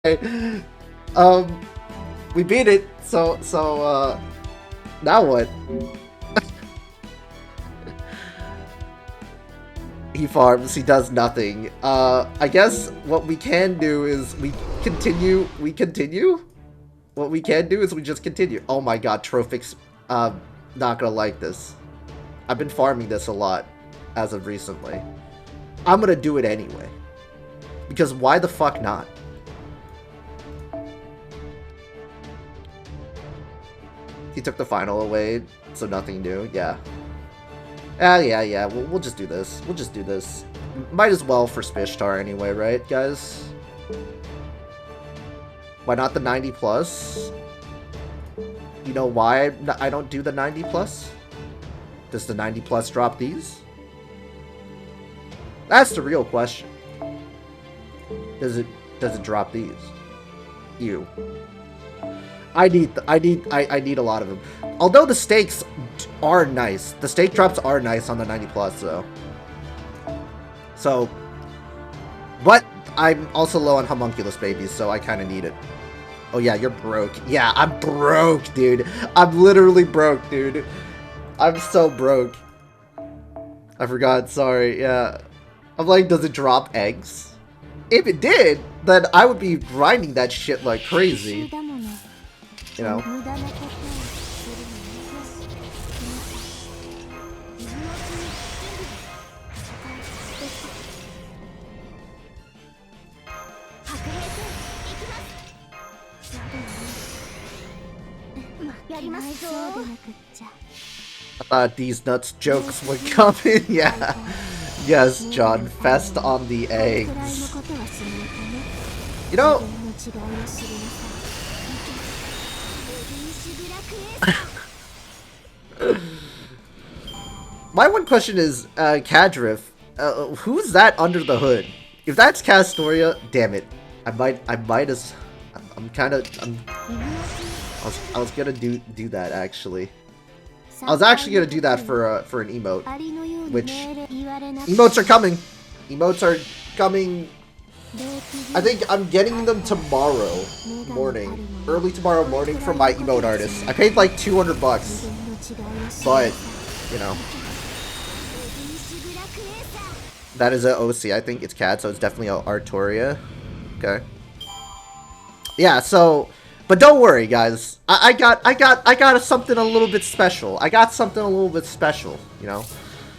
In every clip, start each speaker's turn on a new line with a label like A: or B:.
A: We beat it, so, now what? He farms, he does nothing. I guess what we can do is we continue? What we can do is we just continue. Oh my god, Trophic's, not gonna like this. I've been farming this a lot, as of recently. I'm gonna do it anyway. Because why the fuck not? He took the final away, so nothing new. Yeah. Yeah. We'll just do this. We'll just do this. Might as well for Spishtar anyway, right, guys? Why not the 90 plus? You know why I don't do the 90 plus? Does the 90 plus drop these? That's the real question. Does it drop these? Ew. I need a lot of them. Although the stakes are nice. The stake drops are nice on the 90 plus though. So, but I'm also low on homunculus babies, so I kind of need it. Oh yeah, you're broke. Yeah, I'm broke, dude. I'm literally broke, dude. I'm so broke. I forgot, sorry, yeah. I'm like, does it drop eggs? If it did, then I would be grinding that shit like crazy. You know? I thought these nuts jokes would come in. Yeah. Yes, John. Fest on the eggs. You know... My one question is, Kadrif, who's that under the hood? If that's Castoria, damn it. I was gonna do that, actually. I was actually gonna do that for an emote. Which, emotes are coming. Emotes are coming. I think I'm getting them tomorrow morning. Early tomorrow morning from my emote artist. I paid like 200 bucks. But, you know. That is a OC. I think it's CAD, so it's definitely a Artoria. Okay. Yeah, so, but don't worry, guys. I got something a little bit special. I got something a little bit special, you know.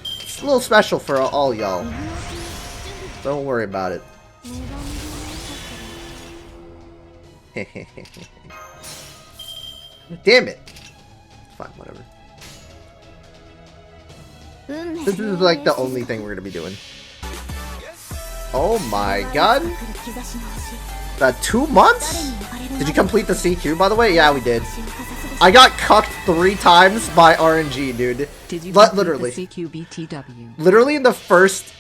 A: It's a little special for all y'all. Don't worry about it. Damn it. Fine, whatever. This is like the only thing we're gonna be doing. Oh my god. 2 months? Did you complete the CQ, by the way? Yeah, we did. I got cucked 3 times by RNG, dude.
B: Did you
A: literally.
B: The CQ BTW?
A: Literally in the first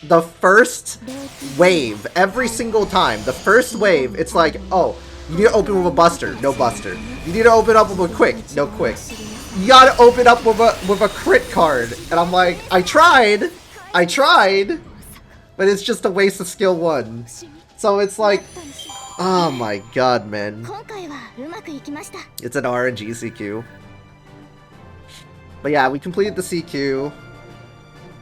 A: wave, every single time, the first wave, it's like, oh, you need to open with a buster, no buster. You need to open up with a quick, no quick. You gotta open up with a crit card. And I'm like, I tried, but it's just a waste of skill 1. So it's like, oh my god, man. It's an RNG CQ. But yeah, we completed the CQ.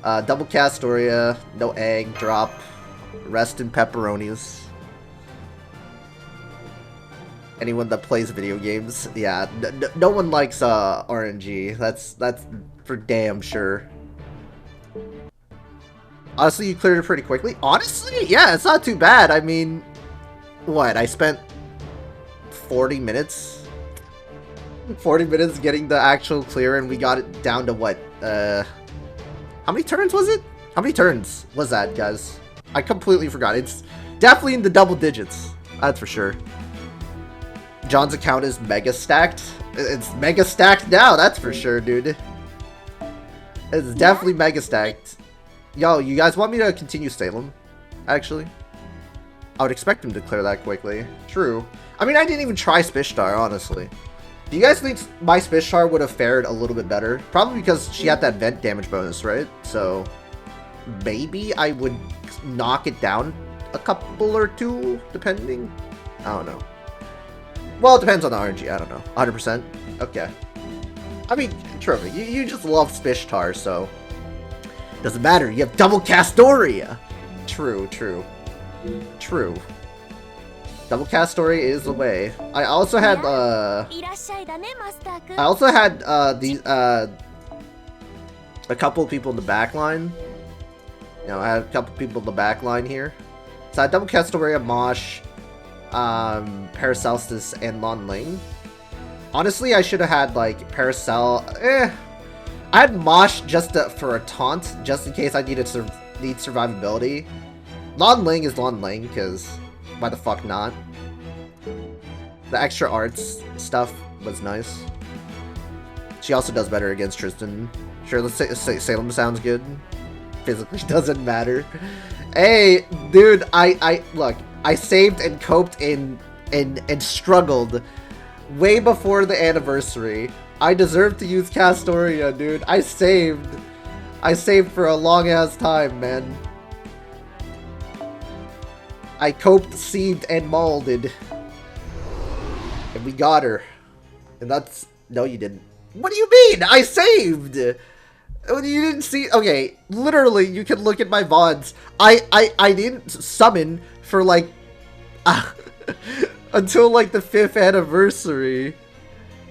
A: Double Castoria, no egg drop, rest in pepperonis. Anyone that plays video games, yeah, no one likes RNG. That's for damn sure. Honestly, you cleared it pretty quickly. Honestly, yeah, it's not too bad. I mean, what? I spent 40 minutes? 40 minutes getting the actual clear, and we got it down to what? How many turns was it? How many turns was that, guys? I completely forgot. It's definitely in the double digits. That's for sure. John's account is mega stacked. It's mega stacked now, that's for sure, dude. It's definitely mega stacked. Yo, you guys want me to continue Salem? Actually? I would expect him to clear that quickly. True. I mean, I didn't even try Spishtar, honestly. Do you guys think my Spishtar would have fared a little bit better? Probably because she had that vent damage bonus, right? So, maybe I would knock it down a couple or two, depending. I don't know. Well, it depends on the RNG. I don't know. 100%? Okay. I mean, Trophy, you just love Spishtar, so... Doesn't matter. You have double Castoria! True, true. True. Double Castoria is the way. I also had, a couple of people in the back line. You know, I had a couple people in the back line here. So I had double Castoria, Mosh, Paracelsus, and Lon Ling. Honestly, I should have had, like, Paracel... I had Mosh just for a taunt, just in case I need survivability. Lon Ling is Lon Ling, because why the fuck not? The extra arts stuff was nice. She also does better against Tristan. Sure, let's say Salem sounds good. Physically doesn't matter. Hey, dude, look, I saved and coped and struggled way before the anniversary. I deserve to use Castoria, dude. I saved for a long ass time, man. I coped, sieved, and molded. And we got her. And that's... No, you didn't. What do you mean? I saved! You didn't see... Okay, literally, you can look at my VODs. I didn't summon for, like... until, like, the 5th anniversary.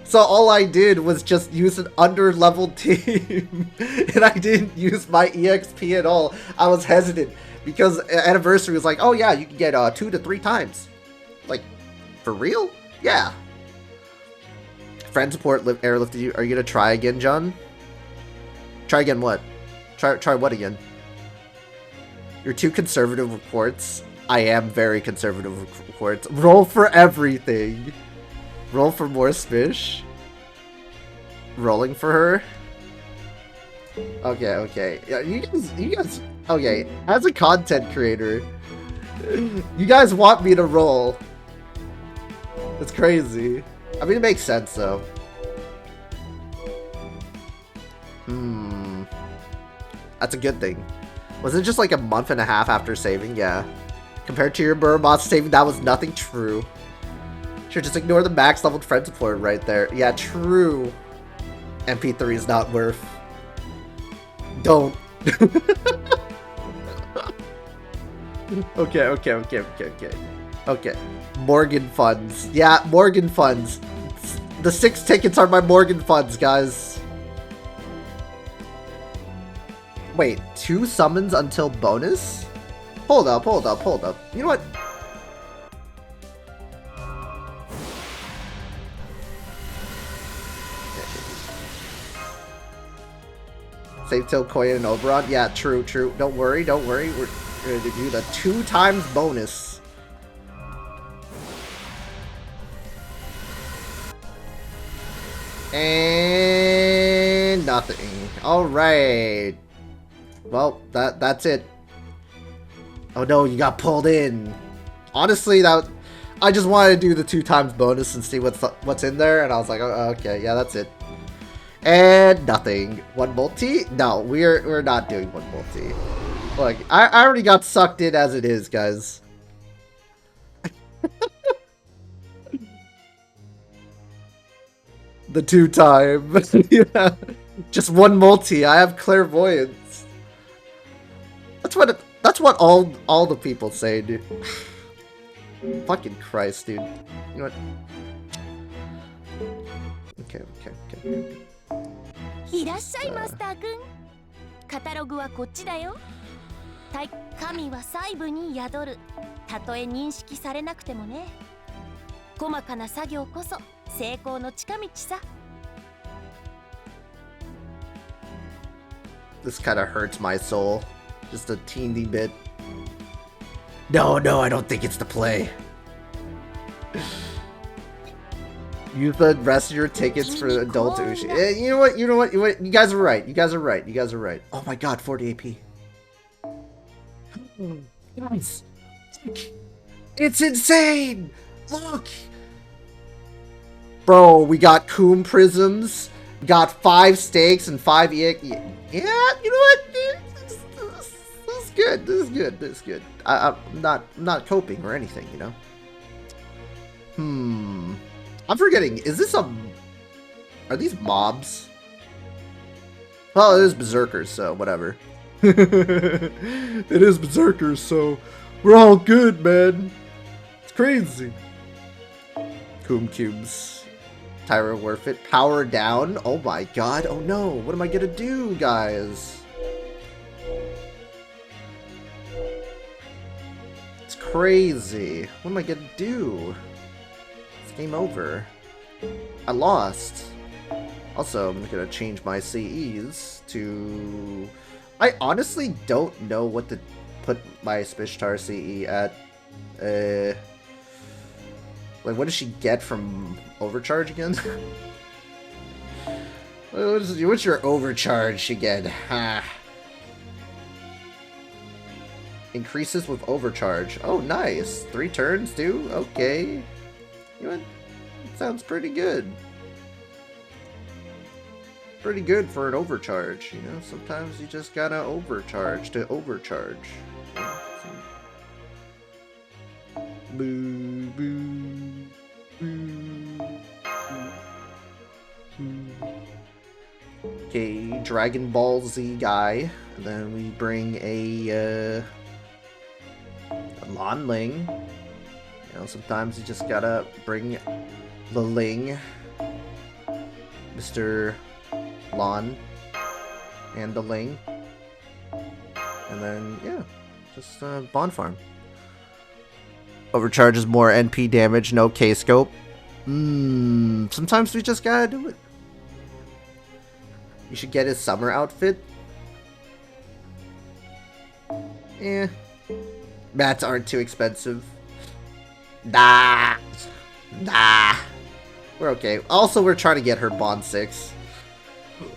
A: So all I did was just use an under-leveled team. And I didn't use my EXP at all. I was hesitant. Because anniversary was like, oh yeah, you can get 2 to 3 times. Like, for real? Yeah. Friend support airlifted you. Are you gonna try again, John? Try again what? Try what again? You're too conservative reports. I am very conservative reports. Roll for everything. Roll for more Spish. Rolling for her. Okay, okay. Yeah, you guys. Okay, as a content creator, you guys want me to roll. It's crazy. I mean, it makes sense, though. That's a good thing. Was it just like a month and a half after saving? Yeah. Compared to your Burbots saving, that was nothing. True. Sure, just ignore the max leveled friend support right there. Yeah, true. MP3 is not worth. Don't. Okay. Morgan funds. Yeah, Morgan funds. The 6 tickets are my Morgan funds, guys. Wait, 2 summons until bonus? Hold up. You know what? Save till Koya and Oberon? Yeah, true. Don't worry. We're gonna do the 2 times bonus. And nothing. Alright. Well, that's it. Oh no, you got pulled in. Honestly, I just wanted to do the 2 times bonus and see what's in there, and I was like, oh, okay, yeah, that's it. And nothing. 1 multi? No, we're not doing 1 multi. Look, I already got sucked in as it is, guys. The 2 time. Yeah. Just 1 multi. I have clairvoyance. That's what all the people say, dude. Fucking Christ, dude. You know what? Okay.
B: いらっしゃいマスターくん。カタログはこっちだよ。神は細部に宿る。たとえ認識されなくてもね。細かな作業こそ成功の近道さ。
A: This kind of hurts my soul. Just a teeny bit. No, I don't think it's the play. Use the rest of your tickets for adult Ushi. You know what? You guys are right. You guys are right. Oh my god, 40 AP. Guys. It's insane! Look! Bro, we got Coom Prisms, we got 5 stakes and 5 EX. Yeah, you know what? This is good. I'm not coping or anything, you know? I'm forgetting, is this a... Are these mobs? Well, it is berserkers, so whatever. It is berserkers, so we're all good, man. It's crazy. Coom cubes. Tyro Warfit. Power down. Oh my god. Oh no. What am I gonna do, guys? It's crazy. What am I gonna do? It's game over. I lost. Also, I'm gonna change my CEs to... I honestly don't know what to put my Spishtar CE at. Like, what does she get from overcharge again? What's your overcharge again? Ha. Increases with overcharge. Oh, nice. 3 turns, too? Okay. You know what? Sounds pretty good. Pretty good for an overcharge, you know? Sometimes you just gotta overcharge to overcharge. Boo, boo, boo, boo. Okay, Dragon Ball Z guy. And then we bring a Lon Ling. You know, sometimes you just gotta bring the Ling. Mr. Lon and the Ling. And then, yeah, just Bond Farm. Overcharges more NP damage, no K-scope. Sometimes we just gotta do it. You should get his summer outfit. Eh. Mats aren't too expensive. Nah. We're okay. Also, we're trying to get her Bond 6.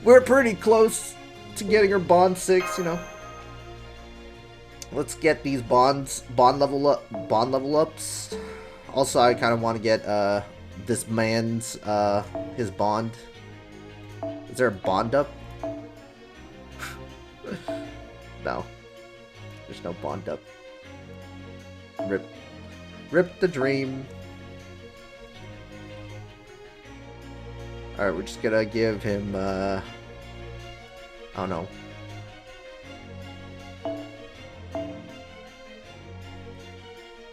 A: We're pretty close to getting her Bond 6, you know. Let's get these bond level ups. Also, I kind of want to get this man's his bond. Is there a bond up? No. There's no bond up. Rip the dream. Alright, we're just gonna give him I don't know.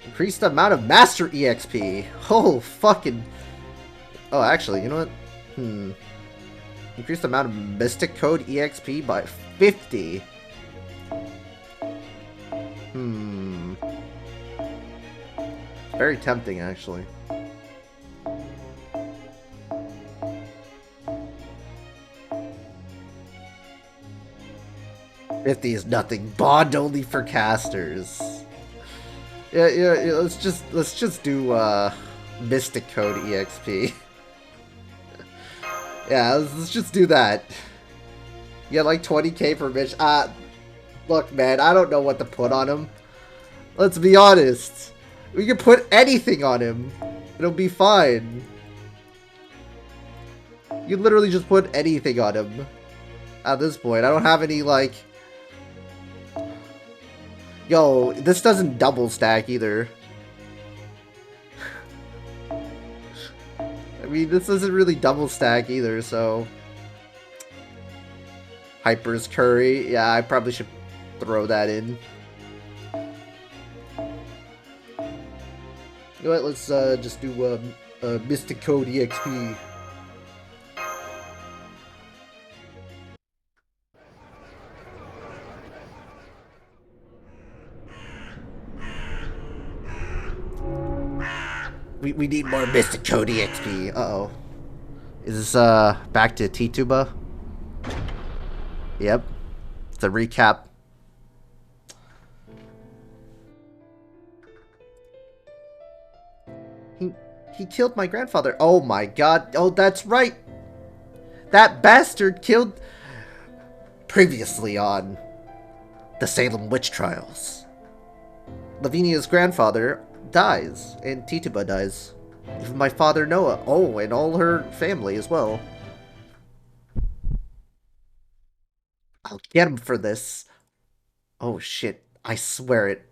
A: Increase the amount of Master EXP. Oh, fucking... Oh, actually, you know what? Increase the amount of Mystic Code EXP by 50. Very tempting, actually. $50 is nothing. Bond only for casters. Yeah, let's just do Mystic Code EXP. Yeah, let's just do that. You get like 20k for Mitch. Look, man, I don't know what to put on him. Let's be honest. We can put anything on him. It'll be fine. You literally just put anything on him. At this point, I don't have any, like... Yo, this doesn't double stack either. I mean, this doesn't really double stack either, so... Hyper's Curry. Yeah, I probably should throw that in. You know what, let's just do Mystic Code EXP. We need more Mystic Code EXP. Uh-oh. Is this back to Tituba? Yep. It's a recap. He killed my grandfather. Oh my god. Oh, that's right. That bastard killed... Previously on the Salem witch trials. Lavinia's grandfather dies, and Tituba dies. Even my father Noah. Oh, and all her family as well. I'll get him for this. Oh shit. I swear it.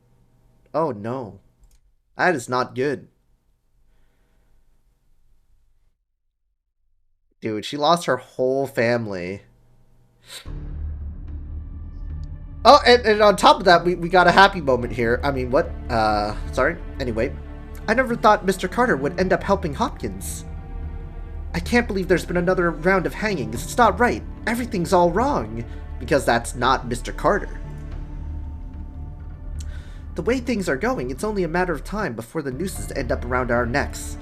A: Oh no. That is not good. Dude, she lost her whole family. Oh, and on top of that, we got a happy moment here. I mean, what? Sorry. Anyway, I never thought Mr. Carter would end up helping Hopkins. I can't believe there's been another round of hangings. It's not right. Everything's all wrong. Because that's not Mr. Carter. The way things are going, it's only a matter of time before the nooses end up around our necks.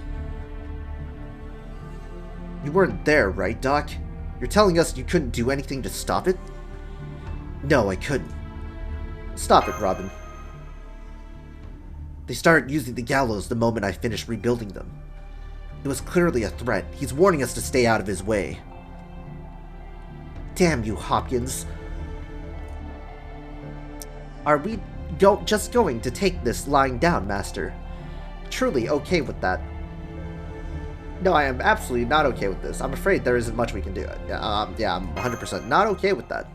A: You weren't there, right, Doc? You're telling us you couldn't do anything to stop it? No, I couldn't. Stop it, Robin. They started using the gallows the moment I finished rebuilding them. It was clearly a threat. He's warning us to stay out of his way. Damn you, Hopkins. Are we just going to take this lying down, Master? Truly okay with that. No, I am absolutely not okay with this. I'm afraid there isn't much we can do. Yeah, I'm 100% not okay with that.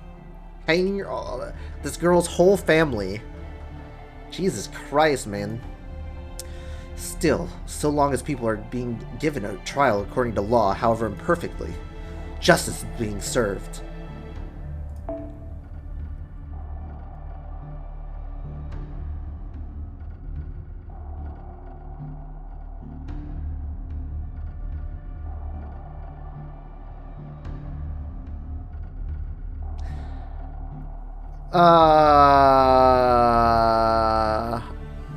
A: Hanging this girl's whole family. Jesus Christ, man. Still, so long as people are being given a trial according to law, however imperfectly, justice is being served.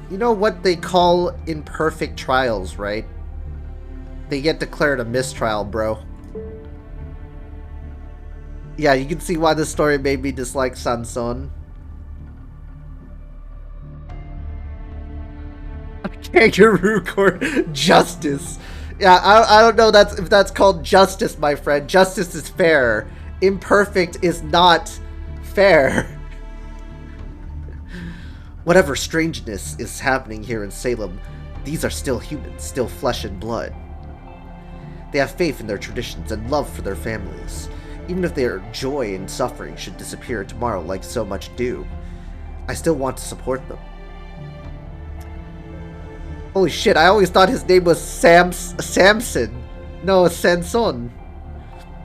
A: You know what they call imperfect trials, right? They get declared a mistrial, bro. Yeah, you can see why this story made me dislike Sanson. Kangaroo court justice. Yeah, I don't know if that's called justice, my friend. Justice is fair. Imperfect is not fair. Whatever strangeness is happening here in Salem, these are still humans, still flesh and blood. They have faith in their traditions and love for their families, even if their joy and suffering should disappear tomorrow like so much do. I still want to support them. Holy shit, I always thought his name was Samson. No, Sanson.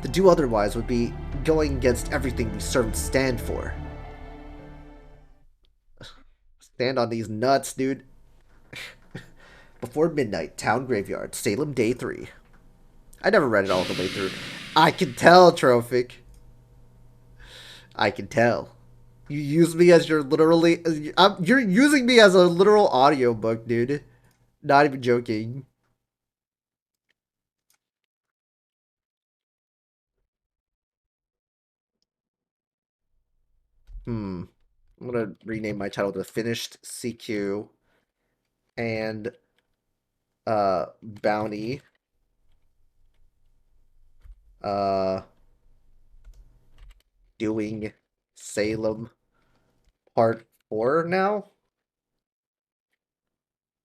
A: To do otherwise would be going against everything we servants stand for. Stand on these nuts, dude. Before midnight, Town Graveyard, Salem, Day 3. I never read it all the way through. I can tell, Trophic. I can tell. You use me as your literally... you're using me as a literal audiobook, dude. Not even joking. I'm gonna rename my title to Finished CQ and Bounty. Doing Salem Part 4 now?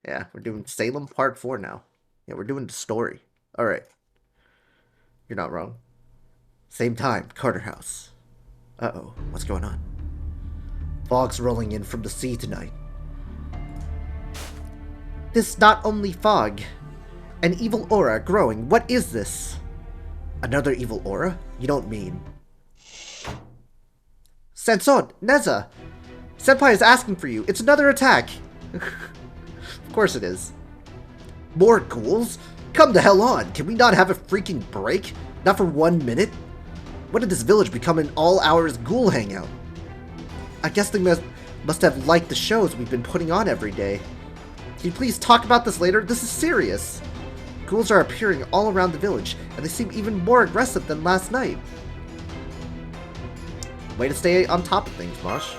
A: Yeah, we're doing Salem Part 4 now. Yeah, we're doing the story. Alright. You're not wrong. Same time, Carter House. Uh-oh, what's going on? Fog's rolling in from the sea tonight. This not only fog. An evil aura growing. What is this? Another evil aura? You don't mean... Sanson! Neza! Senpai is asking for you. It's another attack. Of course it is. More ghouls? Come the hell on. Can we not have a freaking break? Not for 1 minute? When did this village become an all-hours ghoul hangout? I guess they must have liked the shows we've been putting on every day. Can you please talk about this later? This is serious. Ghouls are appearing all around the village, and they seem even more aggressive than last night. Way to stay on top of things, Mosh.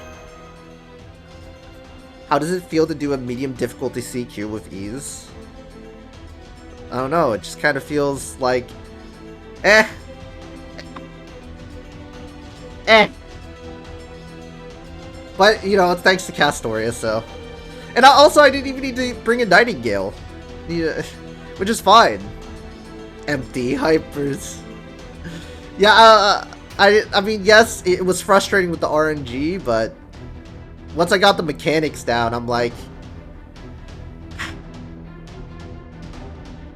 A: How does it feel to do a medium difficulty CQ with ease? I don't know, it just kind of feels like... Eh. But, you know, it's thanks to Castoria, so... And I didn't even need to bring a Nightingale. Which is fine. Empty hypers. Yeah, I mean, yes, it was frustrating with the RNG, but... Once I got the mechanics down, I'm like...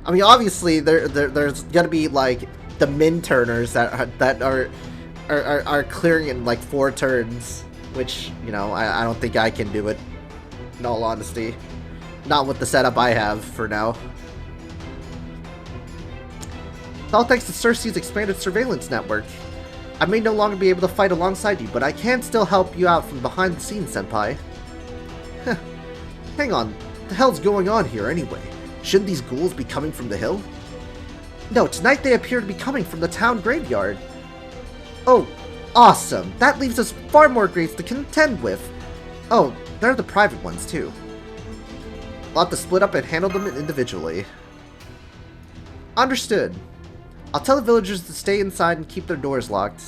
A: I mean, obviously, there's gonna be, like, the min turners that are clearing in like 4 turns, which, you know, I don't think I can do it, in all honesty. Not with the setup I have for now. It's all thanks to Cersei's expanded surveillance network. I may no longer be able to fight alongside you, but I can still help you out from behind the scenes, Senpai. Hang on, what the hell's going on here anyway? Shouldn't these ghouls be coming from the hill? No, tonight they appear to be coming from the town graveyard. Oh, awesome! That leaves us far more graves to contend with. Oh, they're the private ones too. I'll have to split up and handle them individually. Understood. I'll tell the villagers to stay inside and keep their doors locked.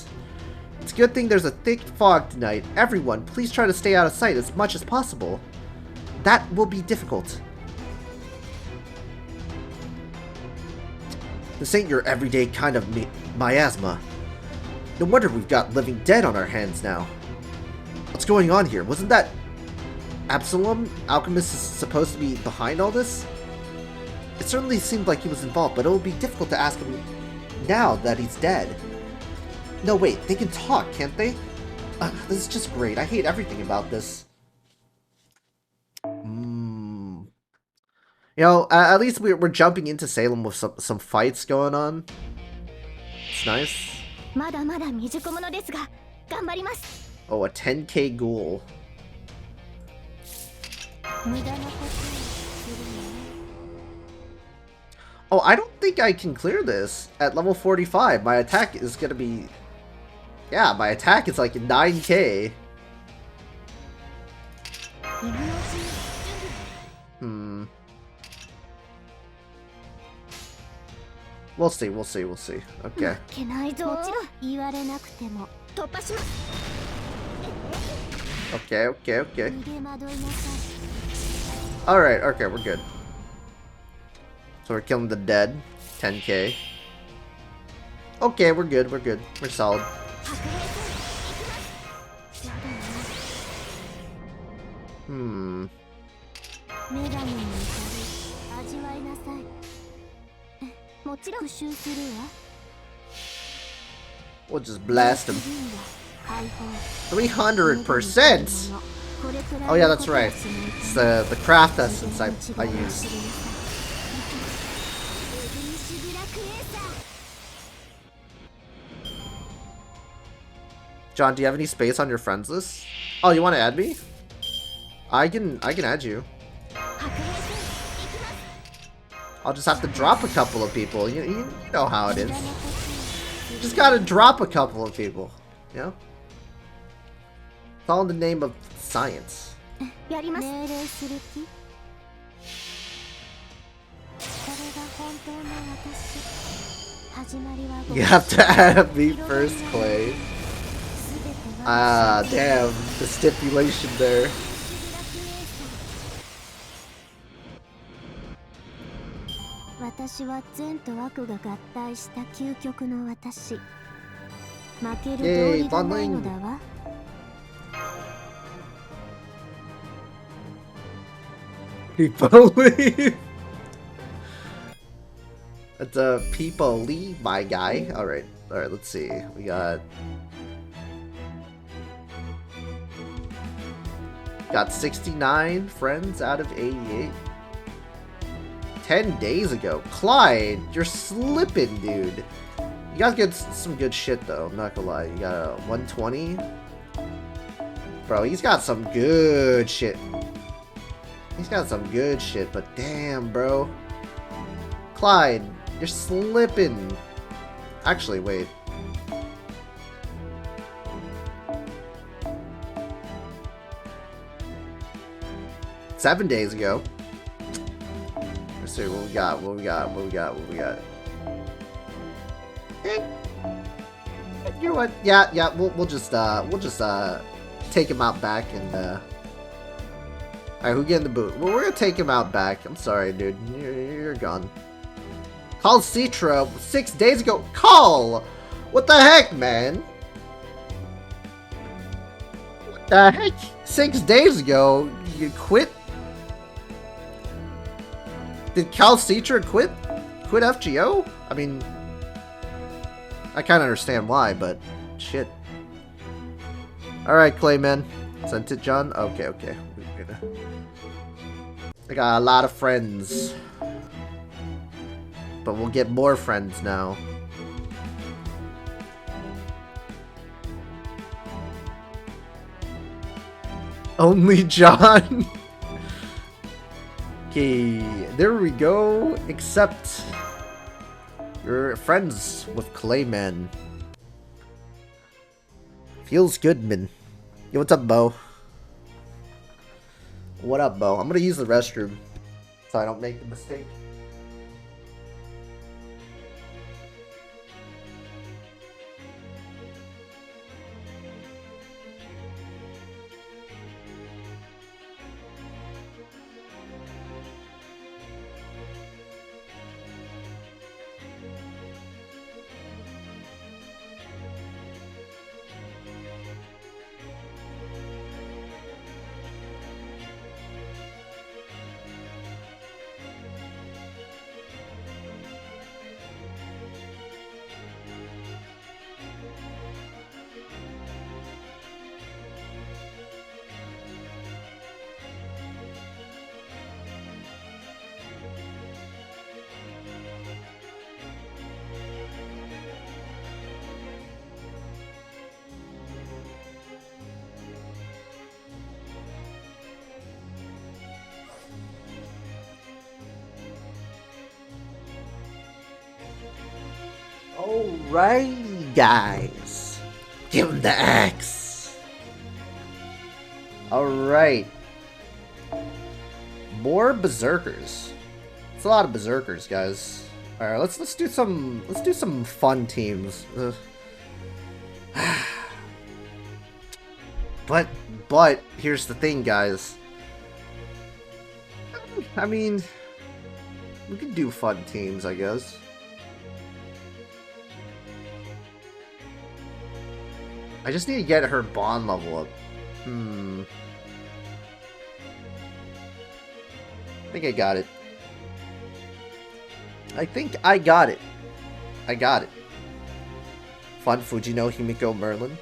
A: It's a good thing there's a thick fog tonight. Everyone, please try to stay out of sight as much as possible. That will be difficult. This ain't your everyday kind of miasma. No wonder we've got living dead on our hands now. What's going on here? Wasn't that Absalom? Alchemist is supposed to be behind all this? It certainly seemed like he was involved, but it will be difficult to ask him now that he's dead. No, wait, they can talk, can't they? This is just great. I hate everything about this. You know, at least we're jumping into Salem with some fights going on. It's nice. Oh, a 10k ghoul. Oh, I don't think I can clear this at level 45. My attack is gonna be... Yeah, my attack is like 9k. We'll see, we'll see, we'll see. Okay. Okay, okay, okay. Alright, okay, we're good. So we're killing the dead. 10k. Okay, we're good, we're good. We're solid. We'll just blast him. 300%! Oh yeah, that's right. It's the craft essence I used. John, do you have any space on your friends list? Oh, you want to add me? I can add you. I'll just have to drop a couple of people. You know how it is. Just gotta drop a couple of people. You know? It's all in the name of science. You have to add me first, Clay. Ah, damn. The stipulation there. Yay, bundling! People leave! It's a people leave, my guy. Alright, let's see. We got 69 friends out of 88. 10 days ago. Clyde, you're slipping, dude. You guys get some good shit, though. I'm not gonna lie. You got a 120. Bro, he's got some good shit. He's got some good shit, but damn, bro. Clyde, you're slipping. Actually, wait. Seven days ago. Let's see what we got. You know what? Yeah. We'll just take him out back and Alright, who get in the boot? Well, we're gonna take him out back. I'm sorry, dude. You're gone. Called Citra 6 days ago. Call! What the heck, man? What the heck? 6 days ago, you quit? Did Cal Citra quit? Quit FGO? I mean, I kind of understand why, but shit. Alright, Clayman. Sent it, John? Okay, okay. I got a lot of friends. But we'll get more friends now. Only John. Okay, there we go. Except you're friends with Clayman. Feels good, man. Yo, what's up, Bo? What up, Bo? I'm gonna use the restroom so I don't make the mistake. Alright, guys. Give him the axe. Alright. More berserkers. It's a lot of berserkers, guys. Alright, let's do some fun teams. But here's the thing, guys. I mean, we could do fun teams, I guess. I just need to get her bond level up. I think I got it. I think I got it. I got it. Fun Fujino Himiko Merlin.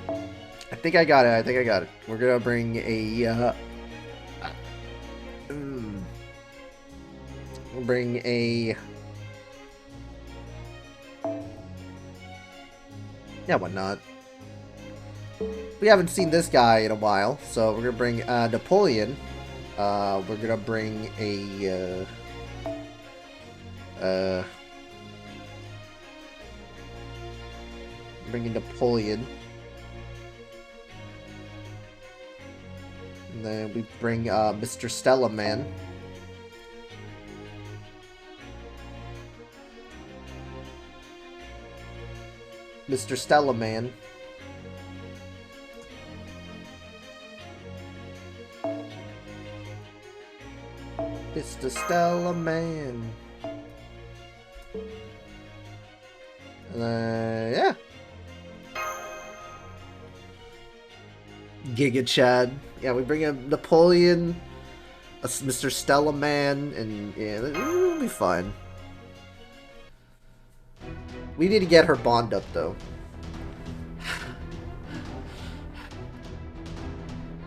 A: I think I got it. I think I got it. We're gonna bring a we'll bring a yeah, why not? We haven't seen this guy in a while, so we're gonna bring Napoleon. We're gonna bring a bringing Napoleon, and then we bring Mr. Stella Man. Mr. Stella Man. Mr. Stella Man. Yeah. Giga Chad. Yeah, we bring in Napoleon, Mr. Stella Man, and yeah, it'll be fine. We need to get her bond up, though.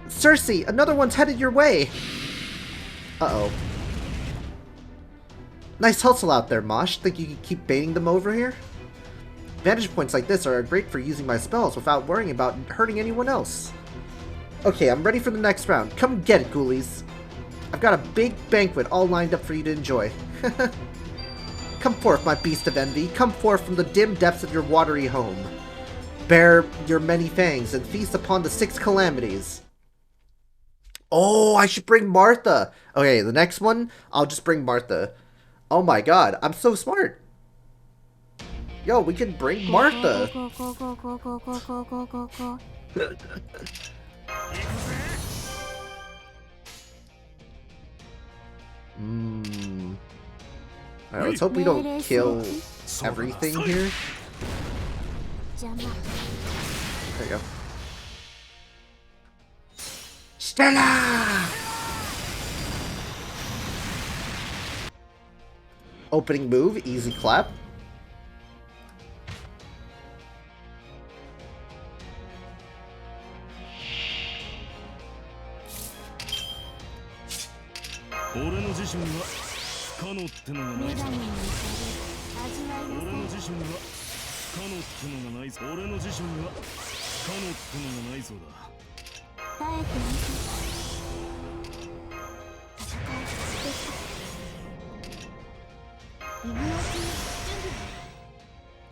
A: Cersei, another one's headed your way. Uh-oh. Nice hustle out there, Mosh. Think you can keep baiting them over here? Vantage points like this are great for using my spells without worrying about hurting anyone else. Okay, I'm ready for the next round. Come get it, ghoulies. I've got a big banquet all lined up for you to enjoy. Come forth, my beast of envy. Come forth from the dim depths of your watery home. Bare your many fangs and feast upon the 6 calamities. Oh, I should bring Martha. Okay, the next one, I'll just bring Martha. Oh my god, I'm so smart. Yo, we can bring Martha. Alright, let's hope we don't kill everything here. There you go. Stella! Opening move, easy clap.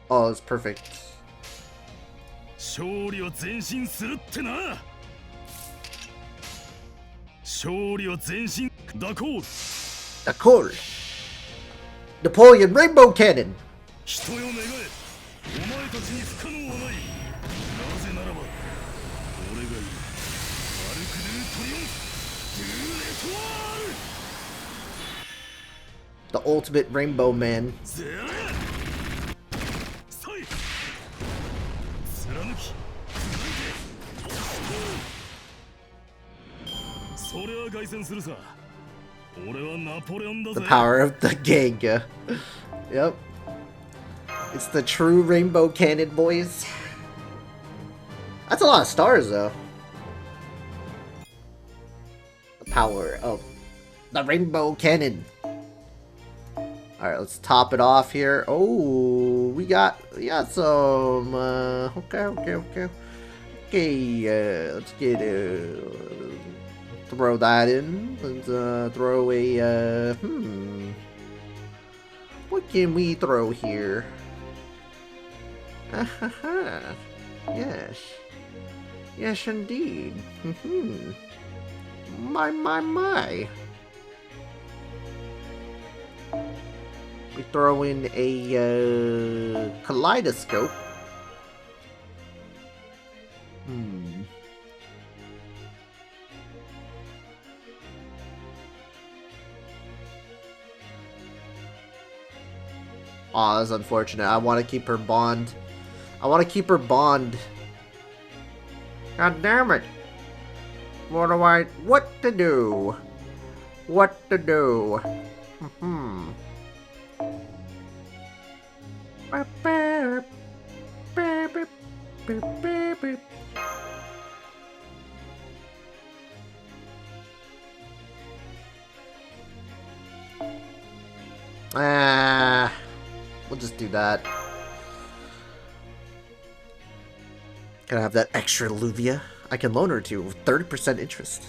A: Oh, it's perfect. D'accord. Napoleon Rainbow Cannon. The ultimate Rainbow Man. The power of the gang. Yep. It's the true Rainbow Cannon, boys. That's a lot of stars, though. The power of the Rainbow Cannon. Alright, let's top it off here. Oh, we got some, okay, let's get, throw that in. Let's, throw a, what can we throw here? Yes. Yes, indeed. My. We throw in a kaleidoscope. Aw, that's unfortunate. I want to keep her bond. God damn it. What to do? We'll just do that. Can I have that extra Luvia? I can loan her to with 30% interest.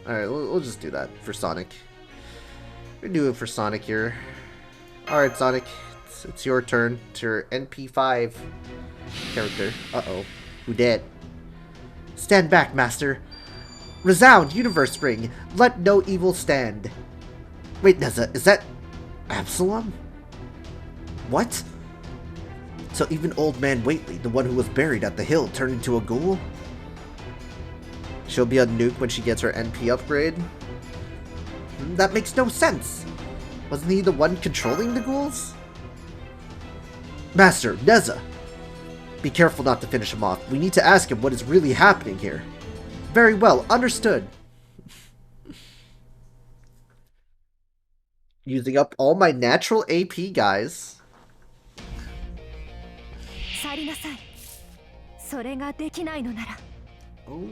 A: Alright, we'll just do that for Sonic. We're doing it for Sonic here. Alright, Sonic. It's your turn. It's your NP5 character. Uh-oh. Who dead? Stand back, Master. Resound, Universe Ring. Let no evil stand. Wait, Neza, is that Absalom? What? So even Old Man Whately, the one who was buried at the hill, turned into a ghoul? She'll be a nuke when she gets her NP upgrade? That makes no sense! Wasn't he the one controlling the ghouls? Master, Neza! Be careful not to finish him off. We need to ask him what is really happening here. Very well, understood. Using up all my natural AP, guys. Oh.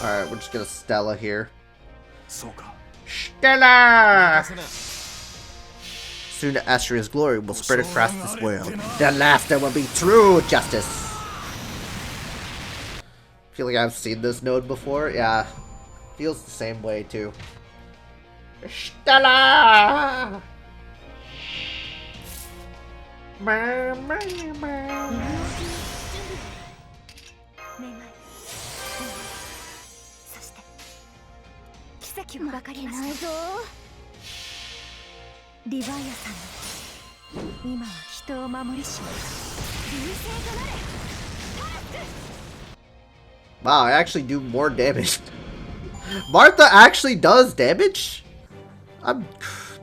A: Alright, we're just gonna Stella here. Stella! Soon Astria's glory will spread across this world. The last there will be true justice. I feel like I've seen this node before. Yeah. Feels the same way too. Stella! Wow, I actually do more damage. Martha actually does damage?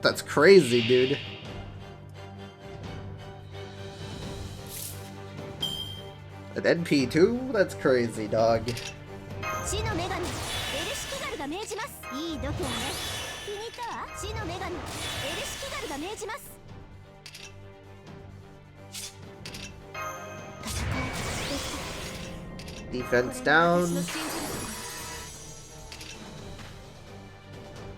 A: That's crazy, dude. An NP2? That's crazy, dog. Defense down.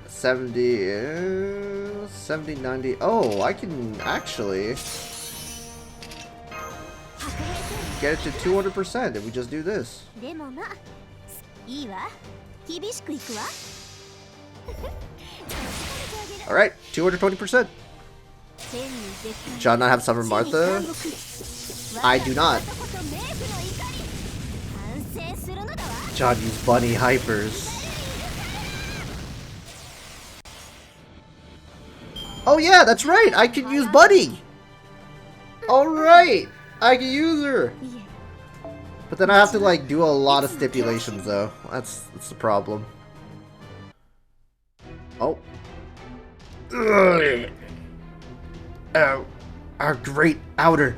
A: 70, 70, 90. Oh, I can actually get it to 200% if we just do this. Alright, 220%. John not have Summer Martha? I do not. John used bunny hypers. Oh yeah, that's right! I can use Bunny! Alright! I can use her! But then I have to like do a lot of stipulations though. That's the problem. Oh. Ugh. Oh. Our great outer.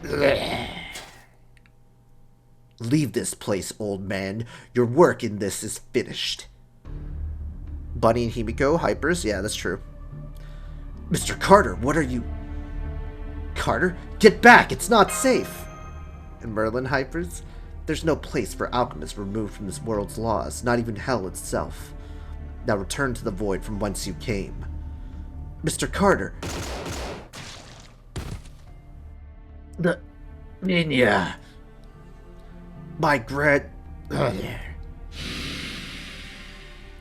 A: Ugh. Leave this place, old man. Your work in this is finished. Bunny and Himiko, hypers? Yeah, that's true. Mr. Carter, what are you... Carter? Get back! It's not safe! And Merlin hypers? There's no place for alchemists removed from this world's laws, not even hell itself. Now return to the void from whence you came. Mr. Carter! The... Ninya... My grand...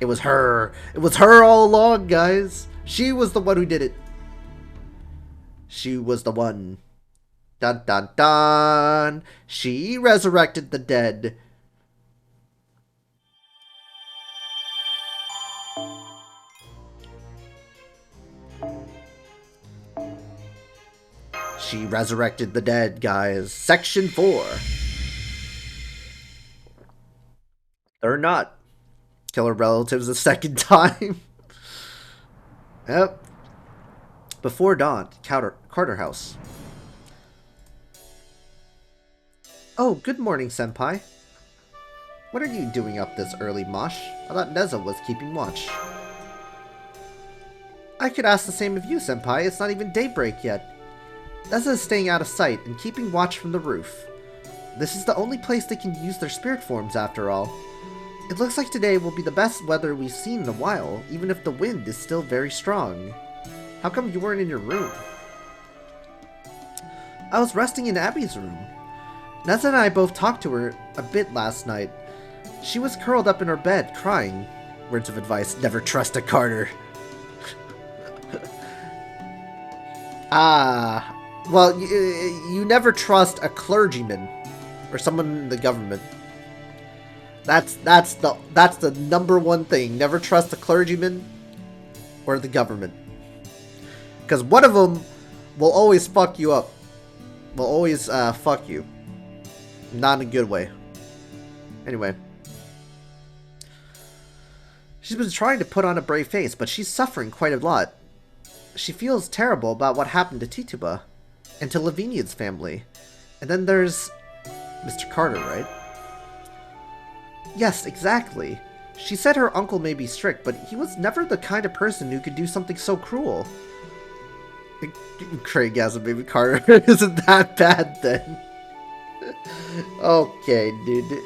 A: It was her. It was her all along, guys. She was the one who did it. She was the one. Dun dun dun. She resurrected the dead. She resurrected the dead, guys. Section 4. Or not. Kill her relatives a second time. Yep. Before dawn, Carter House. Oh, good morning, Senpai. What are you doing up this early, Mosh? I thought Neza was keeping watch. I could ask the same of you, Senpai. It's not even daybreak yet. Neza is staying out of sight and keeping watch from the roof. This is the only place they can use their spirit forms, after all. It looks like today will be the best weather we've seen in a while, even if the wind is still very strong. How come you weren't in your room? I was resting in Abby's room. Neza and I both talked to her a bit last night. She was curled up in her bed, crying. Words of advice, never trust a Carter. Well, you never trust a clergyman or someone in the government. That's the number one thing. Never trust the clergyman or the government. Because one of them will always fuck you up. Will always fuck you. Not in a good way. Anyway. She's been trying to put on a brave face, but she's suffering quite a lot. She feels terrible about what happened to Tituba. And to Lavinia's family. And then there's Mr. Carter, right? Yes, exactly. She said her uncle may be strict, but he was never the kind of person who could do something so cruel. Craig as a baby Carter isn't that bad then. Okay, dude.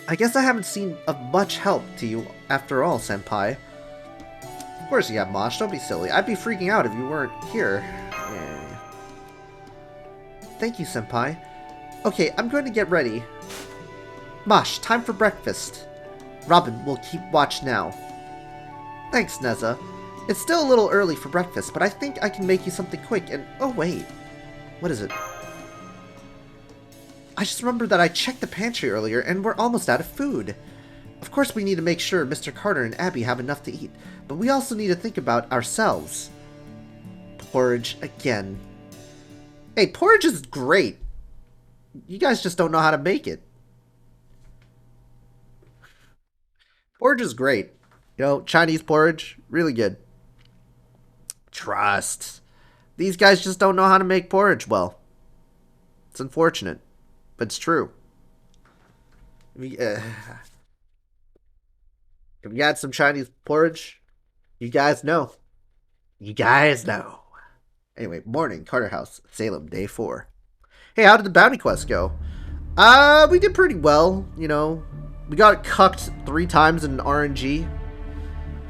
A: I guess I haven't seen of much help to you after all, Senpai. Of course you have, Mosh. Don't be silly. I'd be freaking out if you weren't here. Yeah. Thank you, Senpai. Okay, I'm going to get ready. Mosh, time for breakfast. Robin will keep watch now. Thanks, Neza. It's still a little early for breakfast, but I think I can make you something quick and... Oh, wait. What is it? I just remembered that I checked the pantry earlier and we're almost out of food. Of course we need to make sure Mr. Carter and Abby have enough to eat, but we also need to think about ourselves. Porridge again. Hey, porridge is great. You guys just don't know how to make it. Porridge is great. You know, Chinese porridge, really good. Trust. These guys just don't know how to make porridge well. It's unfortunate, but it's true. If you had some Chinese porridge, you guys know. You guys know. Anyway, morning, Carter House, Salem, day 4. Hey, how did the bounty quest go? We did pretty well, you know. We got cucked 3 times in RNG.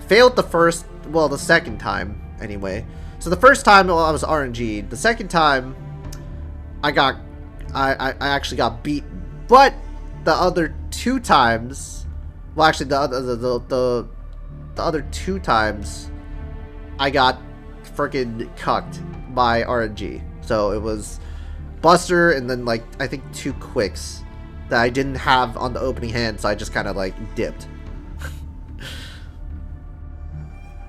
A: Failed the second time, anyway. So the first time, well, I was RNG'd. The second time, I actually got beaten. But the other 2 times, well, actually, the other 2 times, I got freaking cucked by RNG. So it was Buster and then, like, I think 2 quicks that I didn't have on the opening hand, so I just kind of, like, dipped.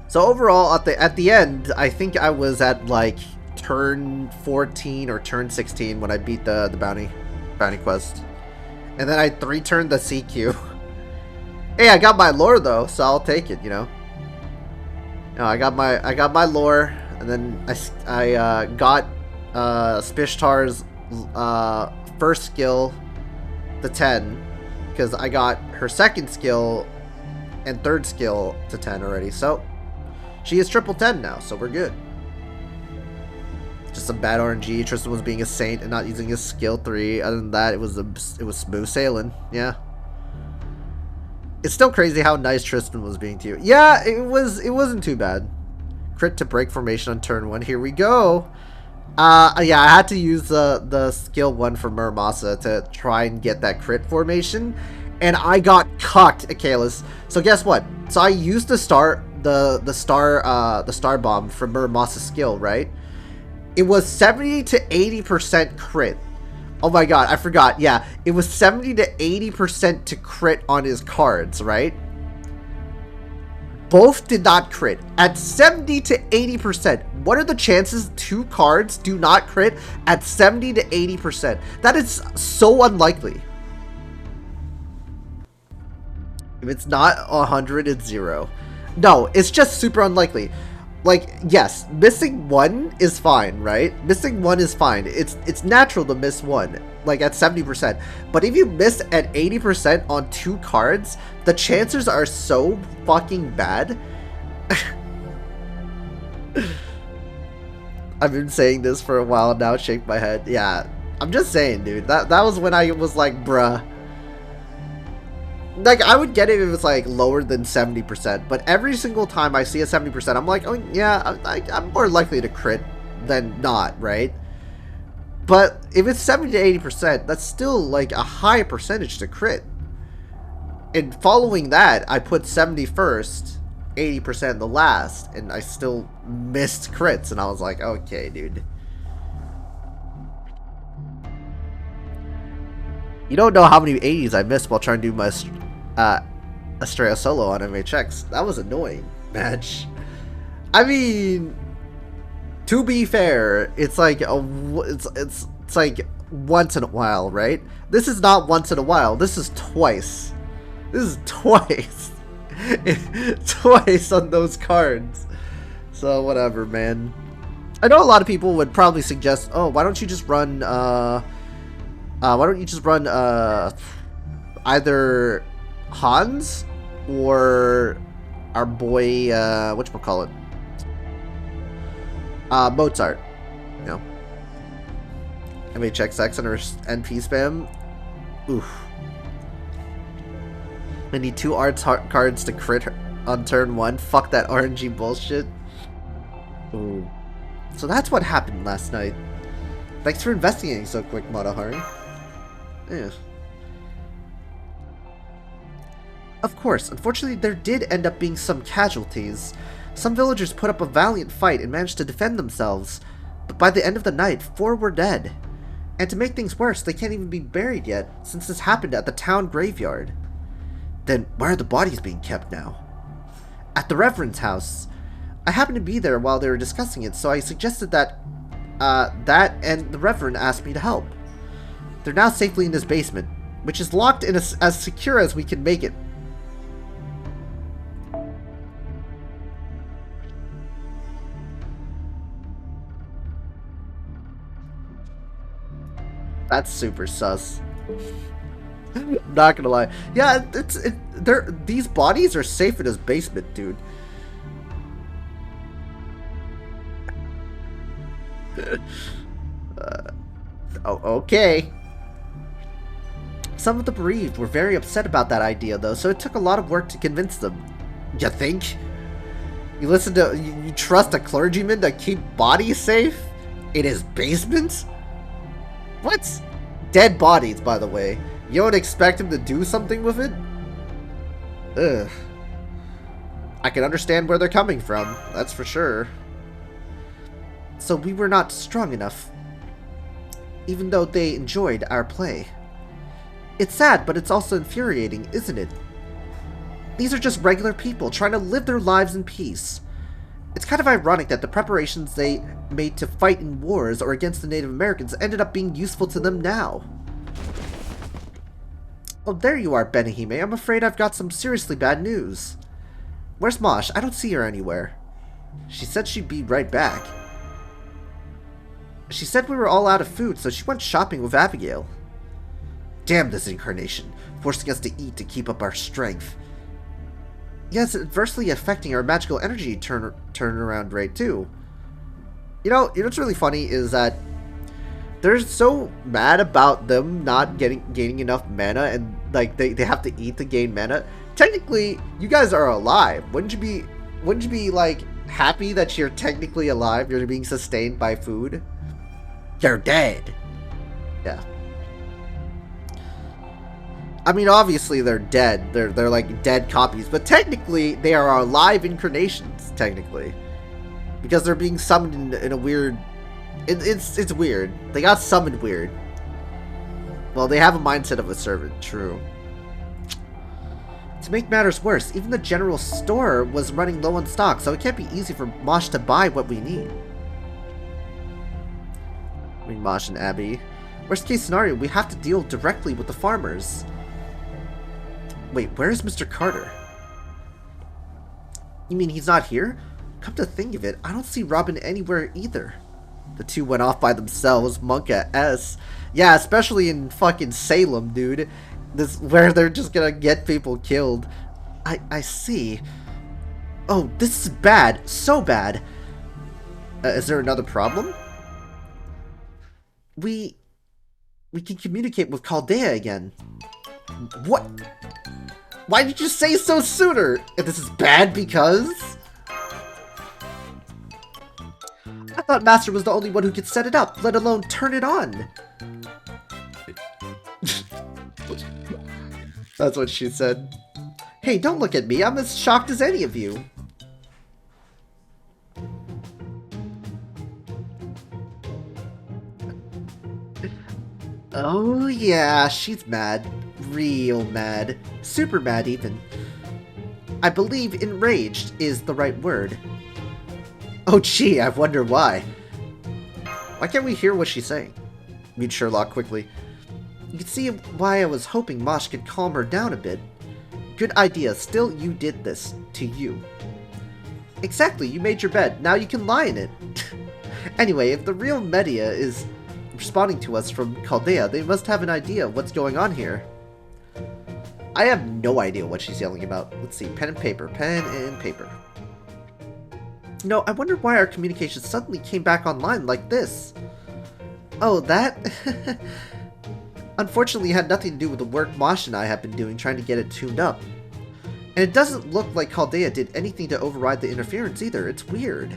A: So overall, at the end, I think I was at, like, turn 14 or turn 16 when I beat the bounty quest. And then I 3-turned the CQ. Hey, I got my lore, though, so I'll take it, you know. No, I got my lore, and then I got Spishtar's first skill, the 10, because I got her second skill and third skill to 10 already. So she is triple 10 now, so we're good. Just some bad RNG. Tristan was being a saint and not using his skill 3. Other than that, it was smooth sailing. Yeah. It's still crazy how nice Tristan was being to you. Yeah, it wasn't too bad. Crit to break formation on turn 1. Here we go. Yeah, I had to use the skill 1 for Muramasa to try and get that crit formation, and I got cucked at Kalis. So guess what? So I used the star bomb from Muramasa's skill, right? It was 70 to 80% crit. Oh my god, I forgot. Yeah, it was 70 to 80% to crit on his cards, right? Both did not crit. At 70 to 80%, what are the chances 2 cards do not crit at 70 to 80%? That is so unlikely. If it's not 100, it's 0. No, it's just super unlikely. Like, yes, missing 1 is fine, right? Missing 1 is fine. It's natural to miss 1, like at 70%. But if you miss at 80% on 2 cards, the chances are so fucking bad. I've been saying this for a while now, shake my head. Yeah, I'm just saying, dude. That was when I was like, bruh. Like, I would get it if it was, like, lower than 70%, but every single time I see a 70%, I'm like, oh, yeah, I'm more likely to crit than not, right? But if it's 70 to 80%, that's still, like, a high percentage to crit. And following that, I put 70 first, 80% the last, and I still missed crits, and I was like, okay, dude. You don't know how many 80s I missed while trying to do my Estrella solo on MHX. That was annoying, match. I mean, to be fair, it's like it's like once in a while, right? This is not once in a while. This is twice. This is twice. Twice on those cards. So whatever, man. I know a lot of people would probably suggest, oh, why don't you just run either Hans or our boy, whatchamacallit? Mozart. You know. MHXX and her NP spam. Oof. I need 2 arts cards to crit on turn 1. Fuck that RNG bullshit. Ooh. So that's what happened last night. Thanks for investigating so quick, Matahari. Yeah. Of course, unfortunately there did end up being some casualties. Some villagers put up a valiant fight and managed to defend themselves, but by the end of the night, 4 were dead. And to make things worse, they can't even be buried yet, since this happened at the town graveyard. Then where are the bodies being kept now? At the Reverend's house. I happened to be there while they were discussing it, so I suggested that and the Reverend asked me to help. They're now safely in his basement, which is locked in as secure as we can make it. That's super sus. Not gonna lie. Yeah, these bodies are safe in his basement, dude. Oh, okay. Some of the bereaved were very upset about that idea, though, so it took a lot of work to convince them. You think? You trust a clergyman to keep bodies safe? In his basement? What? Dead bodies, by the way. You don't expect him to do something with it? Ugh. I can understand where they're coming from, that's for sure. So we were not strong enough, even though they enjoyed our play. It's sad, but it's also infuriating, isn't it? These are just regular people trying to live their lives in peace. It's kind of ironic that the preparations they made to fight in wars or against the Native Americans ended up being useful to them now. Oh, there you are, Benihime. I'm afraid I've got some seriously bad news. Where's Mosh? I don't see her anywhere. She said she'd be right back. She said we were all out of food, so she went shopping with Abigail. Damn this incarnation, forcing us to eat to keep up our strength. Yes, adversely affecting our magical energy turnaround rate too. You know what's really funny is that they're so mad about them not gaining enough mana, and like they have to eat to gain mana. Technically, you guys are alive. Wouldn't you be like happy that you're technically alive? You're being sustained by food. You're dead. Yeah. I mean, obviously they're dead. They're like dead copies, but technically they are alive incarnations. Technically, because they're being summoned in a weird. It's weird. They got summoned weird. Well, they have a mindset of a servant. True. To make matters worse, even the general store was running low on stock, so it can't be easy for Mosh to buy what we need. I mean, Mosh and Abby. Worst case scenario, we have to deal directly with the farmers. Wait, where is Mr. Carter? You mean he's not here? Come to think of it, I don't see Robin anywhere either. The two went off by themselves, Monka S. Yeah, especially in fucking Salem, dude. This where they're just gonna get people killed. I see. Oh, this is bad. So bad. Is there another problem? We can communicate with Chaldea again. What? Why did you say so sooner? If this is bad because... I thought Master was the only one who could set it up, let alone turn it on. That's what she said. Hey, don't look at me. I'm as shocked as any of you. Oh yeah, she's mad. Real mad. Super mad even. I believe enraged is the right word. Oh gee, I wonder why. Why can't we hear what she's saying? Mute Sherlock quickly. You can see why I was hoping Mosh could calm her down a bit. Good idea, still you did this. To you. Exactly, you made your bed, now you can lie in it. Anyway, if the real Media is responding to us from Chaldea, they must have an idea of what's going on here. I have no idea what she's yelling about. Let's see, pen and paper, pen and paper. No, I wonder why our communication suddenly came back online like this. Oh, that? Unfortunately, it had nothing to do with the work Mosh and I have been doing trying to get it tuned up. And it doesn't look like Chaldea did anything to override the interference either. It's weird.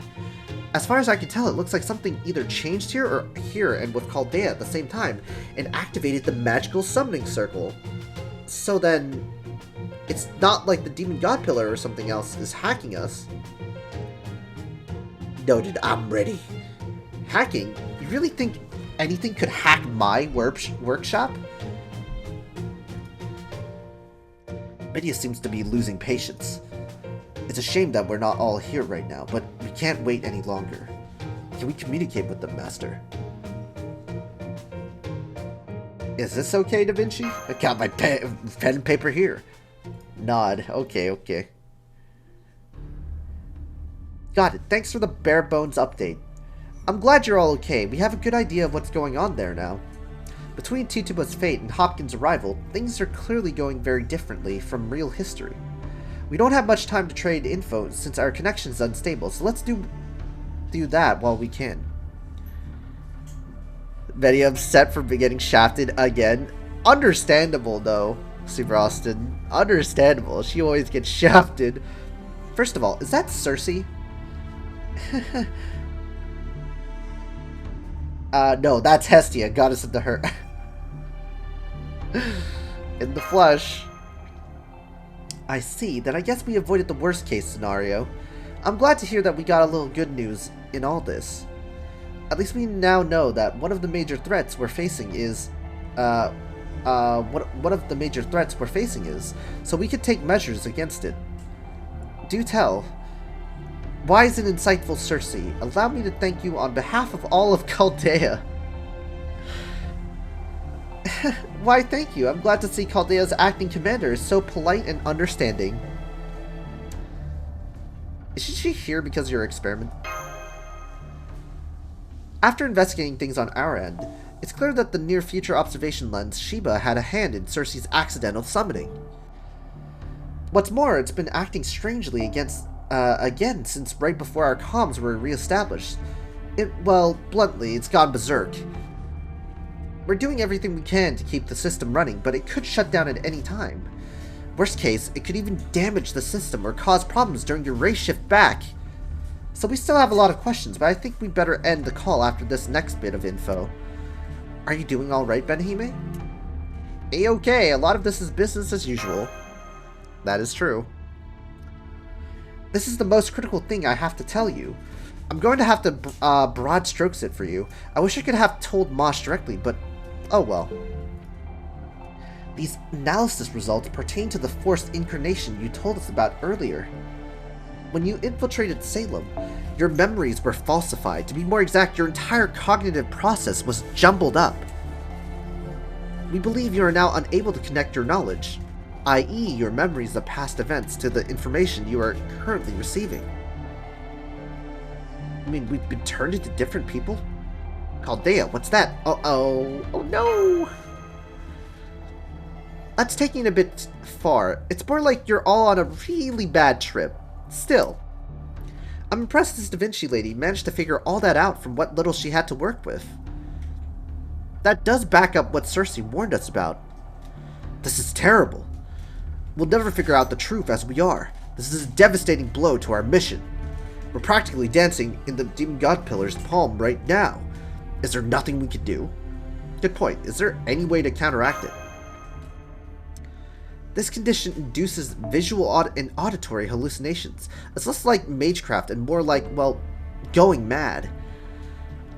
A: As far as I can tell, it looks like something either changed here or here and with Chaldea at the same time and activated the magical summoning circle. So then, it's not like the Demon God Pillar or something else is hacking us. Noted, I'm ready. Hacking? You really think anything could hack my workshop? Media seems to be losing patience. It's a shame that we're not all here right now, but we can't wait any longer. Can we communicate with them, Master? Is this okay, Da Vinci? I got my pen and paper here. Nod. Okay. Got it. Thanks for the bare bones update. I'm glad you're all okay. We have a good idea of what's going on there now. Between Tituba's fate and Hopkins' arrival, things are clearly going very differently from real history. We don't have much time to trade info since our connection is unstable, so let's do that while we can. Very upset for getting shafted again. Understandable, though, Super Austin. Understandable. She always gets shafted. First of all, is that Cersei? No, that's Hestia, goddess of the hurt. In the flesh. I see. Then I guess we avoided the worst case scenario. I'm glad to hear that we got a little good news in all this. At least we now know that one of the major threats we're facing is, so we can take measures against it. Do tell. Wise and insightful Cersei, allow me to thank you on behalf of all of Chaldea. Why, thank you. I'm glad to see Chaldea's acting commander is so polite and understanding. Isn't she here because of your experiment? After investigating things on our end, it's clear that the near-future observation lens Sheba had a hand in Cersei's accidental summoning. What's more, it's been acting strangely again since right before our comms were re-established. Well, bluntly, it's gone berserk. We're doing everything we can to keep the system running, but it could shut down at any time. Worst case, it could even damage the system or cause problems during your race shift back. So we still have a lot of questions, but I think we better end the call after this next bit of info. Are you doing alright, Benhime? A-okay, a lot of this is business as usual. That is true. This is the most critical thing I have to tell you. I'm going to have to broad strokes it for you. I wish I could have told Mosh directly, but oh well. These analysis results pertain to the forced incarnation you told us about earlier. When you infiltrated Salem, your memories were falsified. To be more exact, your entire cognitive process was jumbled up. We believe you are now unable to connect your knowledge, i.e. your memories of past events, to the information you are currently receiving. I mean, we've been turned into different people? Chaldea, what's that? Oh no! That's taking it a bit far. It's more like you're all on a really bad trip. Still, I'm impressed this Da Vinci lady managed to figure all that out from what little she had to work with. That does back up what Cersei warned us about. This is terrible. We'll never figure out the truth as we are. This is a devastating blow to our mission. We're practically dancing in the Demon God Pillar's palm right now. Is there nothing we could do? Good point. Is there any way to counteract it? This condition induces visual and auditory hallucinations. It's less like magecraft and more like, well, going mad.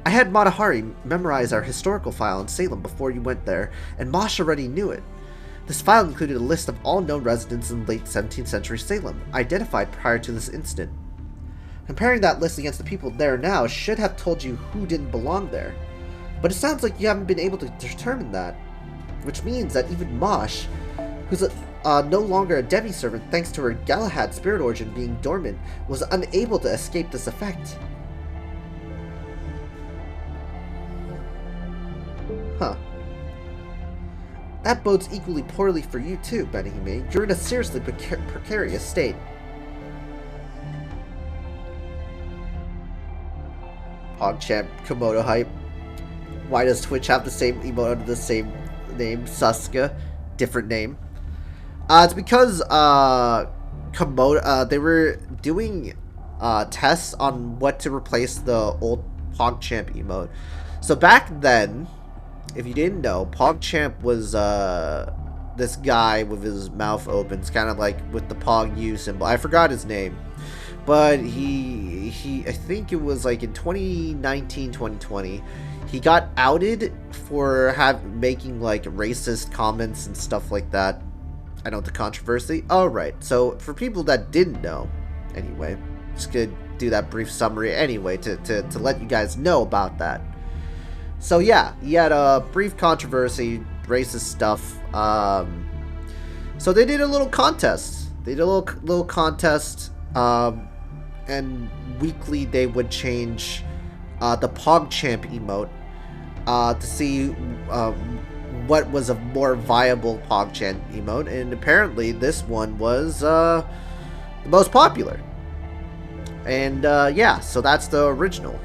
A: I had Matahari memorize our historical file in Salem before you went there, and Mosh already knew it. This file included a list of all known residents in late 17th century Salem, identified prior to this incident. Comparing that list against the people there now should have told you who didn't belong there. But it sounds like you haven't been able to determine that. Which means that even Mosh, who's no longer a demi-servant thanks to her Galahad spirit origin being dormant, was unable to escape this effect. Huh. That bodes equally poorly for you too, Benihime. You're in a seriously precarious state. PogChamp Komodo hype. Why does Twitch have the same emote under the same name? Sasuke. Different name. It's because Komodo, they were doing tests on what to replace the old PogChamp emote. So back then, if you didn't know, PogChamp was this guy with his mouth open, kind of like with the Pog U symbol. I forgot his name. But he I think it was like in 2019, 2020, he got outed for making like racist comments and stuff like that. I know the controversy. Alright, so for people that didn't know, anyway, just gonna do that brief summary anyway to let you guys know about that. So yeah, he had a brief controversy, racist stuff. So they did a little contest. They did a little contest. And weekly they would change the PogChamp emote to see what was a more viable PogChamp emote, and apparently this one was the most popular. And yeah, so that's the original.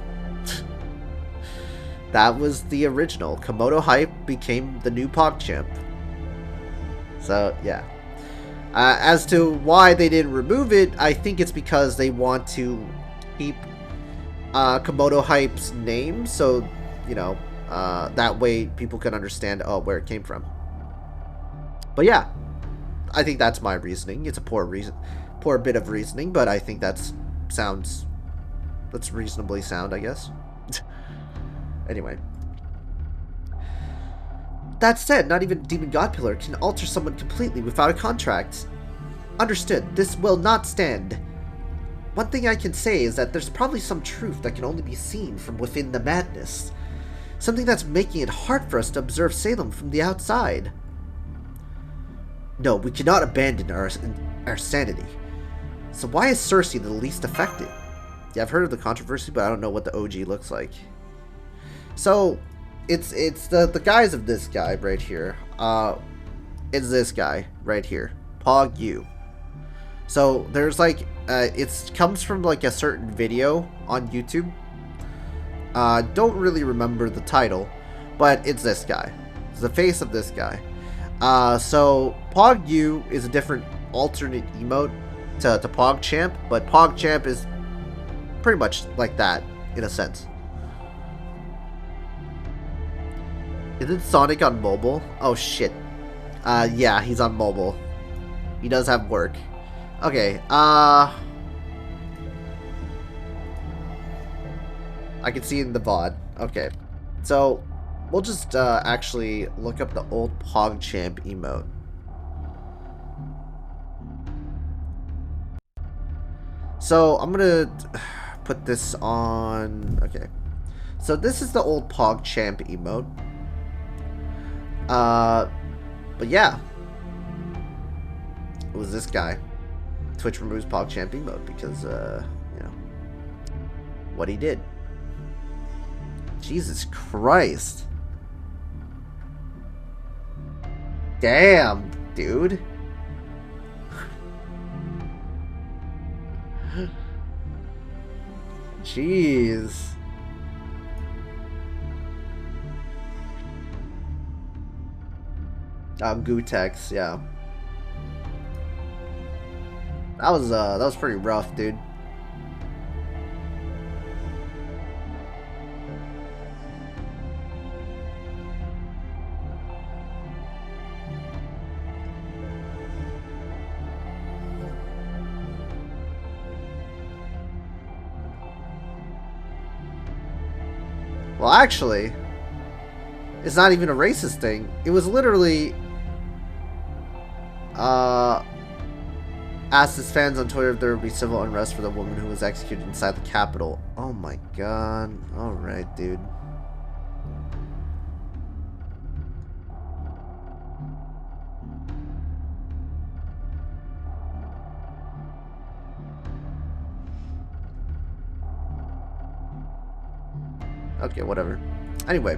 A: That was the original. Komodo Hype became the new PogChamp. So yeah. As to why they didn't remove it, I think it's because they want to keep Komodo Hype's name, so, you know, that way people can understand where it came from. But yeah, I think that's my reasoning. It's a poor bit of reasoning, but I think that's reasonably sound, I guess. Anyway. That said, not even Demon God Pillar can alter someone completely without a contract. Understood, this will not stand. One thing I can say is that there's probably some truth that can only be seen from within the madness. Something that's making it hard for us to observe Salem from the outside. No, we cannot abandon our sanity. So why is Cersei the least affected? Yeah, I've heard of the controversy, but I don't know what the OG looks like. So, it's the guise of this guy right here. It's this guy right here. Pog U. So, there's like, it comes from like a certain video on YouTube. Don't really remember the title, but it's this guy. It's the face of this guy. So, Pog U is a different alternate emote to PogChamp, but PogChamp is pretty much like that, in a sense. Isn't Sonic on mobile? Oh shit. Yeah, he's on mobile. He does have work. Okay, I can see in the VOD. Okay. So, we'll just actually look up the old PogChamp emote. So, I'm gonna put this on... Okay. So, this is the old PogChamp emote. But yeah. It was this guy. Twitch removes PogChamp emote because, you know, what he did. Jesus Christ. Damn, dude. Jeez. Gutex, yeah. That was pretty rough, dude. Well, actually, it's not even a racist thing. It was literally asked his fans on Twitter if there would be civil unrest for the woman who was executed inside the Capitol. Oh my god. Alright, dude. Okay, whatever. Anyway.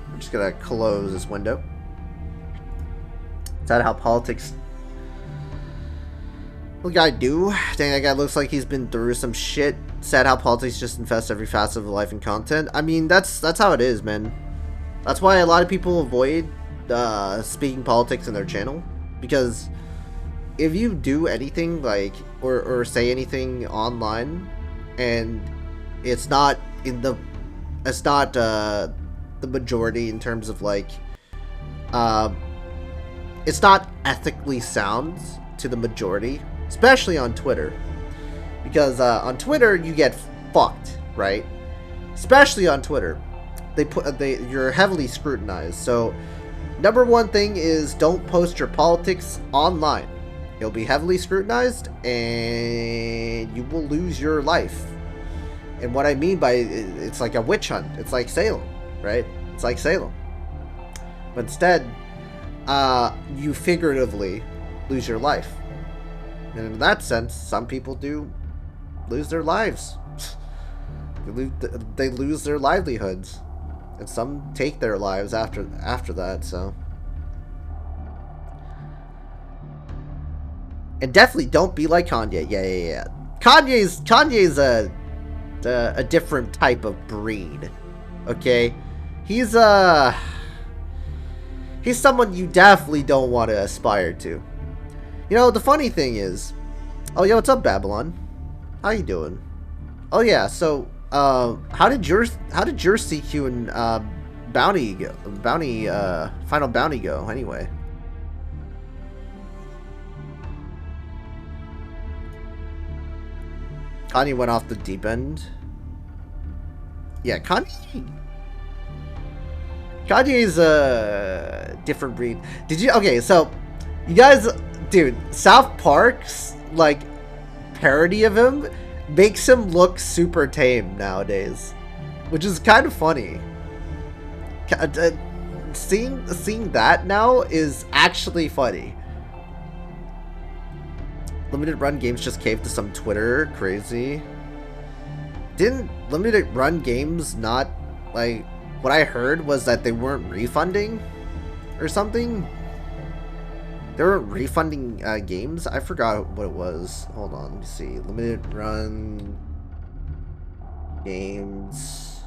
A: I'm just gonna close this window. Is that how politics... What guy do? Dang, that guy looks like he's been through some shit. Sad how politics just infest every facet of life and content. I mean, that's how it is, man. That's why a lot of people avoid speaking politics in their channel. Because if you do anything, like, or say anything online, and it's not in the... It's not the majority in terms of, like... it's not ethically sound to the majority. Especially on Twitter. Because on Twitter you get fucked, right? Especially on Twitter. You're heavily scrutinized. So number one thing is don't post your politics online. You'll be heavily scrutinized and you will lose your life. And what I mean by it's like a witch hunt. It's like Salem, right? It's like Salem. But instead, you figuratively lose your life. And in that sense, some people do lose their lives. They lose their livelihoods. and some take their lives after that. So, and definitely don't be like Kanye. Yeah. Kanye's a different type of breed. Okay, he's someone you definitely don't want to aspire to. You know, the funny thing is, oh yo, what's up, Babylon? How you doing? Oh yeah, so how did your CQ and final bounty go anyway? Kanye went off the deep end. Yeah, Kanye's a different breed. Did you? Okay, so you guys, dude, South Park's like parody of him makes him look super tame nowadays, which is kind of funny. Seeing that now is actually funny. Limited run games just caved to some Twitter crazy. Didn't limited run games not, like, what I heard was that they weren't refunding or something? They weren't refunding games? I forgot what it was. Hold on, let me see. Limited run games.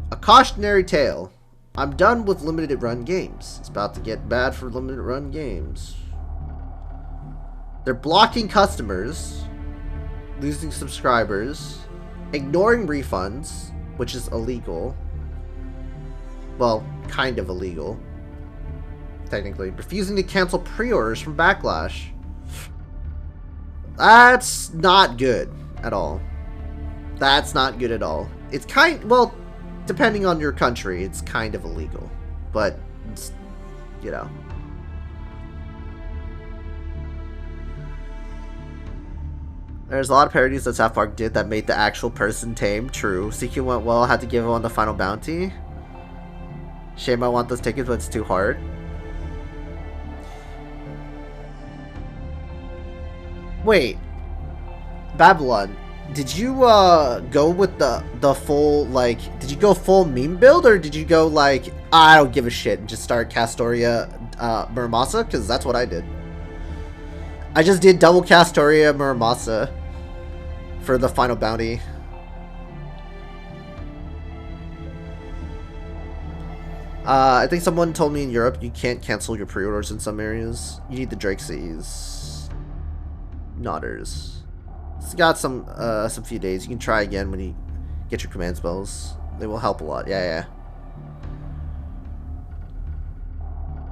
A: A cautionary tale. I'm done with limited run games. It's about to get bad for limited run games. They're blocking customers, losing subscribers, ignoring refunds, which is illegal. Well, kind of illegal. Technically. Refusing to cancel pre-orders from Backlash. That's not good at all. That's not good at all. It's well, depending on your country, it's kind of illegal. But, it's, you know. There's a lot of parodies that South Park did that made the actual person tame. True. CQ went well, had to give him on the final bounty. Shame I want those tickets, but it's too hard. Wait. Babylon, did you go with the full, like, did you go full meme build, or did you go like, I don't give a shit and just start Castoria Muramasa? Because that's what I did. I just did double Castoria Muramasa for the final bounty. I think someone told me in Europe you can't cancel your pre-orders in some areas. You need the Drake C's. Nodders. It's got some few days. You can try again when you get your command spells. They will help a lot. Yeah.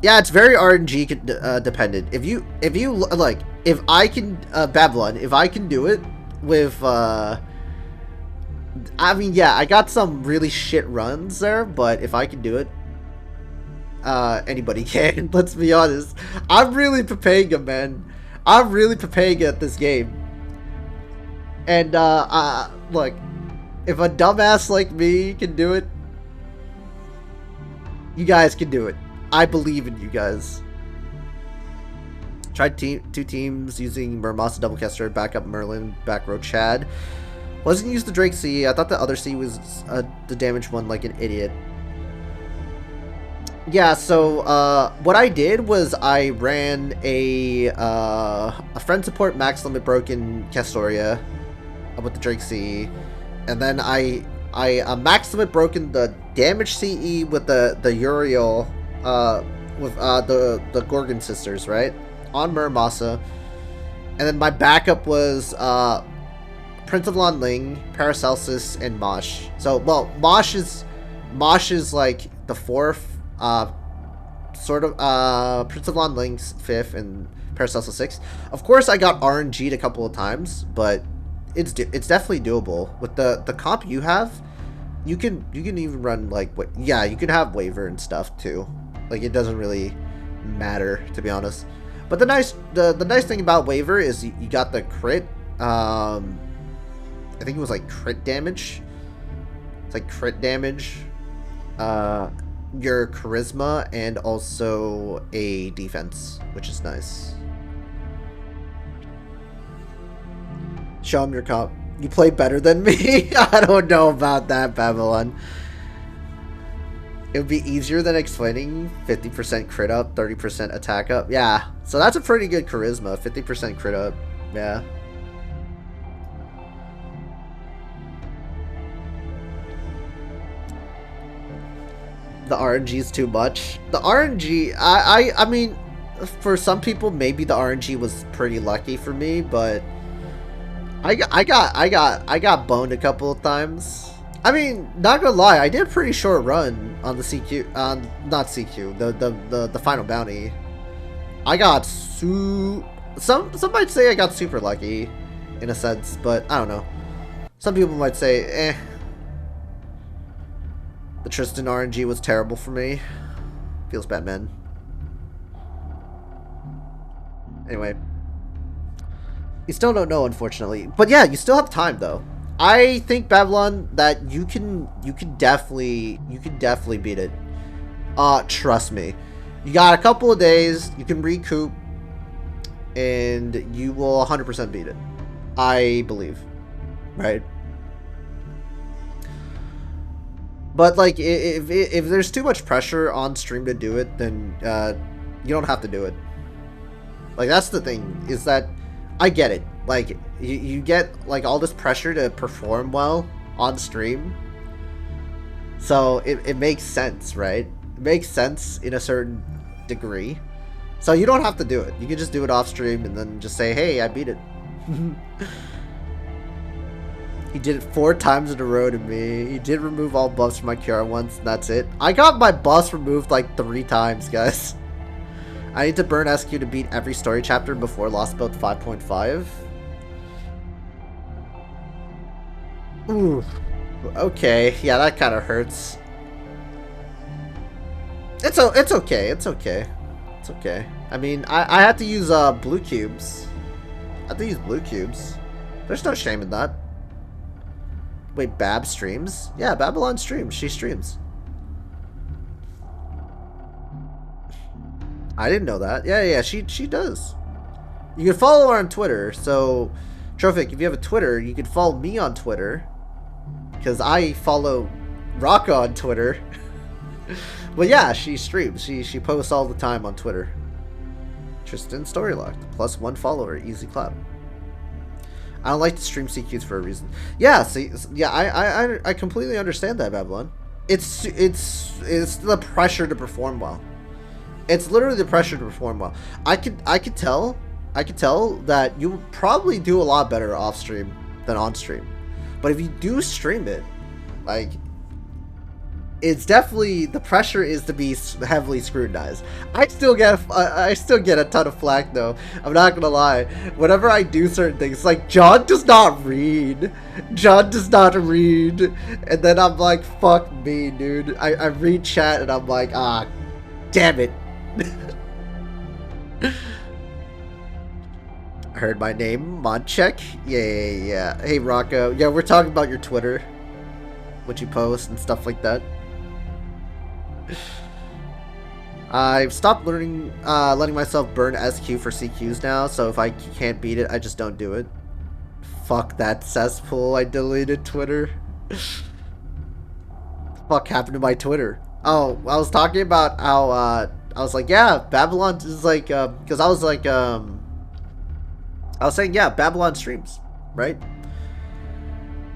A: Yeah, it's very RNG dependent. If you like, if I can Babylon, if I can do it with I mean, yeah, I got some really shit runs there, but if I can do it, anybody can. Let's be honest. I'm really Papega, man. I'm really Papega at this game. And look, if a dumbass like me can do it, you guys can do it. I believe in you guys. Tried two teams using Muramasa Doublecaster, backup Merlin, back row Chad. Wasn't use the Drake C. I thought the other C was the damaged one like an idiot. Yeah, so what I did was I ran a friend support max limit broken Castoria with the Drake C, and then I max limit broken the damage CE with the Uriel with the Gorgon sisters, right, on Muramasa, and then my backup was Prince of Lan Ling, Paracelsus, and Mosh. So, well, Mosh is like the fourth, sort of, Prince of Lan Ling's fifth, and Paracelsus sixth. Of course, I got RNG'd a couple of times, but it's definitely doable with the comp you have. You can even run like what? Yeah, you can have waiver and stuff too. Like, it doesn't really matter, to be honest. But the nice thing about waiver is you got the crit. I think it was like crit damage. It's like crit damage, your charisma, and also a defense, which is nice. Show him your comp. You play better than me? I don't know about that, Babylon. It would be easier than explaining 50% crit up, 30% attack up. Yeah, so that's a pretty good charisma, 50% crit up. Yeah. The RNG is too much. The RNG, I mean, for some people, maybe the RNG was pretty lucky for me, but I got boned a couple of times. I mean, not gonna lie, I did a pretty short run on the CQ, not CQ, the final bounty. I got some might say I got super lucky, in a sense, but I don't know. Some people might say, eh. The Tristan RNG was terrible for me. Feels bad, man. Anyway. You still don't know, unfortunately. But yeah, you still have time, though. I think, Babylon, that you can definitely beat it. Trust me. You got a couple of days, you can recoup, and you will 100% beat it. I believe. Right? But, like, if there's too much pressure on stream to do it, then you don't have to do it. Like, that's the thing, is that I get it. Like, you get, like, all this pressure to perform well on stream. So, it makes sense, right? It makes sense in a certain degree. So, you don't have to do it. You can just do it off stream and then just say, hey, I beat it. He did it 4 times in a row to me. He did remove all buffs from my QR once, and that's it. I got my buffs removed like 3 times, guys. I need to burn SQ to beat every story chapter before Lost Boat 5.5. Ooh. Okay, yeah, that kind of hurts. It's okay, it's okay. It's okay. I mean, I had to use blue cubes. I have to use blue cubes. There's no shame in that. Wait, Bab streams? Yeah, Babylon streams. She streams. I didn't know that. Yeah, she does. You can follow her on Twitter. So, Trophic, if you have a Twitter, you can follow me on Twitter. Because I follow Rocka on Twitter. But yeah, she streams. She posts all the time on Twitter. Tristan Storylocked. +1 follower. Easy clap. I don't like to stream CQs for a reason. Yeah, see, yeah, I completely understand that, Babylon. It's the pressure to perform well. It's literally the pressure to perform well. I could tell that you would probably do a lot better off stream than on stream. But if you do stream it, like, it's definitely, the pressure is to be heavily scrutinized. I still get a ton of flack though. I'm not gonna lie. Whenever I do certain things, like, John does not read. John does not read. And then I'm like, fuck me, dude. I read chat and I'm like, ah, damn it. I heard my name, Monchek. Yeah. Hey, Rocco. Yeah, we're talking about your Twitter. What you post and stuff like that. I've stopped letting myself burn SQ for CQs now, so if I can't beat it, I just don't do it. Fuck that cesspool, I deleted Twitter. Fuck happened to my Twitter? Oh, I was talking about how, I was like, yeah, Babylon is like, because I was like, I was saying, yeah, Babylon streams, right?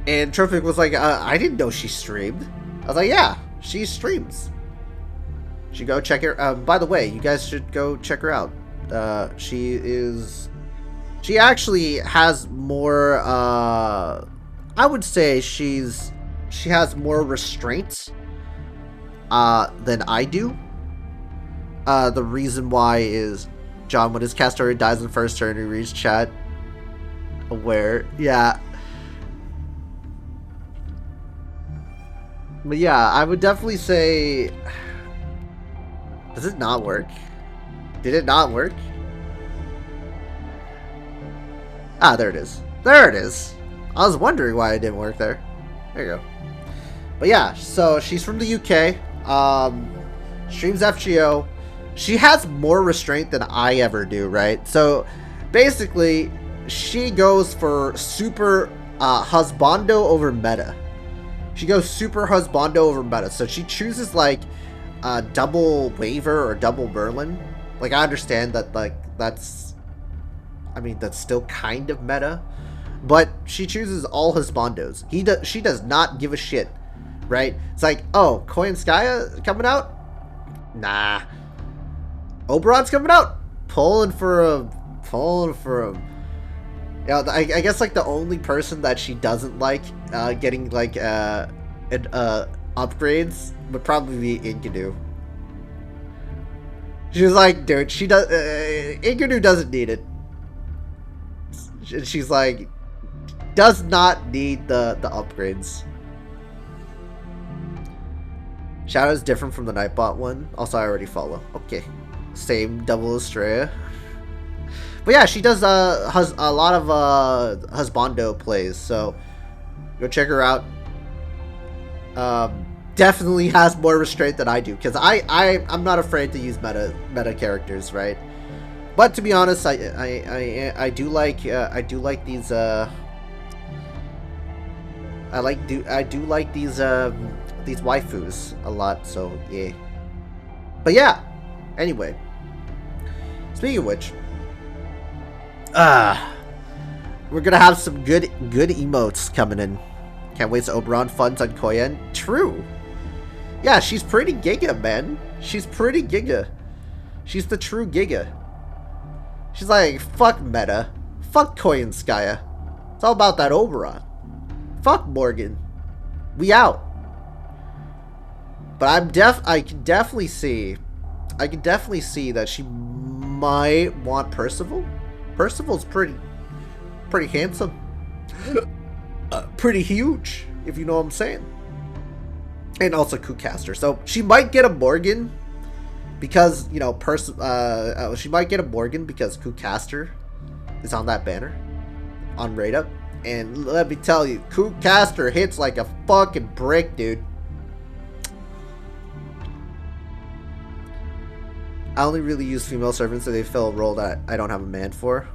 A: And Trophic was like, I didn't know she streamed. I was like, yeah, she streams. You should go check her. By the way, you guys should go check her out. She actually has more, I would say she has more restraints, than I do. The reason why is, John, when his caster dies in the first turn, he reads chat. Aware. Yeah. But yeah, I would definitely say... Does it not work? Did it not work? Ah, there it is. There it is. I was wondering why it didn't work there. There you go. But yeah, so she's from the UK. Streams FGO. She has more restraint than I ever do, right? So basically, she goes for super husbando over meta. She goes super husbando over meta. So she chooses like double Waver or double Merlin. Like, I understand that, like, that's... I mean, that's still kind of meta. But she chooses all Husbandos. She does not give a shit, right? It's like, oh, Koyanskaya coming out? Nah. Oberon's coming out? Pulling for him. Yeah, I guess, like, the only person that she doesn't like getting, like, upgrades would probably be Enkidu. She's like, dude, Enkidu doesn't need it. She's like, does not need the upgrades. Shadow's different from the Nightbot one. Also, I already follow. Okay. Same double Estrella. But yeah, she does a lot of Husbando plays, so go check her out. Definitely has more restraint than I do, because I'm not afraid to use meta characters, right? But to be honest, I do like these I do like these waifus a lot, so yeah. But yeah, anyway, speaking of which, we're gonna have some good emotes coming in. Can't wait to Oberon funds on Koyan. True. Yeah, she's pretty giga, man. She's pretty giga. She's the true giga. She's like, fuck meta. Fuck Koyanskaya. It's all about that Oberon. Fuck Morgan. We out. But I can definitely see that she might want Percival. Percival's pretty handsome. Pretty huge, if you know what I'm saying. And also Kucaster. So she might get a Morgan because, you know, she might get a Morgan because Kucaster is on that banner on Raid Up. And let me tell you, Kucaster hits like a fucking brick, dude. I only really use female servants so they fill a role that I don't have a man for.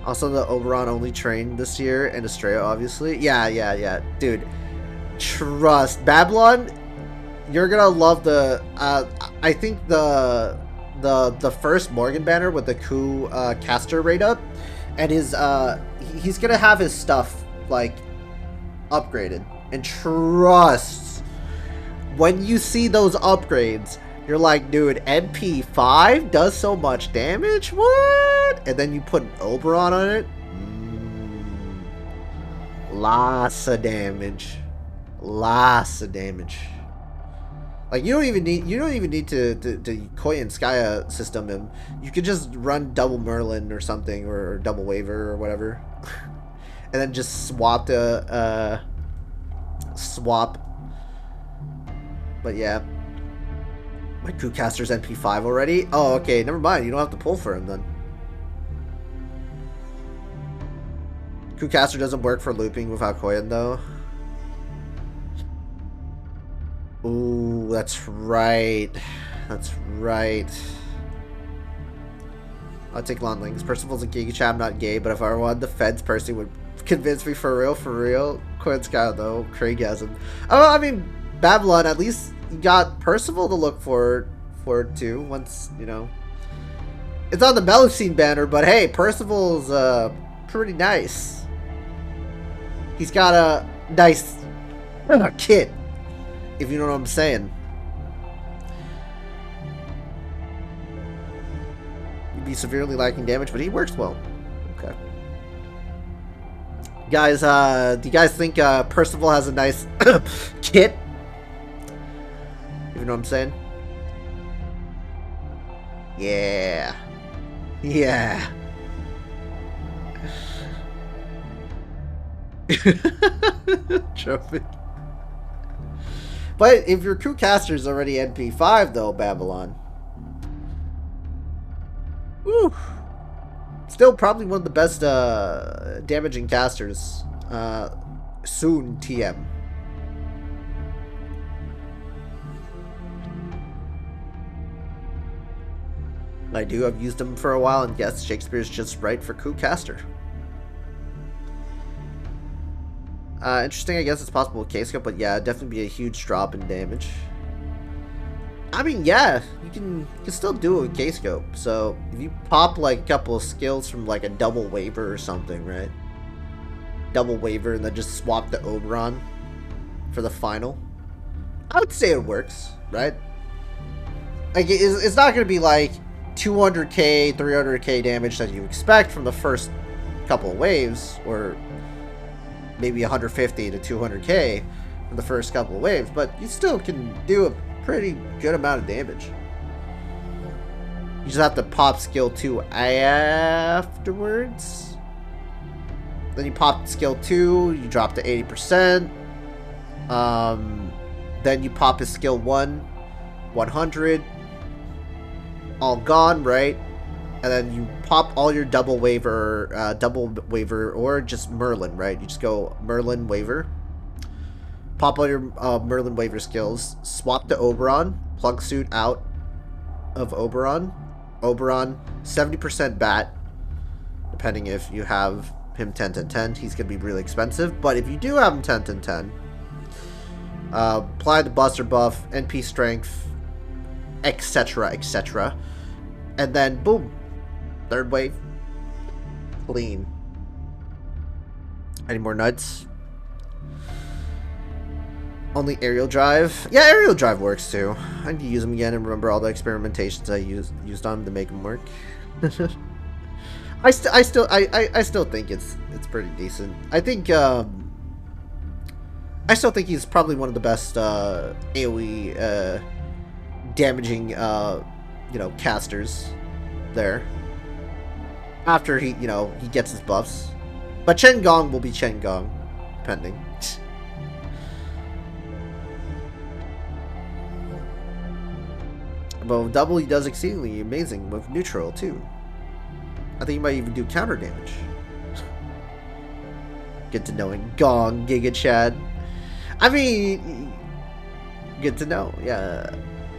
A: Also, the Oberon only trained this year, and Estrella, obviously. Yeah. Dude, trust. Babylon, you're gonna love the... I think the first Morgan banner with the caster rate up, and his he's gonna have his stuff like upgraded. And trust, when you see those upgrades, you're like, dude, NP5 does so much damage? What? And then you put an Oberon on it. Lots of damage. Like, you don't even need to Koyanskaya system him. You could just run double Merlin or something, or double Waver or whatever, and then just swap. But yeah, my Kucaster's NP5 already. Oh, okay, never mind. You don't have to pull for him then. Kucaster doesn't work for looping without Koyan though. Ooh, that's right. I'll take Long Links. Percival's a Giga Chat, I'm not gay, but if I wanted the feds person would convince me for real. Koyanskaya though, Craigasm. Oh, I mean, Babylon, at least you got Percival to look forward to once, you know. It's on the Melusine banner, but hey, Percival's pretty nice. He's got a nice kit, if you know what I'm saying. You'd be severely lacking damage, but he works well. Okay. Guys, do you guys think Percival has a nice kit? If you know what I'm saying? Yeah. Trophy. But if your Kucaster's already NP5 though, Babylon. Woo. Still probably one of the best damaging casters. Soon TM. I do. I've used him for a while, and yes, Shakespeare's just right for Kucaster. Interesting, I guess it's possible with K-Scope, but yeah, definitely be a huge drop in damage. I mean, yeah, you can still do it with K-Scope. So, if you pop, like, a couple of skills from, like, a double waiver or something, right? Double waiver and then just swap the Oberon for the final. I would say it works, right? Like, it's not going to be, like, 200k, 300k damage that you expect from the first couple of waves, or maybe 150 to 200k from the first couple of waves, but you still can do a pretty good amount of damage. You just have to pop skill 2 afterwards. Then you pop skill 2, you drop to 80%. Then you pop his skill 1, 100. All gone, right? And then you pop all your double waiver, or just Merlin, right? You just go Merlin waiver. Pop all your Merlin waiver skills. Swap to Oberon. Plug suit out of Oberon. Oberon, 70% bat. Depending if you have him 10-10-10, he's going to be really expensive. But if you do have him 10-10-10, apply the Buster buff, NP strength, etc., etc. And then, boom. Third wave. Clean. Any more nuts? Only aerial drive? Yeah, aerial drive works too. I need to use them again and remember all the experimentations I used on them to make them work. I still think it's pretty decent. I think I still think he's probably one of the best AoE damaging casters there. After he gets his buffs. But Chen Gong will be Chen Gong, depending. But with double, he does exceedingly amazing with neutral too. I think he might even do counter damage. Good to know in Gong, Giga Chad. I mean, good to know.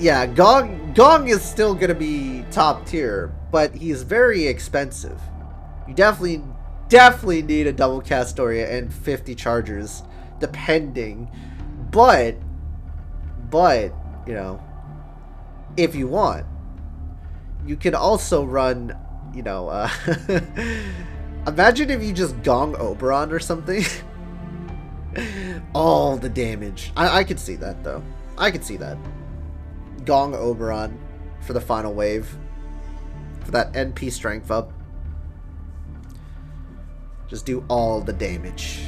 A: Yeah, Gong is still gonna be top tier, but he's very expensive. You definitely need a double Castoria and 50 chargers, depending. But if you want, you can also run, imagine if you just Gong Oberon or something. All the damage. I could see that, though. I could see that. Gong Oberon for the final wave. For that NP strength up. Just do all the damage.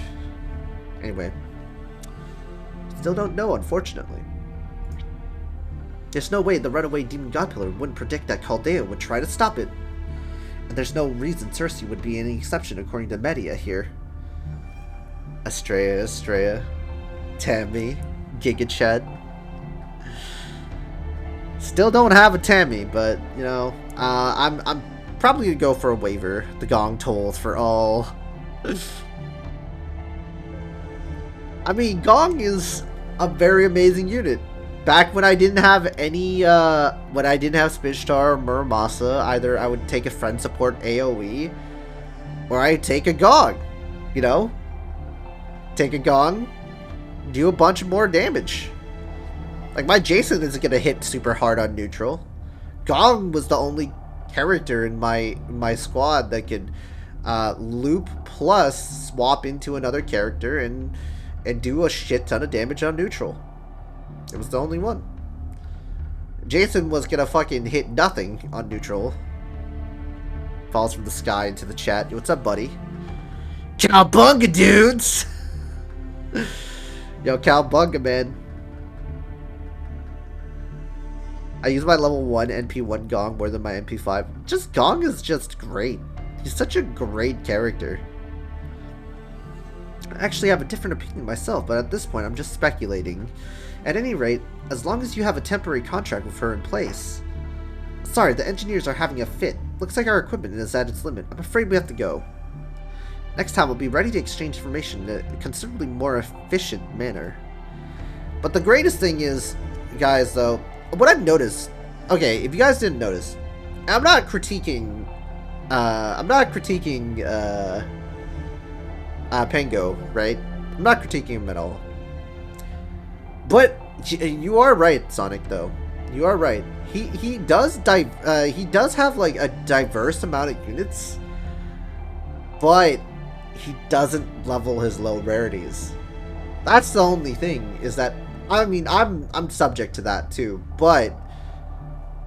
A: Anyway. Still don't know, unfortunately. There's no way the runaway Demon God Pillar wouldn't predict that Chaldea would try to stop it. And there's no reason Cersei would be any exception according to Media here. Estrella, Tammy, Giga Chad. Still don't have a Tammy, but, I'm probably gonna go for a waiver. The Gong Tolls for all. I mean, Gong is a very amazing unit. Back when I didn't have any, when I didn't have Spishtar or Muramasa, either I would take a friend support AoE, or I'd take a Gong, Take a Gong, do a bunch more damage. Like, my Jason isn't gonna hit super hard on neutral. Gong was the only character in my squad that could loop plus swap into another character and do a shit ton of damage on neutral. It was the only one. Jason was gonna fucking hit nothing on neutral. Falls from the sky into the chat. What's up, buddy? Cowbunga, dudes! Yo, Cowbunga, man. I use my level 1 NP1 Gong more than my NP5. Just Gong is just great. He's such a great character. I actually have a different opinion myself, but at this point I'm just speculating. At any rate, as long as you have a temporary contract with her in place. Sorry, the engineers are having a fit. Looks like our equipment is at its limit. I'm afraid we have to go. Next time we'll be ready to exchange information in a considerably more efficient manner. But the greatest thing is, guys, though, what I've noticed... Okay, if you guys didn't notice, I'm not critiquing Pengo, right? I'm not critiquing him at all. But you are right, Sonic, though. You are right. He does have like a diverse amount of units, but he doesn't level his low rarities. That's the only thing, is that, I mean, I'm subject to that too, but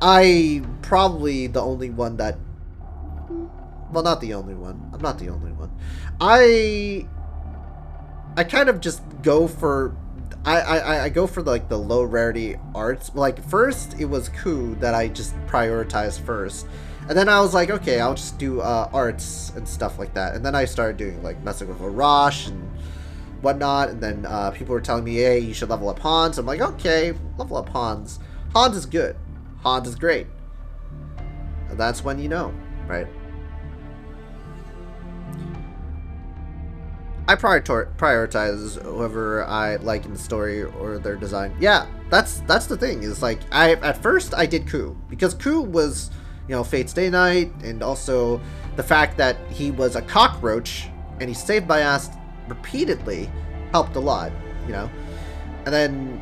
A: I'm probably the only one that, well, not the only one. I'm not the only one. I kind of just go for, I go for like the low rarity arts. Like first it was Ku that I just prioritized first, and then I was like, okay, I'll just do arts and stuff like that. And then I started doing like messing with Arash and whatnot. And then people were telling me, hey, you should level up Hans. I'm like, okay, level up Hans. Hans is good. Hans is great. And that's when you know, right? I prioritize whoever I like in the story or their design. Yeah, that's the thing. Is like at first I did Ku because Ku was, you know, Fate's Day Night, and also the fact that he was a cockroach and he saved my ass repeatedly helped a lot, you know. And then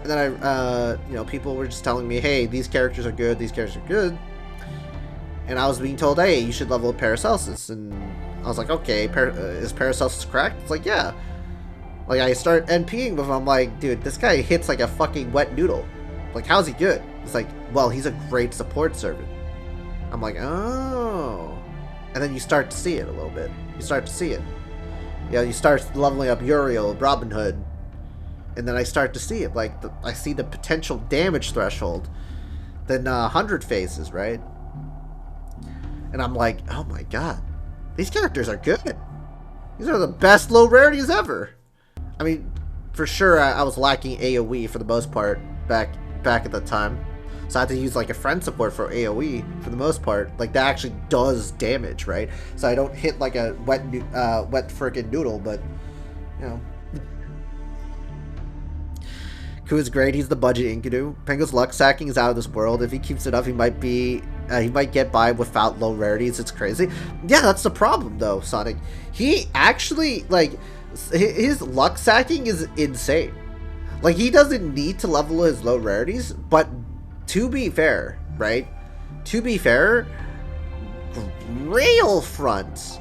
A: I you know, people were just telling me, hey, these characters are good, these characters are good, and I was being told, hey, you should level up Paracelsus, and I was like, okay, is Paracelsus cracked? It's like, yeah. Like, I start NPing with him, I'm like, dude, this guy hits like a fucking wet noodle. Like, how's he good? It's like, well, he's a great support servant. I'm like, oh. And then you start to see it a little bit. You start to see it. Yeah, you start leveling up Uriel, Robin Hood, and then I start to see it. Like, I see the potential damage threshold. Then 100 phases, right? And I'm like, oh my god. These characters are good. These are the best low rarities ever. I mean, for sure, I was lacking AoE for the most part back at the time. So I had to use like a friend support for AoE for the most part. Like that actually does damage, right? So I don't hit like a wet frickin' noodle, but you know. Ku is great. He's the budget Enkidu. Pengo's luck sacking is out of this world. If he keeps it up, he might get by without low rarities. It's crazy. Yeah, that's the problem though, Sonic. He actually, like, his luck sacking is insane. Like, he doesn't need to level his low rarities, but to be fair, right? To be fair, Grail Front,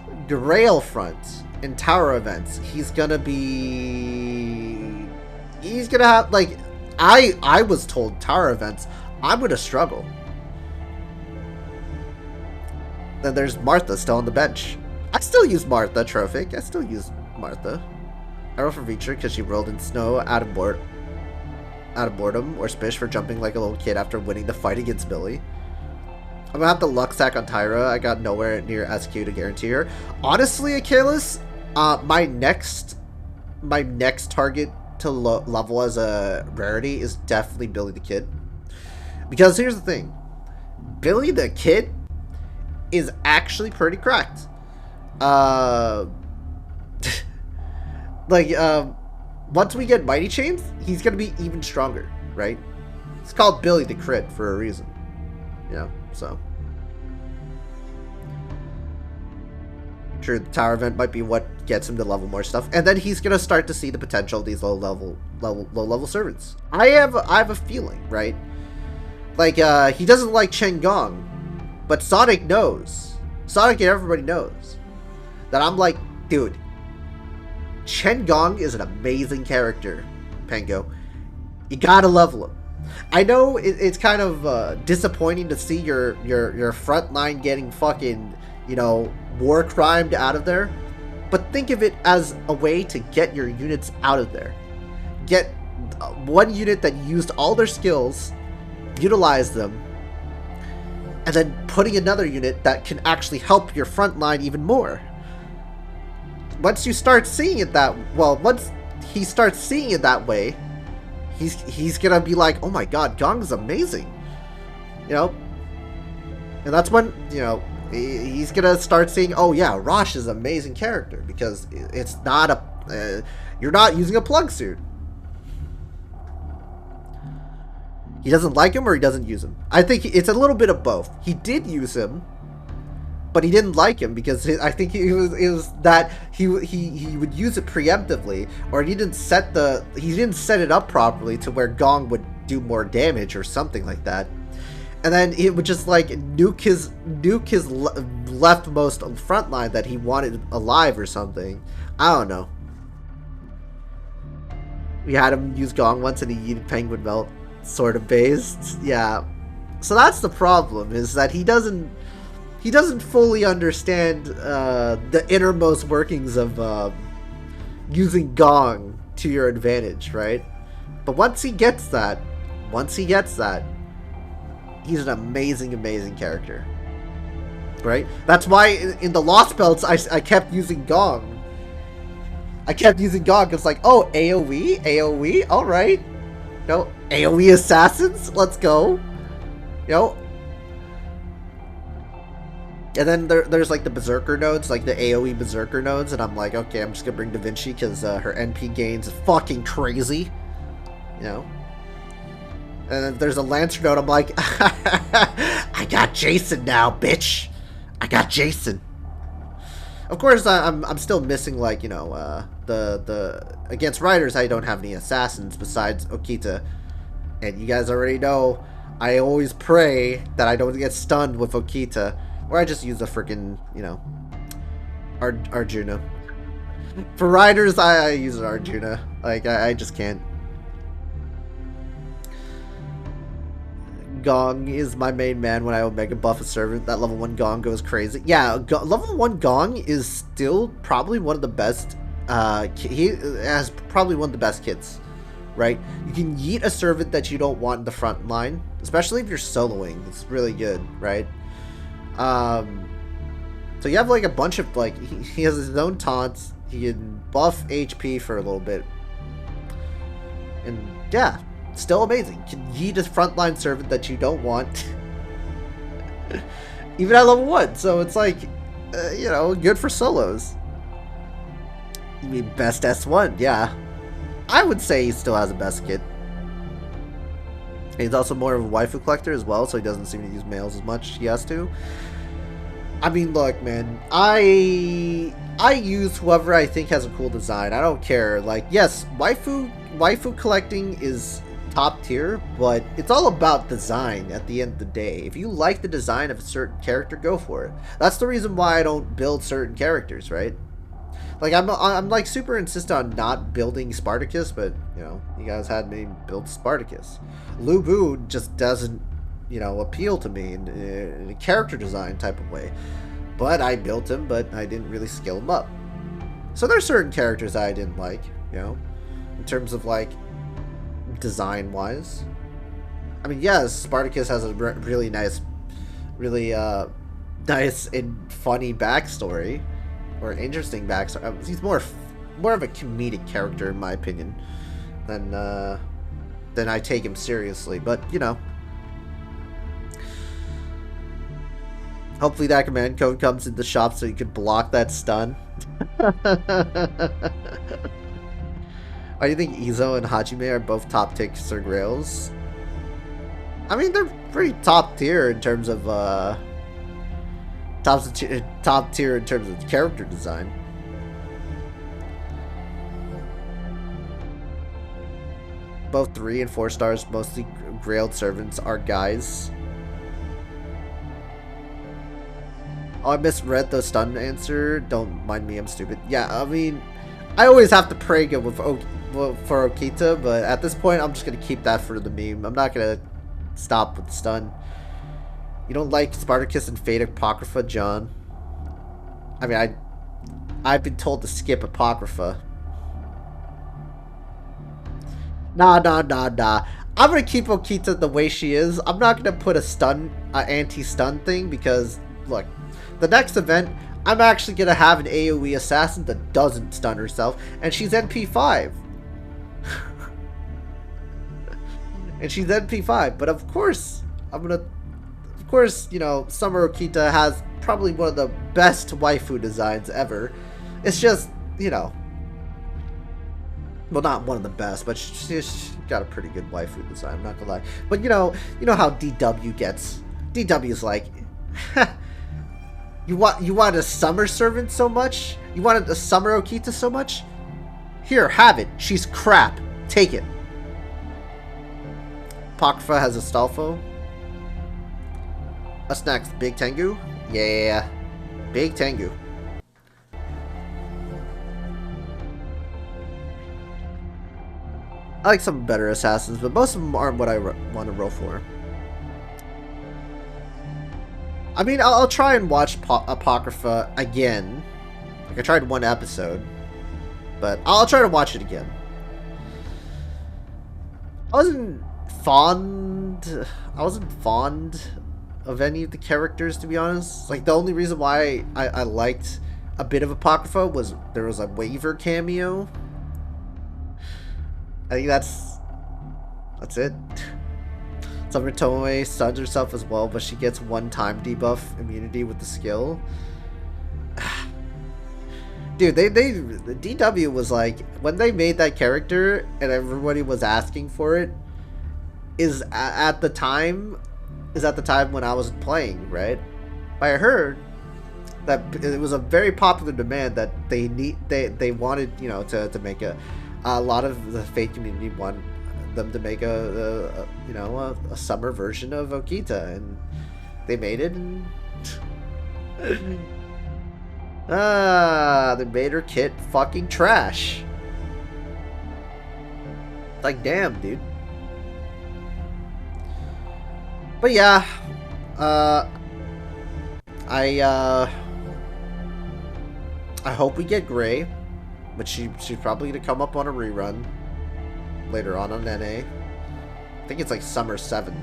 A: and Tower events, he's gonna have, like, I was told Tower events, I'm gonna struggle. Then there's Martha still on the bench. I still use Martha, Trophic. I still use Martha. I roll for Reacher because she rolled in snow out of boredom, or Spish for jumping like a little kid after winning the fight against Billy. I'm gonna have the luck sack on Tyra. I got nowhere near SQ to guarantee her. Honestly, Achilles, my next target to level as a rarity is definitely Billy the Kid. Because here's the thing. Billy the Kid is actually pretty cracked. Once we get Mighty Chains, he's gonna be even stronger, right? It's called Billy the Crit for a reason. You know, so. True, the Tower event might be what gets him to level more stuff, and then he's gonna start to see the potential of these low level servants. I have a feeling, right? Like, he doesn't like Chen Gong, but Sonic knows. Sonic and everybody knows that I'm like, dude, Chen Gong is an amazing character, Pengo. You gotta level him. I know it's kind of disappointing to see your front line getting fucking, you know, war crimed out of there, but think of it as a way to get your units out of there. Get one unit that used all their skills, utilize them, and then putting another unit that can actually help your front line even more. Once you start seeing it once he starts seeing it that way, he's gonna be like, oh my god, Gong is amazing, you know. And that's when, you know, he's gonna start seeing, oh yeah, Rosh is an amazing character because it's not a you're not using a plug suit. He doesn't like him or he doesn't use him. I think it's a little bit of both. He did use him, but he didn't like him because I think it was that he would use it preemptively, or he didn't set it up properly to where Gong would do more damage or something like that, and then it would just like nuke his leftmost front line that he wanted alive or something. I don't know. We had him use Gong once and he yeeted Penguin Melt, sort of based. Yeah. So that's the problem, is that he doesn't fully understand the innermost workings of using Gong to your advantage, right? But once he gets that, he's an amazing character, right? That's why in the Lost Belts I kept using Gong. It's like, oh, AoE, all right. No, AoE assassins, let's go. And then there's like the Berserker nodes, like the AoE Berserker nodes, and I'm like, okay, I'm just gonna bring Da Vinci because her NP gains is fucking crazy. And then there's a Lancer node, I'm like, I got Jason now, bitch. I got Jason. Of course, I'm still missing, like, the against Riders, I don't have any assassins besides Okita. And you guys already know, I always pray that I don't get stunned with Okita. Or I just use a freaking, Arjuna. For Riders, I use an Arjuna. Like, I just can't. Gong is my main man when I Omega buff a servant. That level 1 Gong goes crazy. Yeah, level 1 Gong is still probably one of the best. He has probably one of the best kits, right? You can yeet a servant that you don't want in the front line, especially if you're soloing. It's really good, right? So you have like a bunch of, like, he has his own taunts. He can buff HP for a little bit, and yeah. Still amazing. Can yeet a frontline servant that you don't want. Even at level 1. So it's like, good for solos. You mean best S1? Yeah. I would say he still has the best kit. And he's also more of a waifu collector as well, so he doesn't seem to use males as much. He has to. I mean, look, man. I use whoever I think has a cool design. I don't care. Like, yes, waifu collecting is top tier, but it's all about design at the end of the day. If you like the design of a certain character, go for it. That's the reason why I don't build certain characters, right? Like, I'm like super insistent on not building Spartacus, but you guys had me build Spartacus. Lu Bu just doesn't appeal to me in a character design type of way. But I built him, but I didn't really skill him up. So there's certain characters I didn't like, in terms of like design wise. I mean, yes, Spartacus has a really nice and funny backstory, or interesting backstory. He's more of a comedic character in my opinion than I take him seriously. But hopefully that command code comes in the shop so you can block that stun. Do you think Izo and Hajime are both top tier Sir Grails? I mean, they're pretty top tier in terms of top tier in terms of character design. Both 3 and 4 stars, mostly Grailed servants, are guys. Oh, I misread the stun answer. Don't mind me, I'm stupid. Yeah, I mean, I always have to pray good for Okita, but at this point, I'm just going to keep that for the meme. I'm not going to stop with the stun. You don't like Spartacus and Fate Apocrypha, John? I mean, I've been told to skip Apocrypha. Nah. I'm going to keep Okita the way she is. I'm not going to put a anti-stun thing because, look, the next event, I'm actually going to have an AoE assassin that doesn't stun herself, and she's NP5. And she's NP5, but of course, Summer Okita has probably one of the best waifu designs ever. It's just, well, not one of the best, but she's got a pretty good waifu design, I'm not gonna lie. But you know how DW gets. DW's like, You want a summer servant so much? You wanted a summer Okita so much? Here, have it. She's crap. Take it. Apocrypha has a Stalfo. What's next? Big Tengu? Yeah. Big Tengu. I like some better assassins, but most of them aren't what I want to roll for. I mean, I'll try and watch Apocrypha again. Like, I tried one episode. But I'll try to watch it again. I wasn't fond of any of the characters, to be honest. Like, the only reason why I liked a bit of Apocrypha was there was a Waver cameo. I think that's it. Summer Tomoe stuns herself as well, but she gets one-time debuff immunity with the skill. Dude, the DW was like, when they made that character and everybody was asking for it, is at the time when I was playing, right? But I heard that it was a very popular demand that they wanted, you know, to make a lot of the Fate community want them to make a summer version of Okita, and they made it, and they made her kit fucking trash. Like, damn, dude. But yeah, I hope we get Gray, but she's probably gonna come up on a rerun later on NA. I think it's like Summer 7.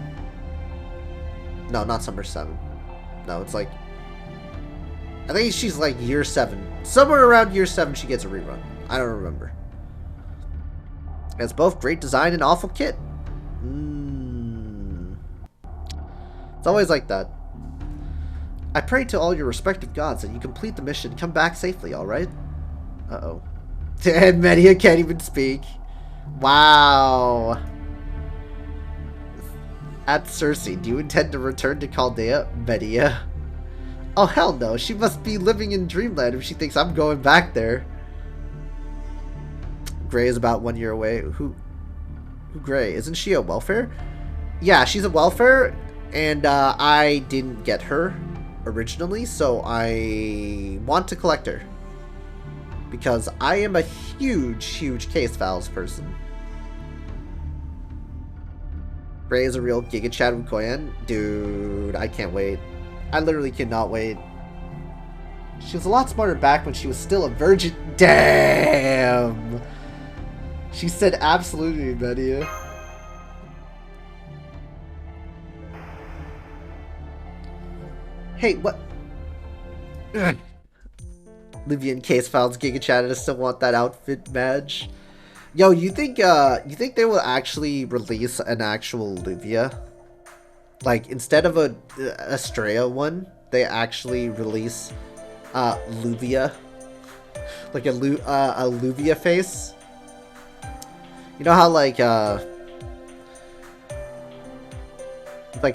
A: No, not Summer 7. No, it's like, I think she's like year 7. Somewhere around year 7 she gets a rerun. I don't remember. It's both great design and awful kit. It's always like that. I pray to all your respective gods that you complete the mission and come back safely, alright? Uh-oh. And Media can't even speak. Wow. At Cersei, do you intend to return to Chaldea? Media. Oh, hell no. She must be living in Dreamland if she thinks I'm going back there. Gray is about 1 year away. Who Gray? Isn't she a welfare? Yeah, she's a welfare, and I didn't get her originally, so I want to collect her. Because I am a huge case files person. Gray is a real Giga Chad with Koyan. Dude, I can't wait. I literally cannot wait. She was a lot smarter back when she was still a virgin. Damn! She said absolutely, Media. Hey, what? Ugh. Livian Case Files Giga Chat, I still want that outfit badge. Yo, you think they will actually release an actual Luvia? Like, instead of a Estrella one, they actually release Luvia, like a Luvia face. You know how like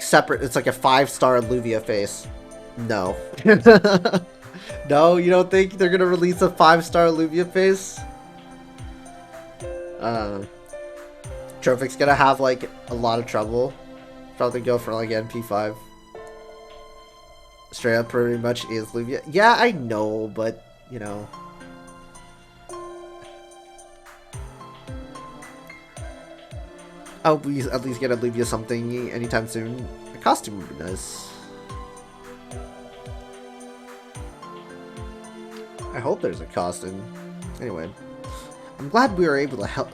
A: separate, it's like a 5-star Luvia face. No. No, you don't think they're gonna release a 5-star Luvia face? Tropic's gonna have like a lot of trouble. Probably go for like NP5. Straight up pretty much is Luvia. Yeah, I know, but you know. I'll please at least get a Luvia something anytime soon. A costume would be nice. I hope there's a costume. Anyway, I'm glad we were able to help.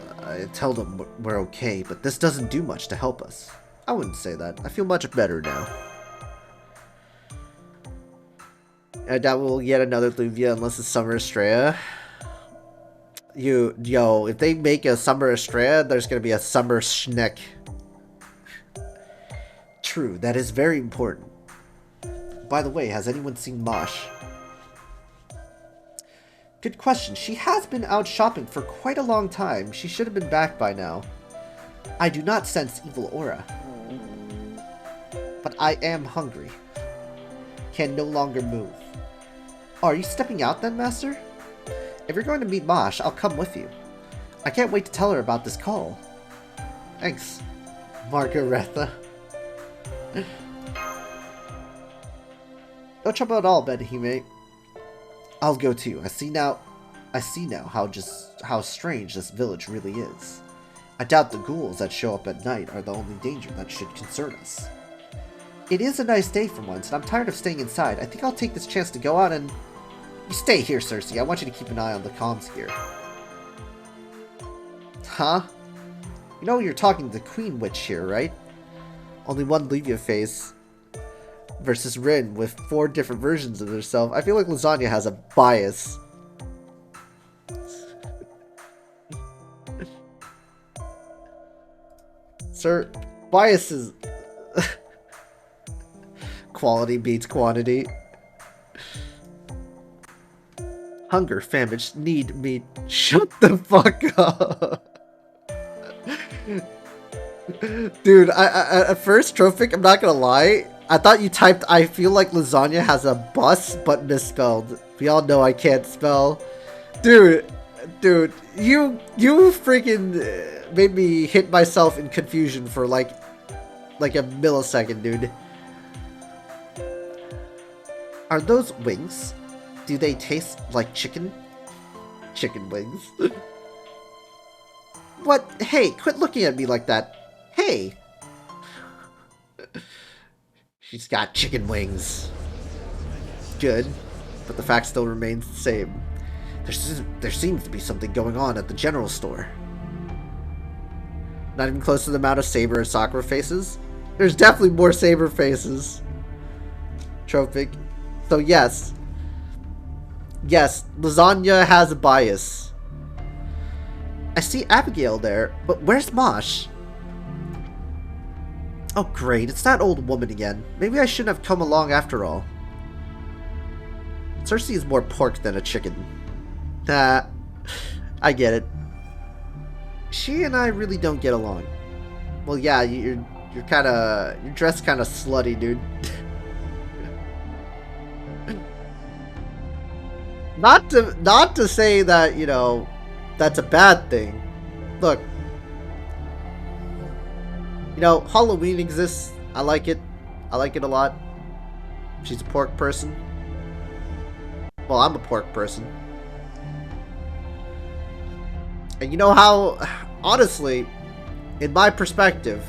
A: Tell them we're okay, but this doesn't do much to help us. I wouldn't say that. I feel much better now. I doubt we'll get another Luvia unless it's Summer Estrella. Yo, if they make a Summer Estrella, there's gonna be a Summer Schneck. True, that is very important. By the way, has anyone seen Mosh? Good question. She has been out shopping for quite a long time. She should have been back by now. I do not sense evil aura. But I am hungry. Can no longer move. Oh, are you stepping out then, Master? If you're going to meet Mosh, I'll come with you. I can't wait to tell her about this call. Thanks, Margaretha. No trouble at all, Benihime. I'll go too. I see now how strange this village really is. I doubt the ghouls that show up at night are the only danger that should concern us. It is a nice day for once, and I'm tired of staying inside. I think I'll take this chance to go out and... You stay here, Cersei. I want you to keep an eye on the comms here. Huh? You know you're talking to the Queen Witch here, right? Only one Levia face versus Rin with 4 different versions of herself. I feel like Lasagna has a bias. Sir, bias is... Quality beats quantity. Hunger, famished, need meat. Shut the fuck up. Dude, I at first, Trophic, I'm not gonna lie, I thought you typed, I feel like lasagna has a bus, but misspelled. We all know I can't spell. Dude, you freaking made me hit myself in confusion for like a millisecond, dude. Are those wings? Do they taste like chicken? Chicken wings. What? Hey, quit looking at me like that. Hey! She's got chicken wings. Good. But the fact still remains the same. There seems to be something going on at the general store. Not even close to the amount of Saber and Sakura faces? There's definitely more Saber faces. Trophic. So yes. Yes, lasagna has a bias. I see Abigail there, but where's Mosh? Oh great, it's that old woman again. Maybe I shouldn't have come along after all. Cersei is more pork than a chicken. Nah, I get it. She and I really don't get along. Well, yeah, you're dressed kind of slutty, dude. Not to say that, you know, that's a bad thing. Look, you know, Halloween exists. I like it. I like it a lot. She's a pork person. Well, I'm a pork person. And you know how, honestly, in my perspective,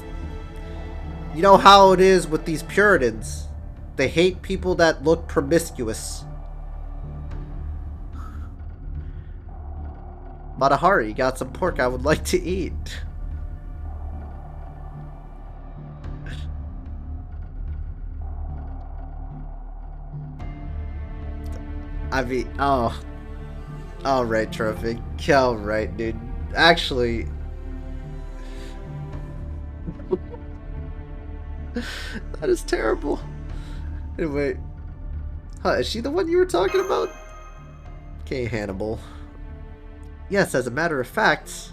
A: you know how it is with these Puritans. They hate people that look promiscuous. Matahari, you got some pork I would like to eat. I mean, oh. Alright, Trophy. Alright, dude. Actually... that is terrible. Anyway. Huh, is she the one you were talking about? Okay, Hannibal. Yes, as a matter of fact...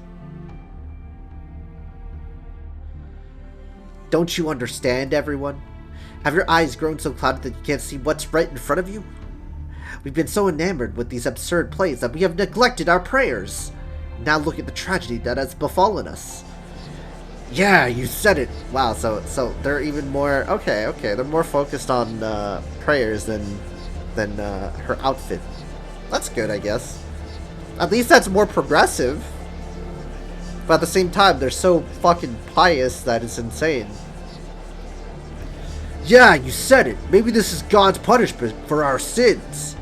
A: Don't you understand, everyone? Have your eyes grown so clouded that you can't see what's right in front of you? We've been so enamored with these absurd plays that we have neglected our prayers. Now look at the tragedy that has befallen us. Yeah, you said it. Wow, so they're even more... Okay, they're more focused on prayers than her outfit. That's good, I guess. At least that's more progressive. But at the same time, they're so fucking pious that it's insane. Yeah, you said it. Maybe this is God's punishment for our sins.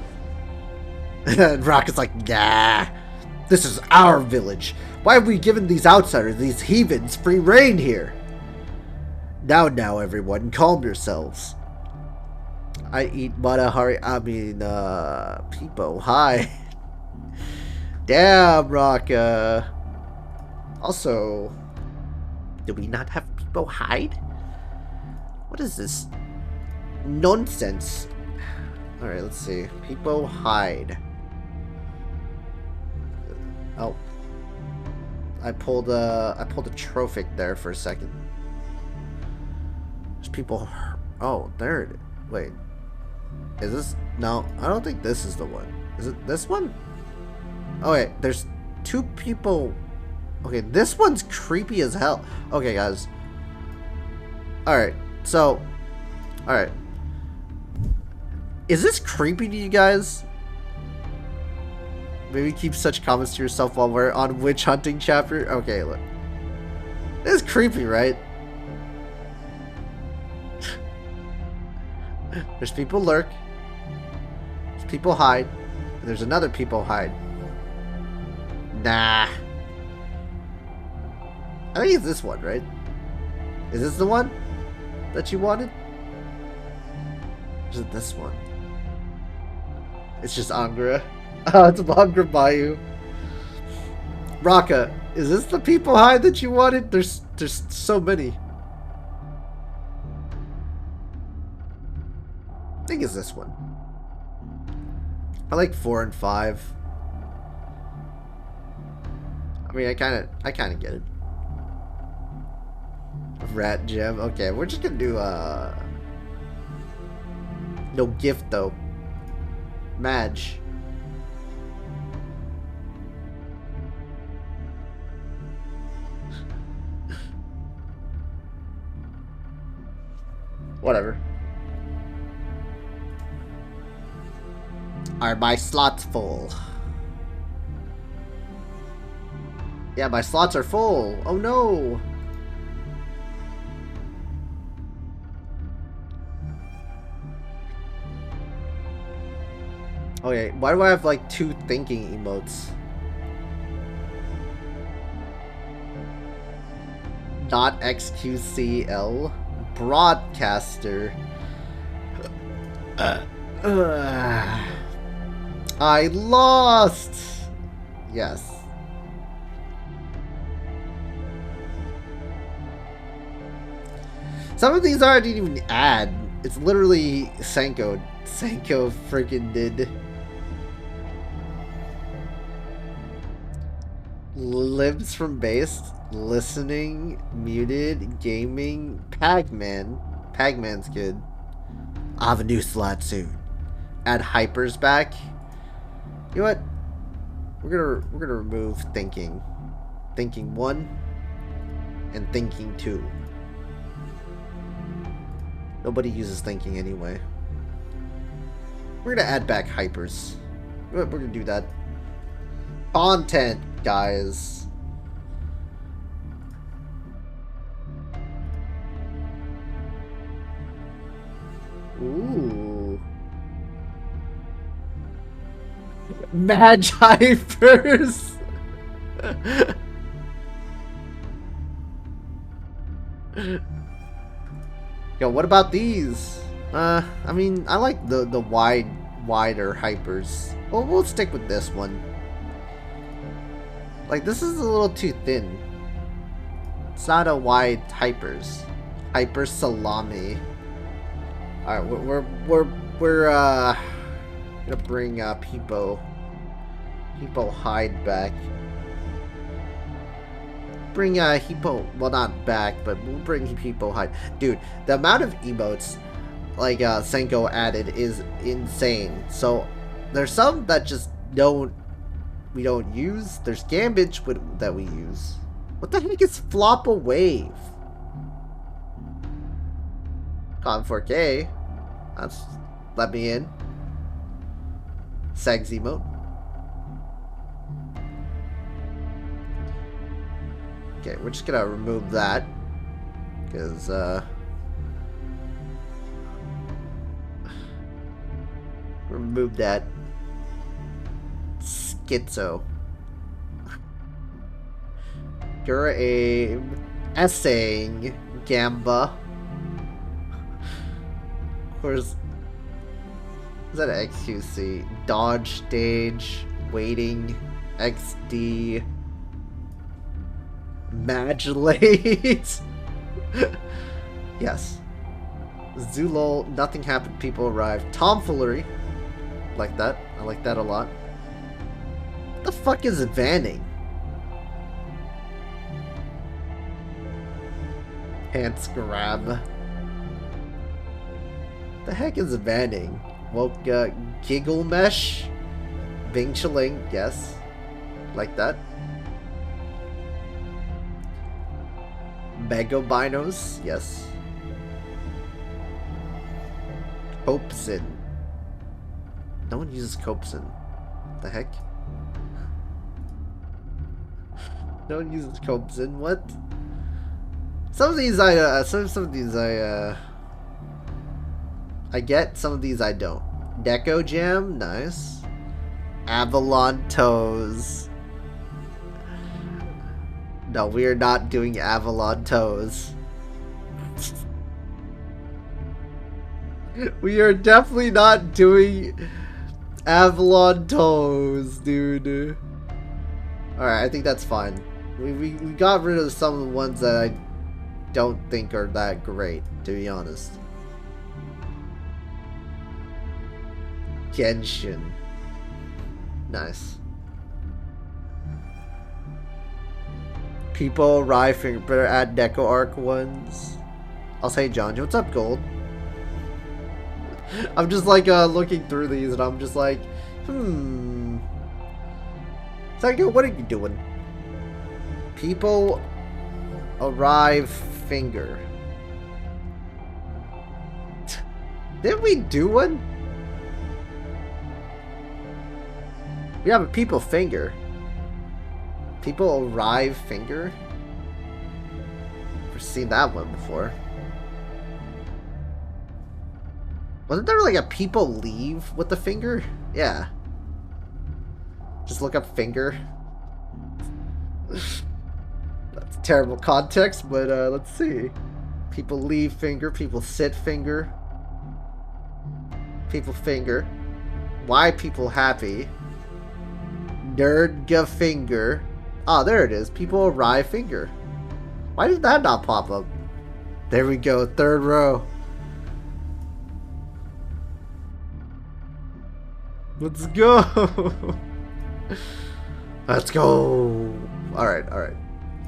A: And Rocket's like, nah. This is our village. Why have we given these outsiders, these heathens, free reign here? Now, everyone, calm yourselves. I eat Matahari. I mean, Peepo. Hi. Damn, Rocka. Also, do we not have Peepo hide? What is this? Nonsense. Alright, let's see. Peepo hide. Oh. I pulled a trophic there for a second. There's people. Oh, there it is. Wait. Is this? No, I don't think this is the one. Is it this one? Oh wait, there's two people. Okay, this one's creepy as hell. Okay, guys. Alright, so... Alright. Is this creepy to you guys? Maybe keep such comments to yourself while we're on witch hunting chapter. Okay, look. This is creepy, right? There's people lurk. There's people hide. And there's another people hide. Nah. I think it's this one, right? Is this the one that you wanted? Or is it this one? It's just Angra. Oh, it's Angra Bayou. Raka, is this the people hide that you wanted? There's so many. I think it's this one. I like 4 and 5. I mean, I kind of get it. Rat gem. Okay, we're just gonna do no gift though. Madge. Whatever. Are my slots full? Yeah, my slots are full. Oh no. Okay, why do I have like 2 thinking emotes? Not XQCL. Broadcaster. I lost! Yes. Some of these I didn't even add. It's literally Senko. Senko freaking did. Lives from base, listening, muted, gaming, Pac-Man. Pac-Man's good. I'll have a new slot soon. Add hypers back. You know what? We're gonna remove thinking. Thinking 1 and thinking 2. Nobody uses thinking anyway. We're gonna add back hypers. We're gonna do that. Content, guys. Ooh. Madge hypers. Yo, what about these? I mean, I like the wider hypers. Well, we'll stick with this one. Like, this is a little too thin. It's not a wide hypers. Hyper salami. All right, we're gonna bring Peepo hide back. Bring Hippo, well, not back, but we'll bring Peepo hide. Dude, the amount of emotes like Senko added is insane. So there's some that just we don't use. There's Gambit that we use. What the heck is Flop a Wave? Con 4K. That's let me in. Segs emote. Okay, we're just gonna remove that because remove that. Schizo. You're a essaying Gamba. Where's is that XQC? Dodge stage, waiting, XD, Modulate. Yes. Zulol, nothing happened, people arrived. Tomfoolery. Like that. I like that a lot. What the fuck is vanning? Pants grab. The heck is vanning? Woke Giggle Mesh. Bing Chiling, yes. Like that. Mega Binos, yes. Copesin. No one uses Copesin. The heck? No one uses Copesin. What? Some of these I get. Some of these I don't. Deco Jam, nice. Avalon Toes. No, we are not doing Avalon Toes. We are definitely not doing Avalon Toes, dude. Alright, I think that's fine. We got rid of some of the ones that I don't think are that great, to be honest. Genshin. Nice. People, Rye, Finger, better add Deco Arc ones. I'll say John. What's up, Gold? I'm just like looking through these and I'm just like, Psycho, what are you doing? People arrive finger. Did we do one? We have a people finger. People arrive finger? Never seen that one before. Wasn't there like a people leave with the finger? Yeah. Just look up finger. That's terrible context, but let's see. People leave finger, people sit finger. People finger. Why people happy? Nerdga finger. Ah, there it is. People arrive finger. Why did that not pop up? There we go, third row. Let's go. Let's go. Alright, alright.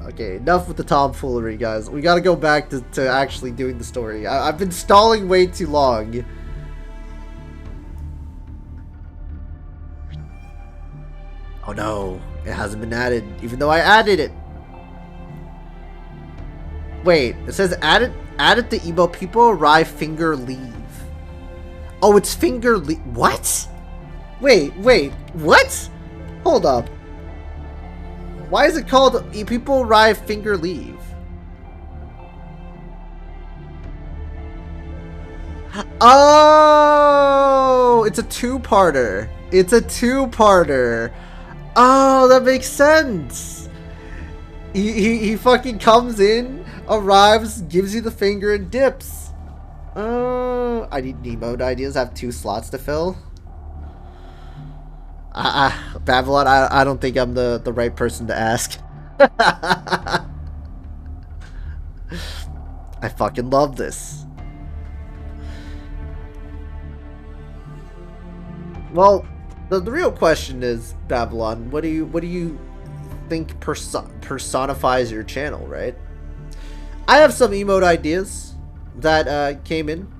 A: Okay, enough with the tomfoolery, guys. We gotta go back to actually doing the story. I've been stalling way too long. Oh no, it hasn't been added, even though I added it. Wait, it says added the emo people arrive finger leave. Oh, it's finger leave. What? Wait, what? Hold up. Why is it called people arrive finger leave? Oh, it's a two-parter. It's a two-parter. Oh, that makes sense. He fucking comes in, arrives, gives you the finger, and dips. Oh, I need emote ideas. I have 2 slots to fill. Babylon, I don't think I'm the right person to ask. I fucking love this. Well, the real question is, Babylon, what do you think personifies your channel, right? I have some emote ideas that came in.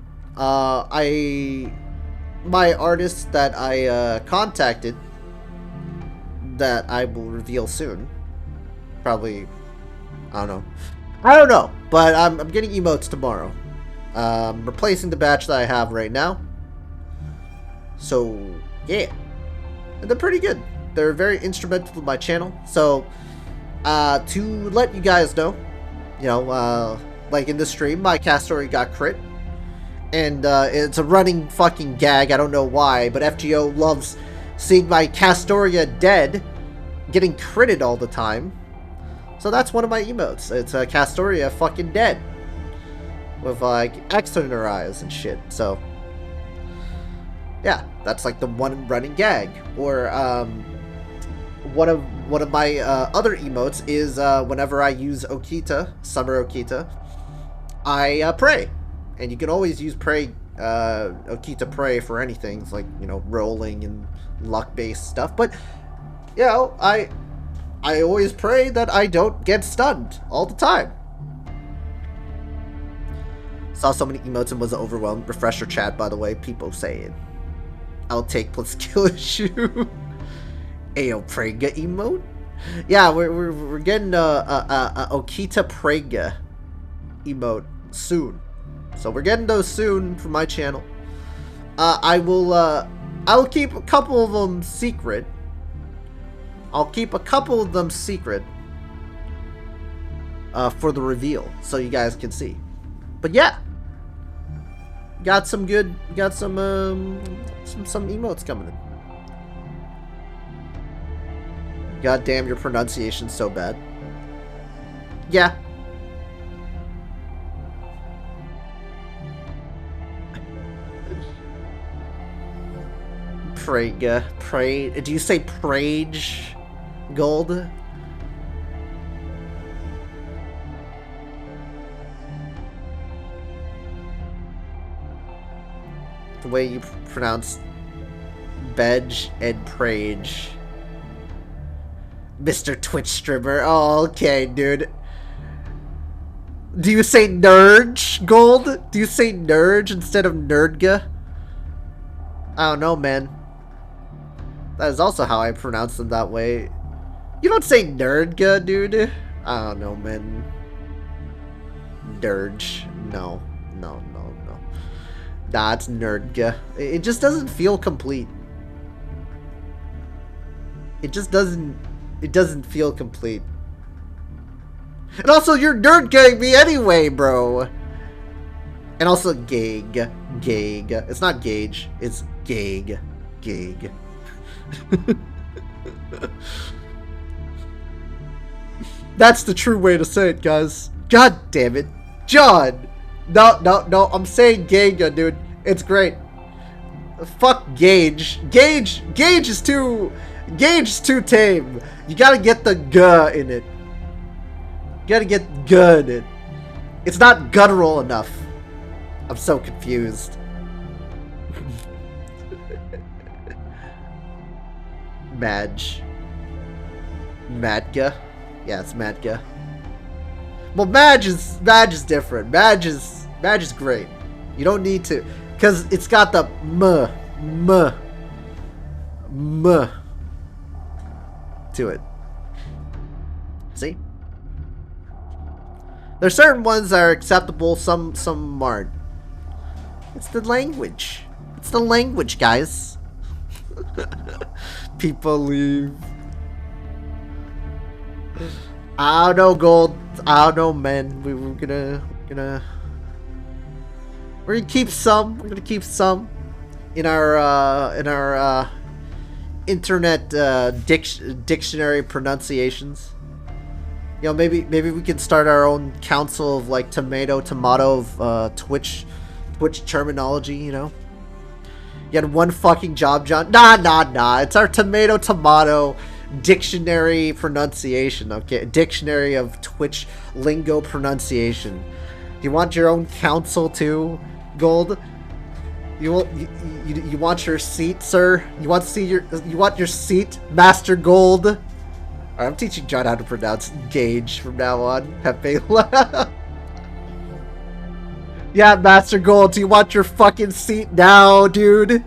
A: My artist that I contacted, that I will reveal soon. Probably, I don't know, but I'm getting emotes tomorrow. Replacing the batch that I have right now. So yeah, and they're pretty good. They're very instrumental to my channel. So to let you guys know, you know, like in the stream, my cast story got crit. And it's a running fucking gag, I don't know why, but FGO loves seeing my Castoria dead, getting critted all the time. So that's one of my emotes. It's a Castoria fucking dead. With like X in her eyes and shit, so. Yeah, that's like the one running gag. Or one of my other emotes is whenever I use Okita, Summer Okita, I pray. And you can always use pray, Okita pray for anything. It's like, you know, rolling and luck-based stuff. But, you know, I always pray that I don't get stunned all the time. Saw so many emotes and wasn't overwhelmed. Refresher chat, by the way, people saying. I'll take plus skill issue. Ayo, Prega emote? Yeah, we're getting a Okita Prega emote soon. So we're getting those soon from my channel. I'll keep a couple of them secret. I'll keep a couple of them secret for the reveal, so you guys can see. But yeah, got some emotes coming in. God damn, your pronunciation's so bad. Yeah. Prega, do you say Prage Gold? The way you pronounce Bedge and Prage. Mr. Twitch streamer. Oh, okay, dude. Do you say Nurge Gold? Do you say Nurge instead of Nerdga? I don't know, man. That is also how I pronounce them that way. You don't say Nerdga, dude. I don't know, man. Dirge. No. Nah, it's Nerdga. It just doesn't feel complete. It just doesn't feel complete. And also, you're nerdgaing me anyway, bro. And also, Gag. It's not Gage. It's Gag. That's the true way to say it, guys. God damn it. John! No. I'm saying Gaga, dude. It's great. Fuck Gage. Gage is too tame. You gotta get the G in it. You gotta get G in it. It's not guttural enough. I'm so confused. Madga? Yeah, it's Madga. Well, Madge is different. Madge is great. You don't need to, cause it's got the m to it. See? There's certain ones that are acceptable, some aren't. It's the language. It's the language, guys. People leave. I don't know, Gold. I don't know, man. We're gonna keep some. We're gonna keep some in our internet dictionary pronunciations. You know, maybe we can start our own council of like tomato of Twitch terminology. You know, you had one fucking job, John. Nah. It's our tomato dictionary pronunciation. Okay, dictionary of Twitch lingo pronunciation. You want your own council too, Gold? You want your seat, sir? You want your seat, Master Gold? Alright, I'm teaching John how to pronounce Gage from now on. Pepe. Yeah, Master Gold, do you want your fucking seat now, dude?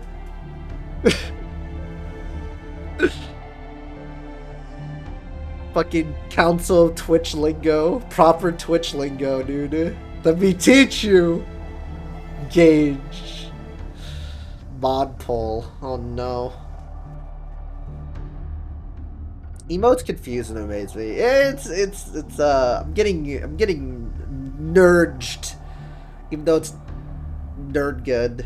A: Fucking council of Twitch lingo. Proper Twitch lingo, dude. Let me teach you. Gage. Mod poll. Oh no. Emotes confuse and amaze me. It's I'm getting nerdged. Even though it's nerd good.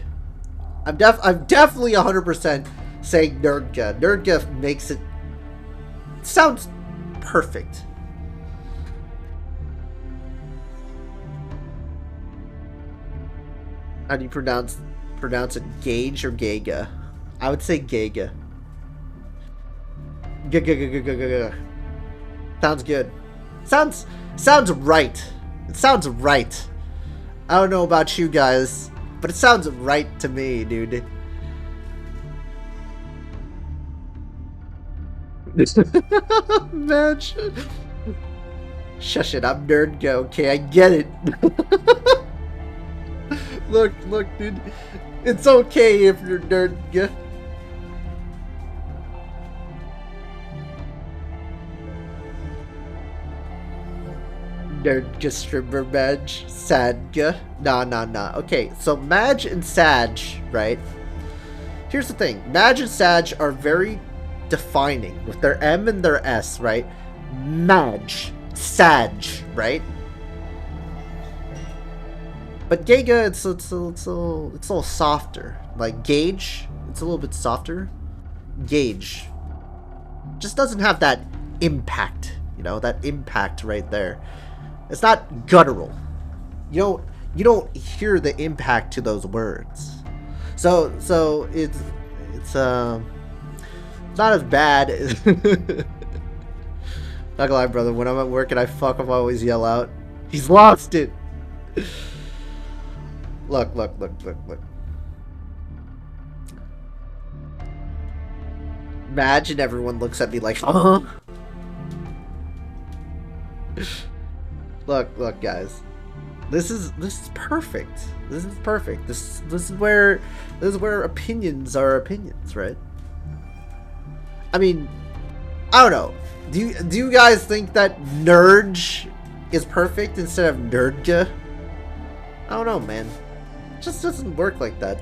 A: I'm definitely 100% saying nerdga. Nerdga makes it sounds perfect. How do you pronounce it? Gage or Gaga? I would say Gaga. Sounds good. Sounds right. It sounds right. I don't know about you guys, but it sounds right to me, dude. Match. Shush it, I'm Nerdga, okay? I get it. Look, dude. It's okay if you're Nerdga. Nerdga streamer Madge. Sadga. Nah. Okay, so Madge and Sag, right? Here's the thing. Madge and Sag are very defining with their M and their S, right? Madge. Sag, right? But Gega, it's a little softer. Like Gage, it's a little bit softer. Gage just doesn't have that impact, you know, that impact right there. It's not guttural. You don't hear the impact to those words. So it's not as bad. Not gonna lie, brother. When I'm at work and I fuck up, I always yell out, "He's lost it." Look. Imagine everyone looks at me like, huh? Look, guys. This is perfect. This is perfect. This is where opinions are opinions, right? I mean, I don't know. Do you guys think that Nerdge is perfect instead of Nerdga? I don't know, man. It just doesn't work like that.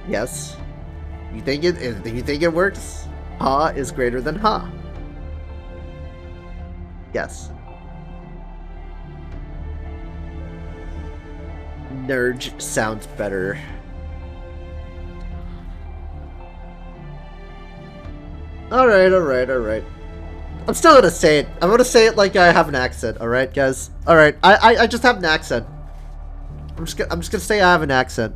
A: Yes. You think it works? Ha is greater than ha. Yes. Nerdge sounds better. Alright. I'm still gonna say it. I'm gonna say it like I have an accent, alright, guys? Alright, I just have an accent. I'm just gonna say I have an accent.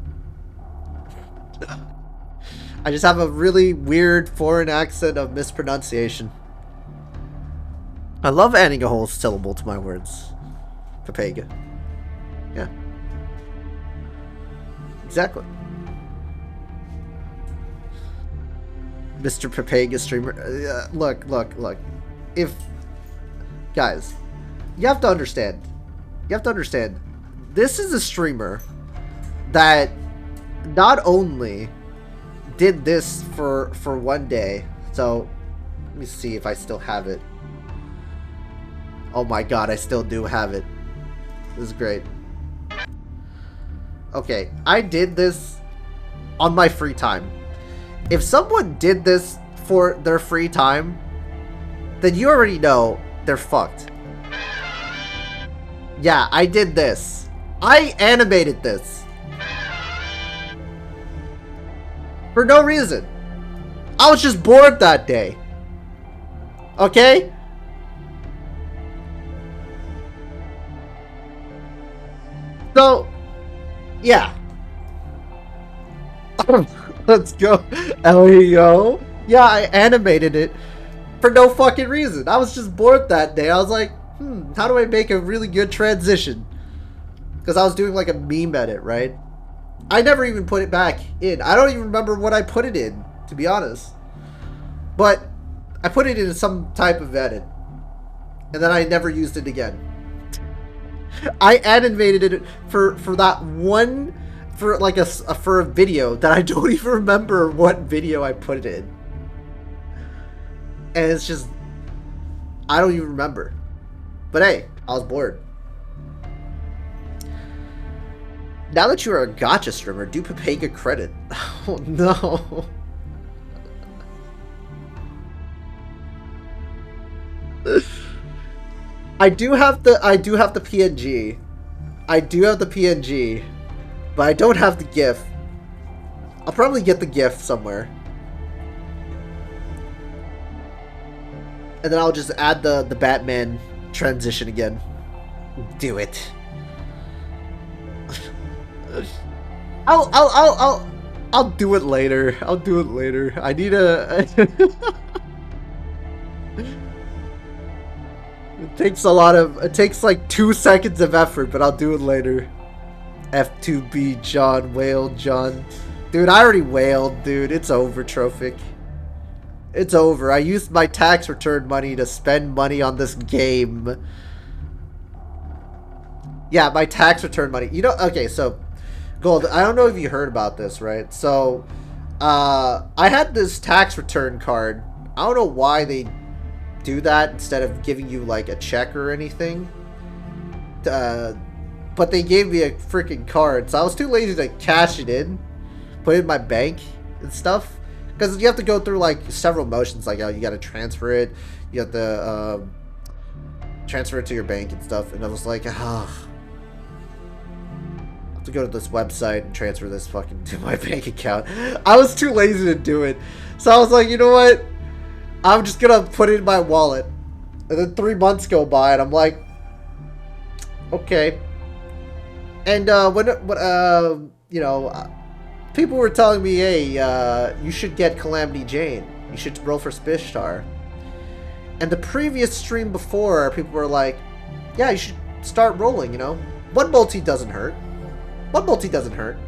A: I just have a really weird foreign accent of mispronunciation. I love adding a whole syllable to my words. Papega. Yeah. Exactly. Mr. Papega streamer. Look. If... Guys, you have to understand. This is a streamer that not only did this for one day. So, let me see if I still have it. Oh my god, I still do have it. This is great. Okay, I did this on my free time. If someone did this for their free time, then you already know they're fucked. Yeah, I did this. I animated this. For no reason. I was just bored that day. Okay? So, yeah. Let's go. Leo. Yeah, I animated it for no fucking reason. I was just bored that day. I was like, how do I make a really good transition? Because I was doing like a meme edit, right? I never even put it back in. I don't even remember what I put it in, to be honest. But I put it in some type of edit. And then I never used it again. I animated it for that one, for like for a video that I don't even remember what video I put it in. And it's just, I don't even remember. But hey, I was bored. Now that you are a gacha streamer, do Papega credit. Oh no. I do have the PNG. I do have the PNG, but I don't have the GIF. I'll probably get the GIF somewhere. And then I'll just add the Batman transition again. Do it. I'll do it later. I'll do it later. I need a It takes like 2 seconds of effort, but I'll do it later. F2B John, wailed John. Dude, I already wailed, dude. It's over, Trophic. It's over. I used my tax return money to spend money on this game. Yeah, my tax return money. You know, okay, so Gold, I don't know if you heard about this, right? So, I had this tax return card. I don't know why they do that instead of giving you like a check or anything. But they gave me a freaking card, so I was too lazy to cash it in, put it in my bank and stuff. Because you have to go through like several motions, like you got to transfer it, you have to transfer it to your bank and stuff. And I was like, I have to go to this website and transfer this fucking to my bank account. I was too lazy to do it, so I was like, you know what? I'm just gonna put it in my wallet. And then 3 months go by, and I'm like, okay. And you know, people were telling me, hey, you should get Calamity Jane. You should roll for Spishtar. And the previous stream before, people were like, yeah, you should start rolling, you know. One multi doesn't hurt. One multi doesn't hurt.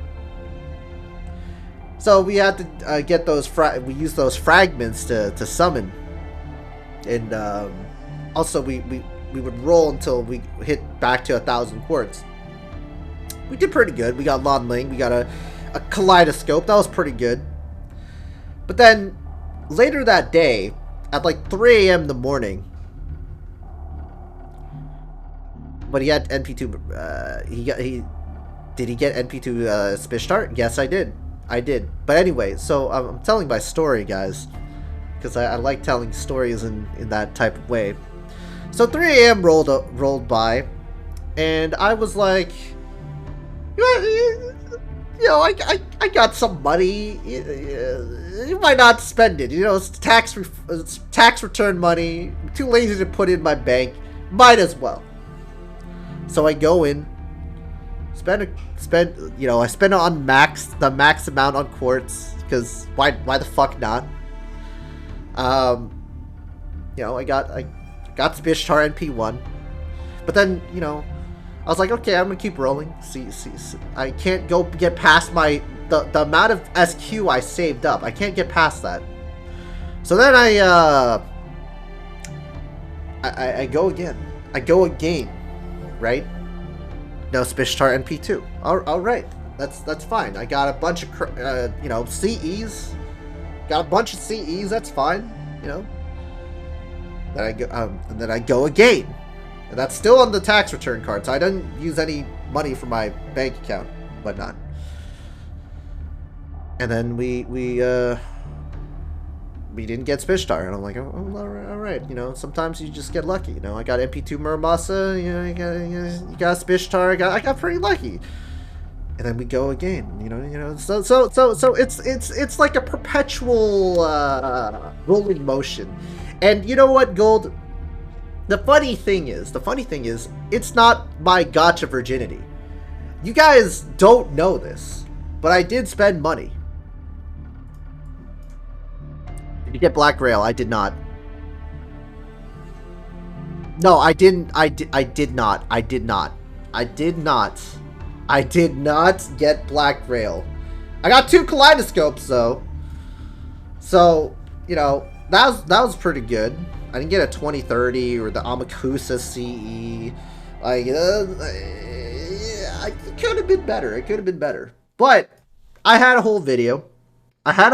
A: So we had to get those, we used those fragments to summon. And also we would roll until we hit back to 1,000 quartz. We did pretty good. We got Lon Ling. We got a kaleidoscope. That was pretty good. But then later that day, at like 3 a.m. in the morning, but he had NP2. Did he get NP2 Spishtar? Yes, I did. I did. But anyway, so I'm telling my story, guys, because I like telling stories in that type of way. So 3 a.m. rolled by, and I was like, you know, I got some money. You might not spend it. You know, it's tax return money. I'm too lazy to put it in my bank. Might as well. So I go in, spend. You know, I spend on the max amount on quartz, because why the fuck not? You know, I got Spishtar NP1, but then, you know, I was like, okay, I'm gonna keep rolling. See, I can't get past the amount of SQ I saved up. I can't get past that. So then I go again. I go again, right? No Spishtar NP2. All right, that's fine. I got a bunch of you know, CEs. Got a bunch of CEs. That's fine. You know. Then I go and then I go again. And that's still on the tax return card, so I didn't use any money from my bank account, whatnot. And then we didn't get Spishtar, and I'm like, oh, all right, you know, sometimes you just get lucky, you know. I got MP2 Muramasa, you know, you got Spishtar, I got pretty lucky. And then we go again, you know. So it's like a perpetual rolling motion. And you know what, Gold? The funny thing is, it's not my gotcha virginity. You guys don't know this, but I did spend money. Did you get Black Rail? I did not. No, I didn't. I did not get Black Rail. I got 2 kaleidoscopes though. So, you know, that was pretty good. I didn't get a 2030 or the Amakusa CE. Like, it could have been better. It could have been better. But I had a whole video. I don't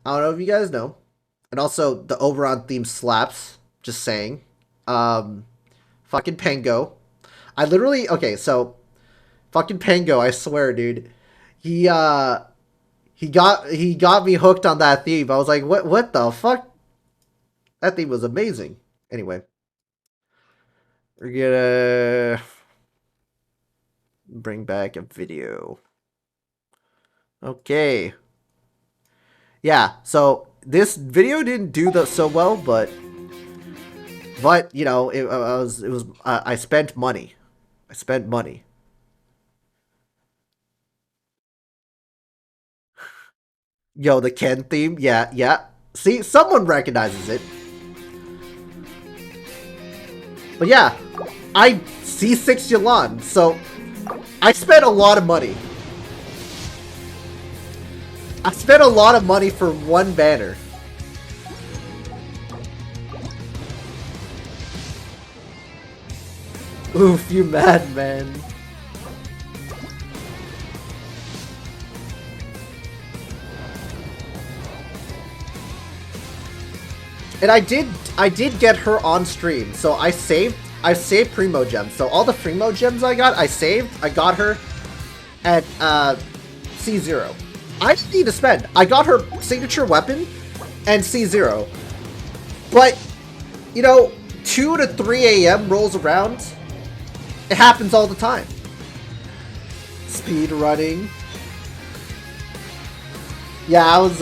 A: know if you guys know. And also, the Oberon theme slaps. Just saying. Fucking Pengo. I literally... Okay, so... Fucking Pengo, I swear, dude. He got me hooked on that theme. I was like, what the fuck? That theme was amazing. Anyway. We're gonna... bring back a video. Okay. Yeah, so this video didn't do so well, but you know, I spent money. Yo, the Ken theme, yeah. See, someone recognizes it. But yeah, I C6 Yalan, so I spent a lot of money. I spent a lot of money for one banner. Oof, you mad, man. And I did get her on stream, so I saved Primo Gems. So all the Primo Gems I got, I saved. I got her at C0. I didn't need to spend. I got her signature weapon and C0. But, you know, 2 to 3 a.m. rolls around. It happens all the time. Speed running. Yeah, I was,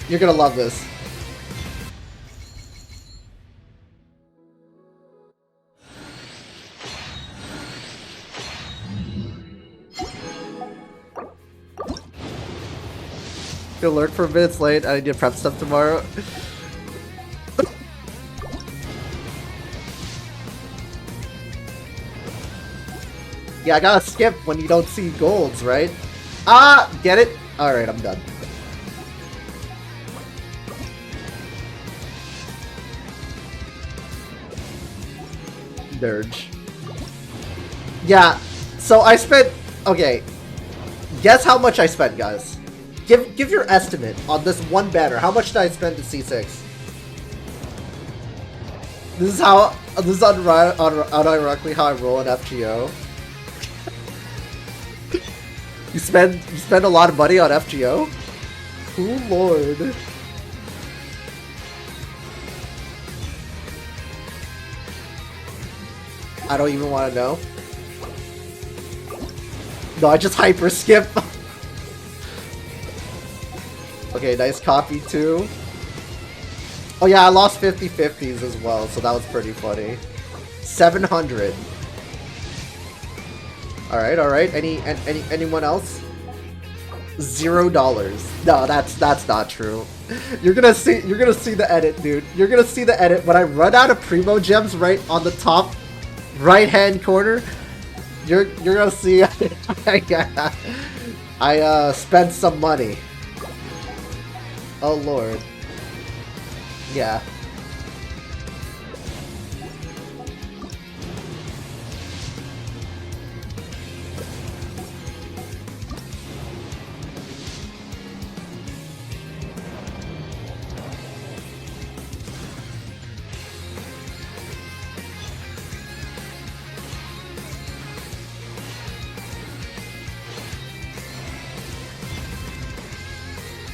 A: You're gonna love this. Gonna learn for minutes late. I need to prep stuff tomorrow. Yeah, I gotta skip when you don't see golds, right? Ah, get it? Alright, I'm done. Dirge. Yeah, so I spent... Okay. Guess how much I spent, guys. Give your estimate on this one banner. How much did I spend at C6? This is unironically how I roll at FGO. You spend a lot of money on FGO? Oh lord. I don't even want to know. No, I just hyper skip. Okay, nice copy too. Oh yeah, I lost 50/50s as well, so that was pretty funny. 700. Alright. Anyone else? $0. No, that's not true. You're gonna see the edit, dude. You're gonna see the edit when I run out of Primo Gems right on the top right hand corner. You're gonna see I spent some money. Oh lord. Yeah.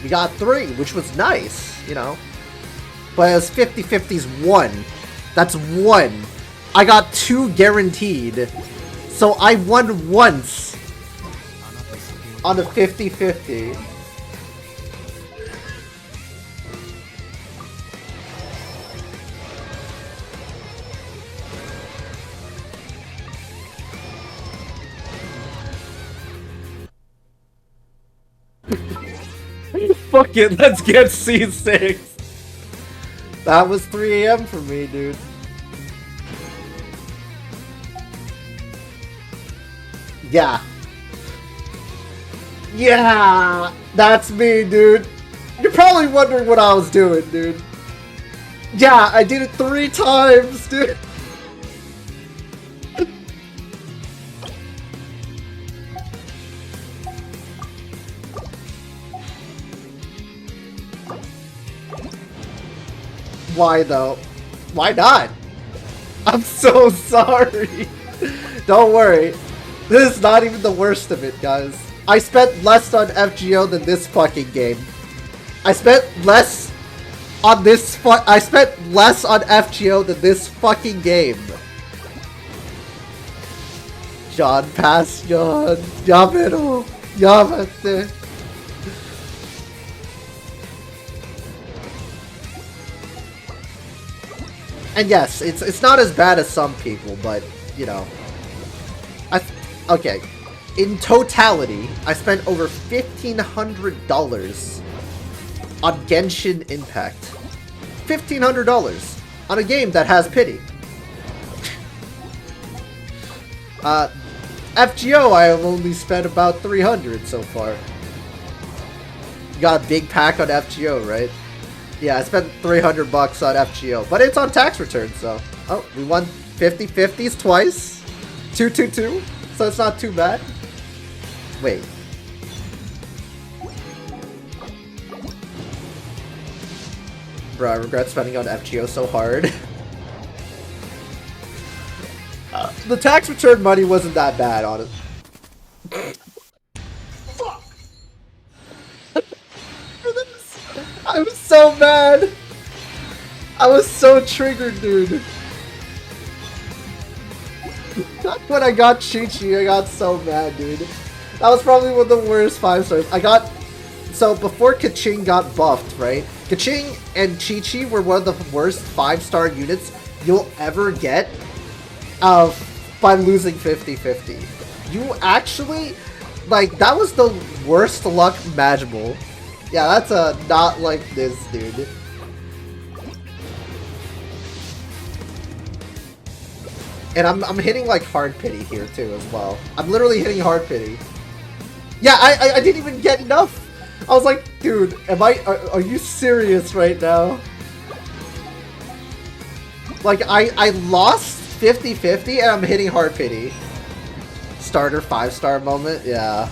A: We got 3, which was nice, you know. But it was 50/50s 1. That's 1. I got 2 guaranteed. So I won once on a 50/50. Fuck it, let's get C6. That was 3 a.m. for me, dude. Yeah. Yeah! That's me, dude. You're probably wondering what I was doing, dude. Yeah, I did it 3 times, dude. Why though? Why not? I'm so sorry. Don't worry. This is not even the worst of it, guys. I spent less on FGO than this fucking game. I spent less on FGO than this fucking game. John pass John. Yamero. Yamate. And yes, it's not as bad as some people, but you know, okay. In totality, I spent over $1,500 on Genshin Impact. $1,500 on a game that has pity. FGO, I have only spent about $300 so far. You got a big pack on FGO, right? Yeah, I spent $300 on FGO, but it's on tax return, so... Oh, we won 50/50s twice. 2-2-2, so it's not too bad. Wait. Bro, I regret spending on FGO so hard. The tax return money wasn't that bad, honestly. Fuck! I was so mad! I was so triggered, dude. When I got Chi-Chi, I got so mad, dude. That was probably one of the worst 5 stars. I got... So, before Kaching got buffed, right? Kaching and Chi-Chi were one of the worst 5-star units you'll ever get by losing 50-50. You actually... Like, that was the worst luck imaginable. Yeah, that's not like this, dude. And I'm hitting like hard pity here too as well. I'm literally hitting hard pity. Yeah, I didn't even get enough. I was like, dude, are you serious right now? Like I lost 50-50 and I'm hitting hard pity. Starter 5-star moment, yeah.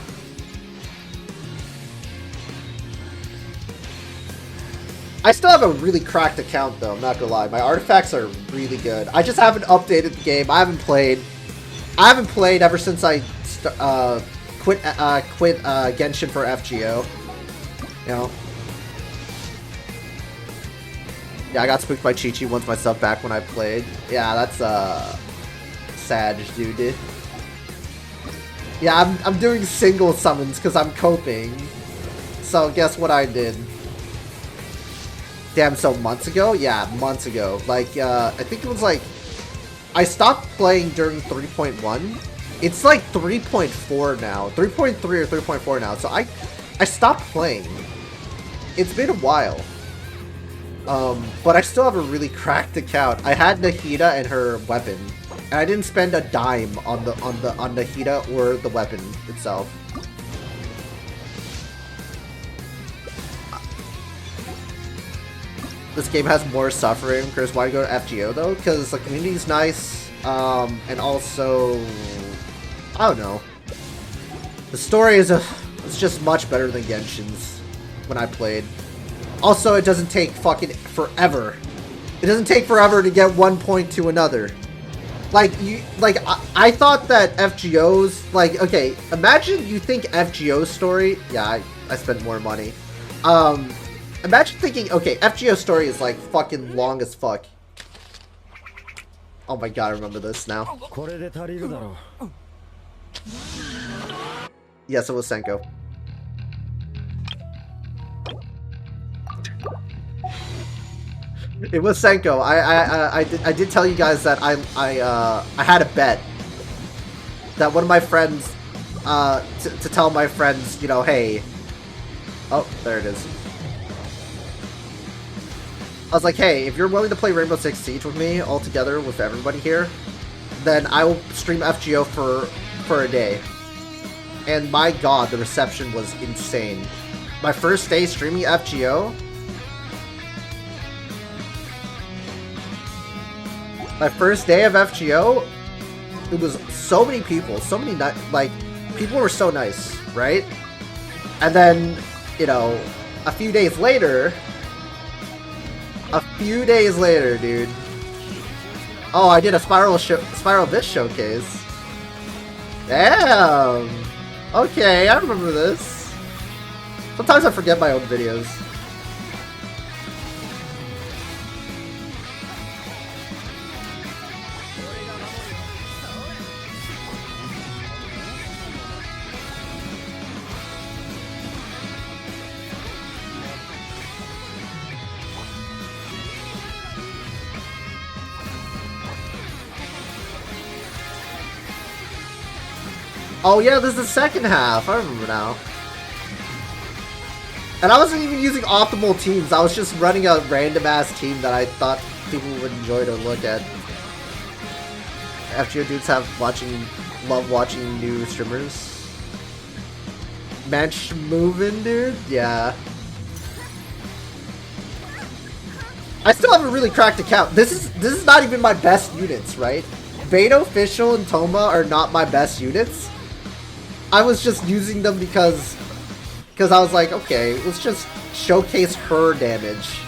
A: I still have a really cracked account though, I'm not gonna lie. My artifacts are really good. I just haven't updated the game. I haven't played ever since I quit Genshin for FGO. You know. Yeah, I got spooked by Chi-Chi once myself back when I played. Yeah, that's sad, dude. Yeah, I'm doing single summons because I'm coping. So guess what I did? Damn, so months ago? Yeah, months ago. Like, I think it was like... I stopped playing during 3.1. It's like 3.4 now. 3.3 or 3.4 now. So I stopped playing. It's been a while. But I still have a really cracked account. I had Nahida and her weapon. And I didn't spend a dime on Nahida or the weapon itself. This game has more suffering. Chris, why go to FGO though? Because the community's nice, and also, I don't know. The story is it's just much better than Genshin's when I played. Also, it doesn't take fucking forever. It doesn't take forever to get one point to another. I thought that FGO's okay. Imagine you think FGO's story. Yeah, I spent more money. Imagine thinking, okay, FGO story is like fucking long as fuck. Oh my god, I remember this now. Yes, it was Senko. It was Senko. I did tell you guys that I had a bet that one of my friends to tell my friends, you know, hey. Oh, there it is. I was like, hey, if you're willing to play Rainbow Six Siege with me, all together with everybody here, then I will stream FGO for a day. And my god, the reception was insane. My first day streaming FGO, my first day of FGO, it was so many people, so many, people were so nice, right? And then, you know, a few days later, dude. Oh, I did a Spiral Bish showcase. Damn. Okay, I remember this. Sometimes I forget my own videos. Oh yeah, this is the second half. I remember now. And I wasn't even using optimal teams. I was just running a random ass team that I thought people would enjoy to look at. FGO dudes love watching new streamers. Match moving, dude. Yeah. I still have a really cracked account. This is not even my best units, right? Beto, Fischl, and Toma are not my best units. I was just using them because I was like, okay, let's just showcase her damage.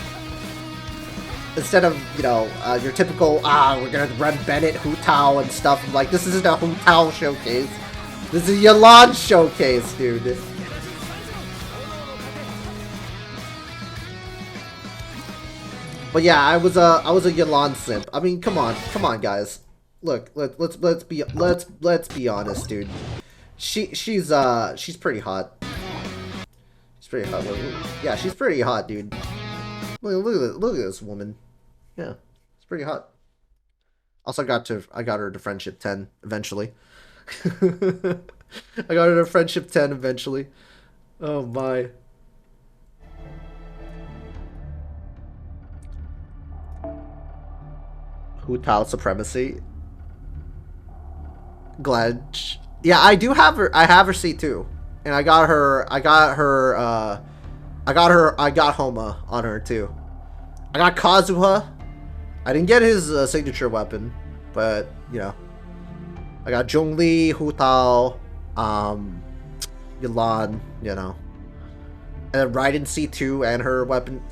A: instead of, you know, your typical, we're gonna run Bennett, Hu Tao, and stuff. I'm like, this isn't a Hu Tao showcase. This is a Yelan showcase, dude. But yeah, I was a Yelan simp. I mean, come on, guys. Look, let's be honest, dude. She's pretty hot. She's pretty hot. Yeah, she's pretty hot, dude. Look at this woman. Yeah, it's pretty hot. Also, I got her to friendship 10 eventually. I got her to friendship 10 eventually. Oh my. Hu Tao supremacy. Glad. Yeah, I do have her. I have her C2, and I got Homa on her too. I got Kazuha. I didn't get his signature weapon, but you know, I got Zhongli, Hu Tao, Yelan, you know, and then Raiden C2 and her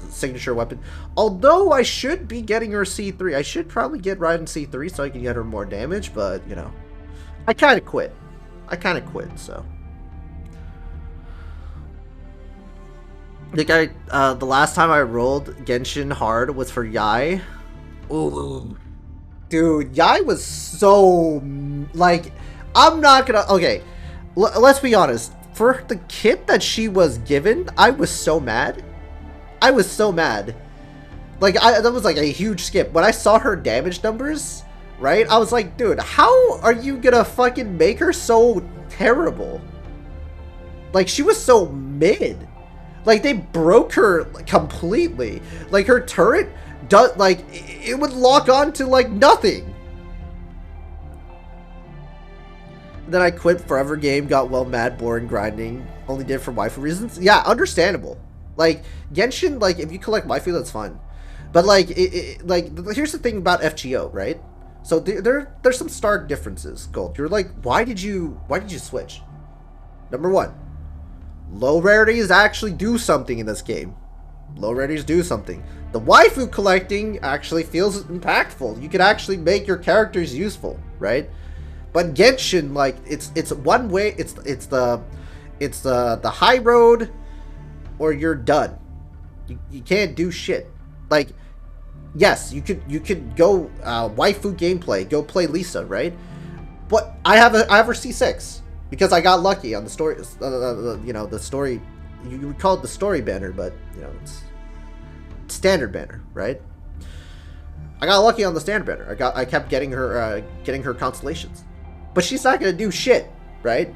A: signature weapon. Although I should be getting her C3. I should probably get Raiden C3 so I can get her more damage, but you know, I kind of quit. So. The last time I rolled Genshin hard was for Yai. Ooh. Dude, Yai was so, like, I'm not gonna, okay, let's be honest. For the kit that she was given, I was so mad. Like, that was like a huge skip. When I saw her damage numbers, right, I was like, dude, how are you gonna fucking make her so terrible? Like, she was so mid. Like, they broke her completely. Like, her turret like, it would lock on to like nothing. Then I quit Forever Game, got well mad, boring, grinding, only did it for waifu reasons. Yeah, understandable. Like, Genshin, like, if you collect waifu, that's fine. But like, like, here's the thing about FGO, right? So there's some stark differences, Gold. You're like, why did you switch? Number one, low rarities actually do something in this game. Low rarities do something. The waifu collecting actually feels impactful. You can actually make your characters useful, right? But Genshin, like, it's one way. It's the high road, or you're done. You can't do shit. Like, yes, you could go waifu gameplay, go play Lisa, right? But I have her C6 because I got lucky on the story. You know, the story. You would call it the story banner, but you know, it's standard banner, right? I got lucky on the standard banner. I kept getting her constellations, but she's not gonna do shit, right?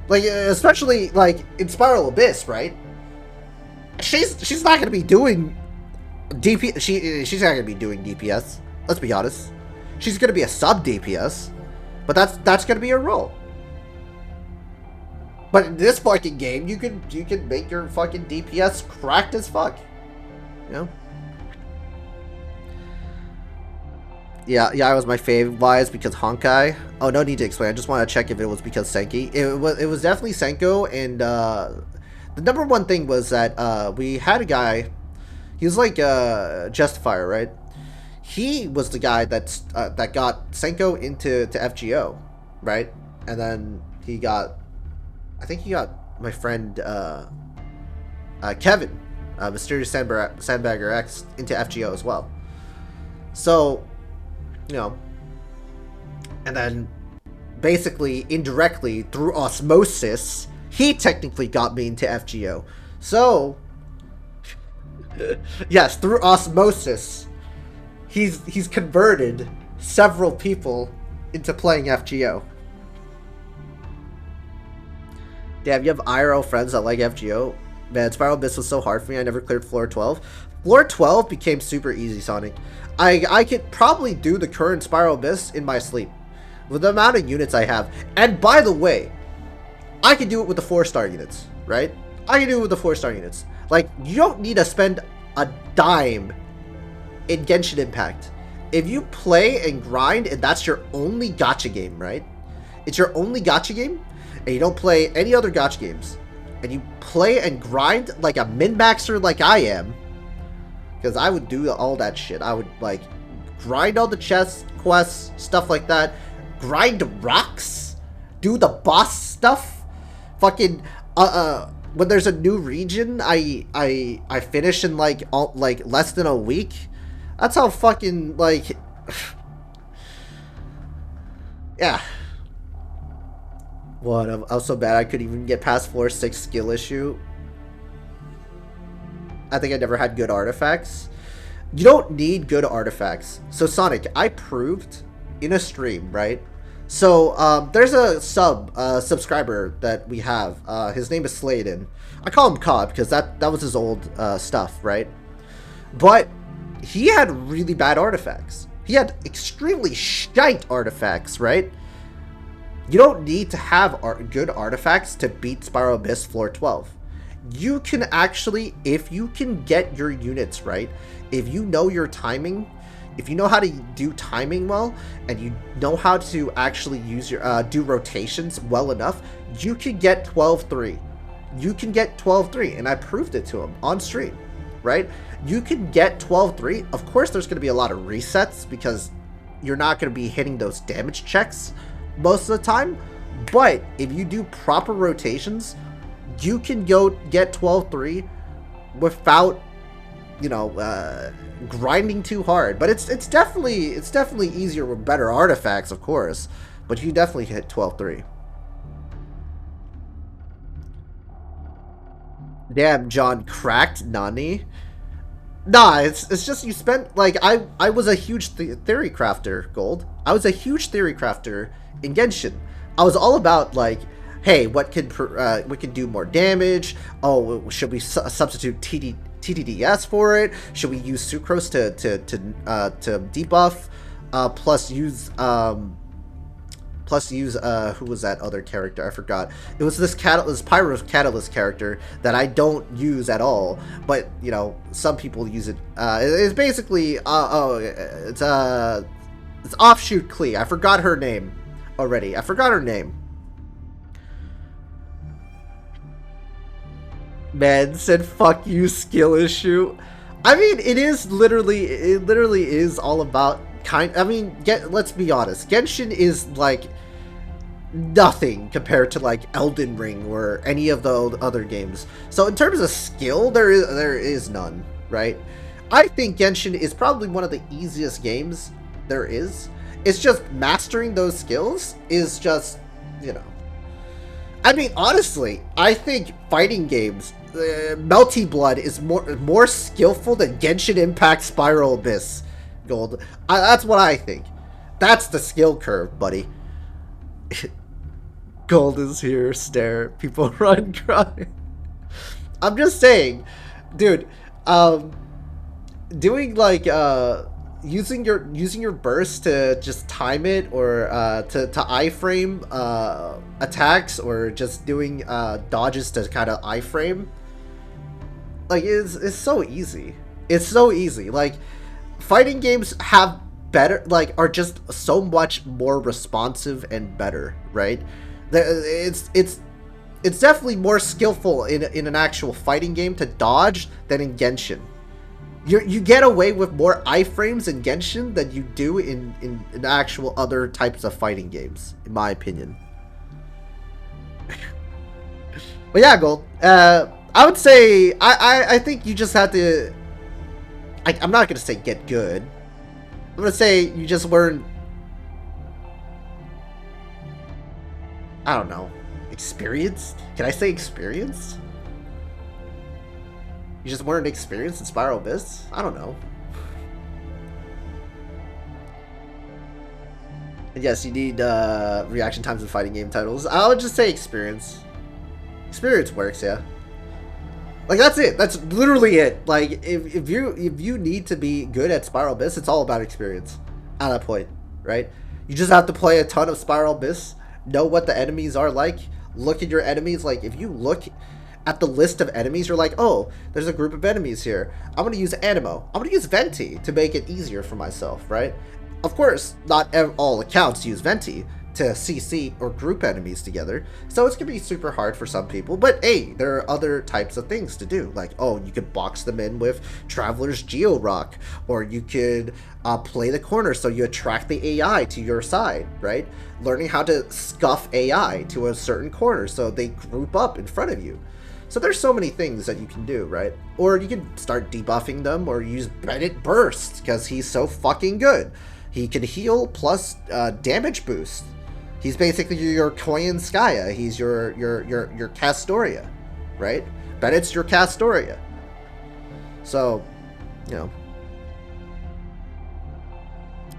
A: Like, especially like in Spiral Abyss, right? She's not gonna be doing DP. She's not gonna be doing DPS. Let's be honest. She's gonna be a sub DPS, but that's gonna be her role. But in this fucking game, you can make your fucking DPS cracked as fuck. You know? Yeah, it was my fave. Why? Is because Honkai. Oh, no need to explain. I just want to check if it was because Senki. It was definitely Senko, and the number one thing was that we had a guy. He was like Justifier, right? He was the guy that got Senko into FGO, right? And then he got, I think he got my friend Kevin, Mysterious Sandbagger X, into FGO as well. So, you know, and then basically indirectly through osmosis, he technically got me into FGO. So, yes, through osmosis, he's converted several people into playing FGO. Damn, you have IRL friends that like FGO? Man, Spiral Abyss was so hard for me, I never cleared floor 12. Floor 12 became super easy, Sonic. I could probably do the current Spiral Abyss in my sleep, with the amount of units I have. And by the way, I can do it with the 4-star units, right? I can do it with the 4-star units. Like, you don't need to spend a dime in Genshin Impact. If you play and grind, and that's your only gacha game, right? It's your only gacha game, and you don't play any other gacha games, and you play and grind like a min-maxer like I am, because I would do all that shit. I would like grind all the chests, quests, stuff like that. Grind rocks, do the boss stuff. Fucking when there's a new region, I finish in like less than a week. That's how fucking like yeah. What? I was so bad I couldn't even get past floor 6 skill issue. I think I never had good artifacts. You don't need good artifacts. So Sonic, I proved in a stream, right? So there's a subscriber that we have. His name is Sladen. I call him Cobb because that was his old stuff, right? But he had really bad artifacts. He had extremely shite artifacts, right? You don't need to have good artifacts to beat Spiral Abyss floor 12. You can actually, if you can get your units right, if you know your timing, if you know how to do timing well, and you know how to actually use your do rotations well enough, you can get 12-3. You can get 12-3, and I proved it to him on stream, right? You can get 12-3. Of course, there's going to be a lot of resets because you're not going to be hitting those damage checks most of the time. But if you do proper rotations, you can go get 12-3 without, you know, grinding too hard. But it's definitely easier with better artifacts, of course. But you definitely hit 12-3. Damn, John cracked Nani. Nah, it's just you spent like I was a huge theory crafter, Gold. I was a huge theory crafter in Genshin. I was all about like, hey, what could do more damage? Oh, should we substitute TDDS for it? Should we use sucrose to debuff? Plus use who was that other character? I forgot. It was this Pyro's Catalyst character that I don't use at all, but you know, some people use it. It's basically it's offshoot Klee. I forgot her name already. I forgot her name. Man said fuck you skill issue. I mean, it literally is all about let's be honest. Genshin is like nothing compared to like Elden Ring or any of the other games. So in terms of skill, there is none, right? I think Genshin is probably one of the easiest games there is. It's just mastering those skills is just, you know. I mean, honestly, I think fighting games, Melty Blood is more skillful than Genshin Impact Spiral Abyss. Gold. That's what I think. That's the skill curve, buddy. Gold is here. Stare. People run, cry. I'm just saying, dude. Doing like using your burst to just time it, or to iframe attacks, or just doing dodges to kind of iframe, like it's so easy. It's so easy. Like, fighting games have better, like, are just so much more responsive and better, right? It's definitely more skillful in an actual fighting game to dodge than in Genshin. You get away with more iframes in Genshin than you do in actual other types of fighting games, in my opinion. But yeah, Gold. I would say I think you just have to. I'm not gonna say get good. I'm gonna say you just weren't. I don't know. Experienced? Can I say experienced? You just weren't experienced in Spiral Abyss? I don't know. And yes, you need reaction times in fighting game titles. I would just say experience. Experience works, yeah. Like, that's it. That's literally it. Like, if you need to be good at Spiral Abyss, it's all about experience at that point, right? You just have to play a ton of Spiral Abyss, know what the enemies are like, look at your enemies. Like, if you look at the list of enemies, you're like, oh, there's a group of enemies here. I'm going to use Anemo. I'm going to use Venti to make it easier for myself, right? Of course, not all accounts use Venti, to CC or group enemies together, so it's gonna be super hard for some people. But hey, there are other types of things to do, like, oh, you could box them in with Traveler's Geo Rock, or you could play the corner so you attract the AI to your side, right? Learning how to scuff AI to a certain corner so they group up in front of you. So there's so many things that you can do, right? Or you can start debuffing them, or use Bennett Burst because he's so fucking good. He can heal plus damage boost. He's basically your Koyan Skya. He's your Castoria, right? Bennett's your Castoria. So, you know.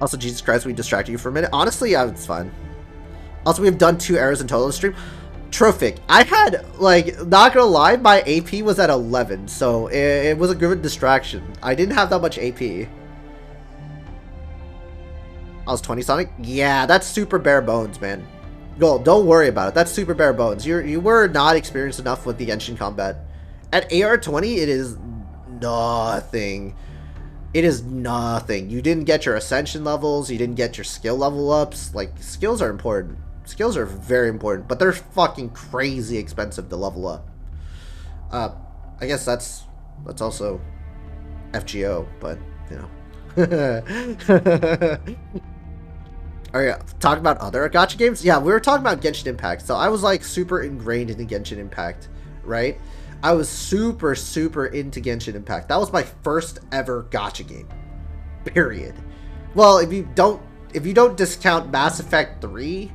A: Also, Jesus Christ, we distracted you for a minute. Honestly, yeah, it's fine. Also, we've done 2 errors in total this stream. Trophic. I had, like, not gonna lie, my AP was at 11, so it was a good distraction. I didn't have that much AP. I was 20 Sonic? Yeah, that's super bare bones, man. Gold, don't worry about it. That's super bare bones. You were not experienced enough with the Genshin combat. At AR20, it is nothing. It is nothing. You didn't get your ascension levels. You didn't get your skill level ups. Like, skills are important. Skills are very important, but they're fucking crazy expensive to level up. I guess that's also FGO, but, you know. Alright, talk about other gacha games? Yeah, we were talking about Genshin Impact. So I was like super ingrained into Genshin Impact, right? I was super into Genshin Impact. That was my first ever gacha game. Period. Well, if you don't discount Mass Effect 3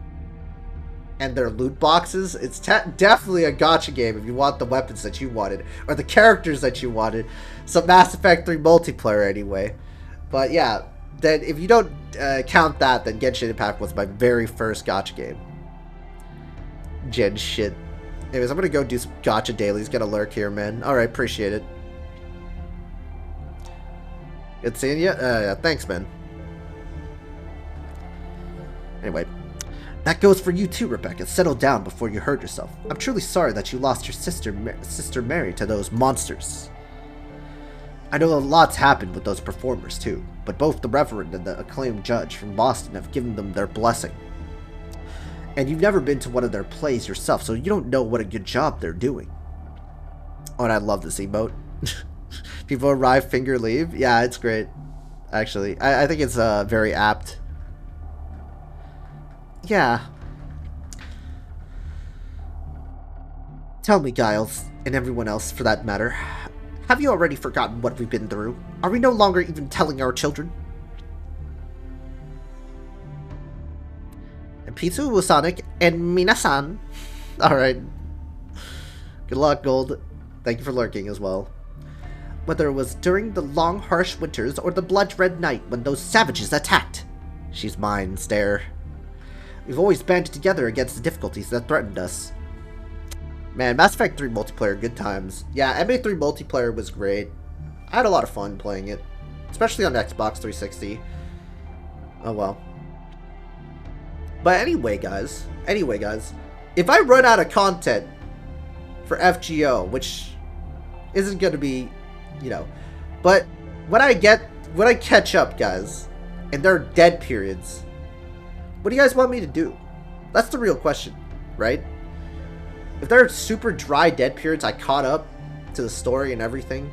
A: and their loot boxes, it's definitely a gacha game if you want the weapons that you wanted or the characters that you wanted. So Mass Effect 3 multiplayer anyway. But yeah, then if you don't count that, then Genshin Impact was my very first gacha game. Gen shit. Anyways, I'm gonna go do some gacha dailies. Get a lurk here, man. Alright, appreciate it. Good seeing you. Yeah, thanks, man. Anyway, that goes for you too, Rebecca. Settle down before you hurt yourself. I'm truly sorry that you lost your sister Mary to those monsters. I know a lot's happened with those performers too, but both the Reverend and the acclaimed judge from Boston have given them their blessing. And you've never been to one of their plays yourself, so you don't know what a good job they're doing. Oh, and I love this emote. People arrive, finger leave. Yeah, it's great. Actually, I think it's very apt. Yeah. Tell me, Giles, and everyone else for that matter, have you already forgotten what we've been through? Are we no longer even telling our children? And Pizu Sonic and Minasan. Alright. Good luck, Gold. Thank you for lurking as well. Whether it was during the long, harsh winters or the blood-red night when those savages attacked. She's mine, Stare. We've always banded together against the difficulties that threatened us. Man, Mass Effect 3 multiplayer, good times. Yeah, MA3 multiplayer was great. I had a lot of fun playing it. Especially on Xbox 360. Oh well. But anyway, guys. If I run out of content for FGO, which isn't going to be, you know. But when I catch up, guys, and there are dead periods, what do you guys want me to do? That's the real question, right? If there are super dry dead periods, I caught up to the story and everything,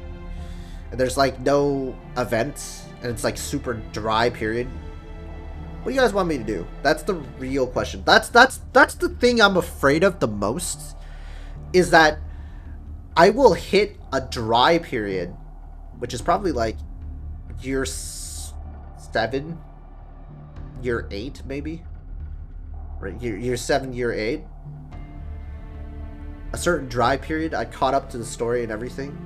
A: and there's like no events, and it's like super dry period, what do you guys want me to do? That's the real question. That's the thing I'm afraid of the most, is that I will hit a dry period, which is probably like year 7, year 8 maybe, right? Year 7, year 8. A certain dry period, I caught up to the story and everything,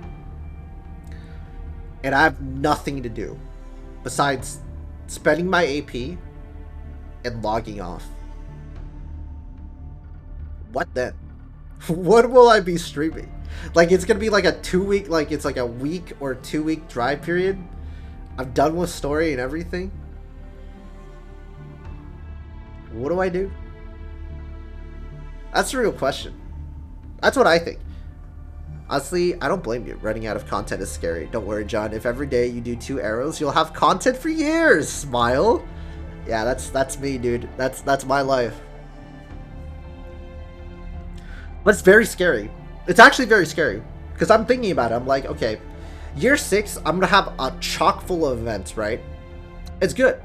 A: and I have nothing to do besides spending my AP and logging off. What then? What will I be streaming? Like, it's gonna be like a 2-week, like it's like a week or 2-week dry period. I'm done with story and everything. What do I do? That's the real question. That's what I think. Honestly, I don't blame you. Running out of content is scary. Don't worry, John. If every day you do 2 arrows, you'll have content for years. Smile. Yeah, that's me, dude. That's my life. But it's very scary. It's actually very scary. Because I'm thinking about it. I'm like, okay, year 6, I'm going to have a chock full of events, right? It's good.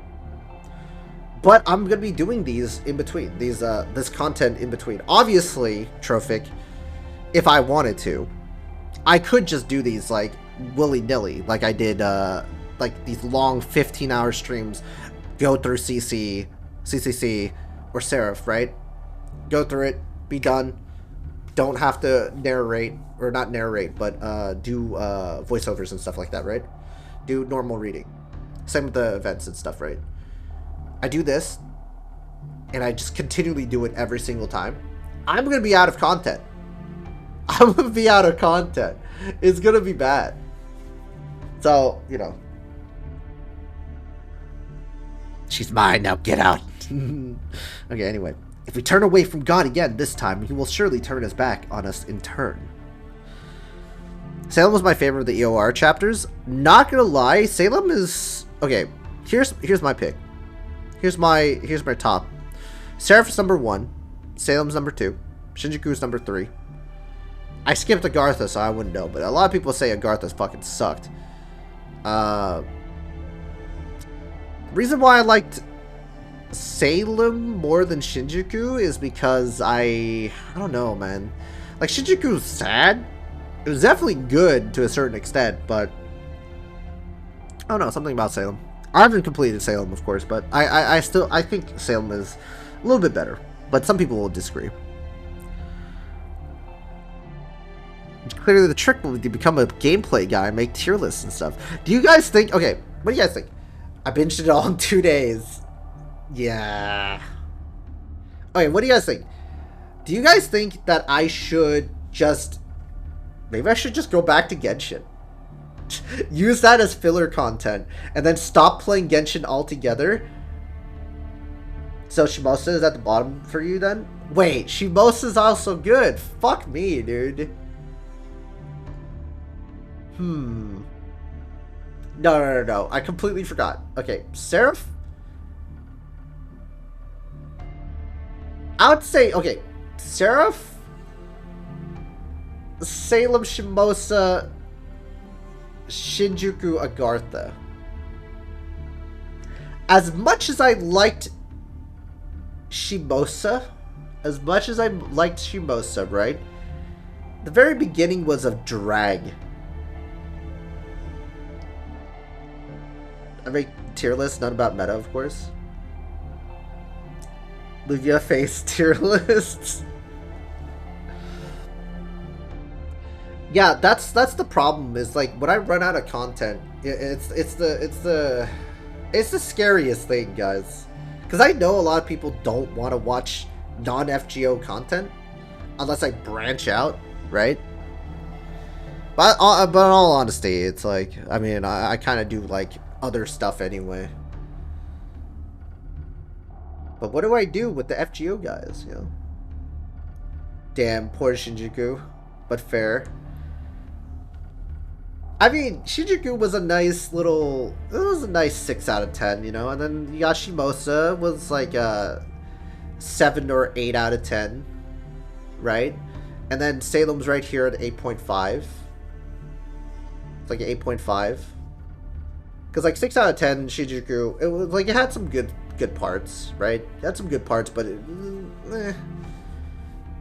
A: But I'm going to be doing these in between. This content in between. Obviously, Trophic, if I wanted to, I could just do these, like, willy-nilly. Like I did, like, these long 15-hour streams. Go through CCC, or Seraph, right? Go through it. Be done. Don't have to narrate, or not narrate, but do voiceovers and stuff like that, right? Do normal reading. Same with the events and stuff, right? I do this, and I just continually do it every single time. I'm going to be out of content. I'm going to be out of content. It's going to be bad. So, you know. She's mine, now get out. Okay, anyway. If we turn away from God again this time, he will surely turn his back on us in turn. Salem was my favorite of the EOR chapters. Not gonna lie, Salem is... Okay, here's my pick. Here's my top. Seraph's number 1. Salem's number 2. Shinjuku's number 3. I skipped Agartha, so I wouldn't know, but a lot of people say Agartha's fucking sucked. Reason why I liked Salem more than Shinjuku is because I don't know, man. Like, Shinjuku's sad. It was definitely good to a certain extent, but I don't know, something about Salem. I haven't completed Salem, of course, but I think Salem is a little bit better. But some people will disagree. Clearly the trick will be to become a gameplay guy and make tier lists and stuff. Do you guys think... Okay, what do you guys think? I binged it all in 2 days. Yeah. Okay, what do you guys think? Do you guys think that I should just... Maybe I should just go back to Genshin. Use that as filler content. And then stop playing Genshin altogether. So Shimosa is at the bottom for you then? Wait, Shimosa is also good. Fuck me, dude. No. I completely forgot. Okay, Seraph? I would say, okay, Seraph, Salem, Shimosa, Shinjuku, Agartha. As much as I liked Shimosa, right? The very beginning was a drag. I make tier list, not about meta, of course. Lugia face tier lists. Yeah, that's the problem. Is like when I run out of content, it's the scariest thing, guys. Because I know a lot of people don't want to watch non-FGO content unless I branch out, right? But in all honesty, it's like, I mean, I kind of do like other stuff anyway. But what do I do with the FGO guys, you know? Damn, poor Shinjuku. But fair. I mean, Shinjuku was a nice little... It was a nice 6 out of 10, you know? And then Yashimosa was like a 7 or 8 out of 10. Right? And then Salem's right here at 8.5. It's like an 8.5. Because like 6 out of 10, Shinjuku, it was like it had some good parts, right? It had some good parts, but it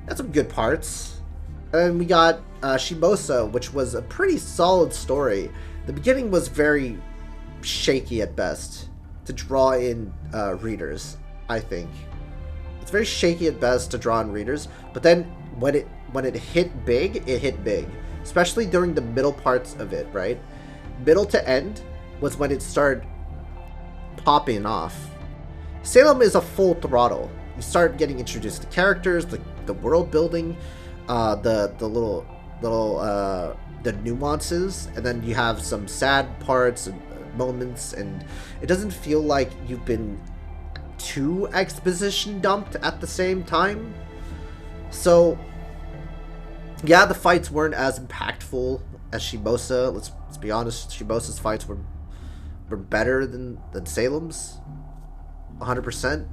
A: had some good parts. And then we got Shimosa, which was a pretty solid story. The beginning was very shaky at best to draw in readers, I think. It's very shaky at best to draw in readers, but then when it hit big, it hit big. Especially during the middle parts of it, right? Middle to end was when it started popping off. Salem is a full throttle. You start getting introduced to characters, the world building, the little the nuances, and then you have some sad parts and moments, and it doesn't feel like you've been too exposition dumped at the same time. So yeah, the fights weren't as impactful as Shimosa. Let's be honest, Shimosa's fights were better than Salem's, 100%.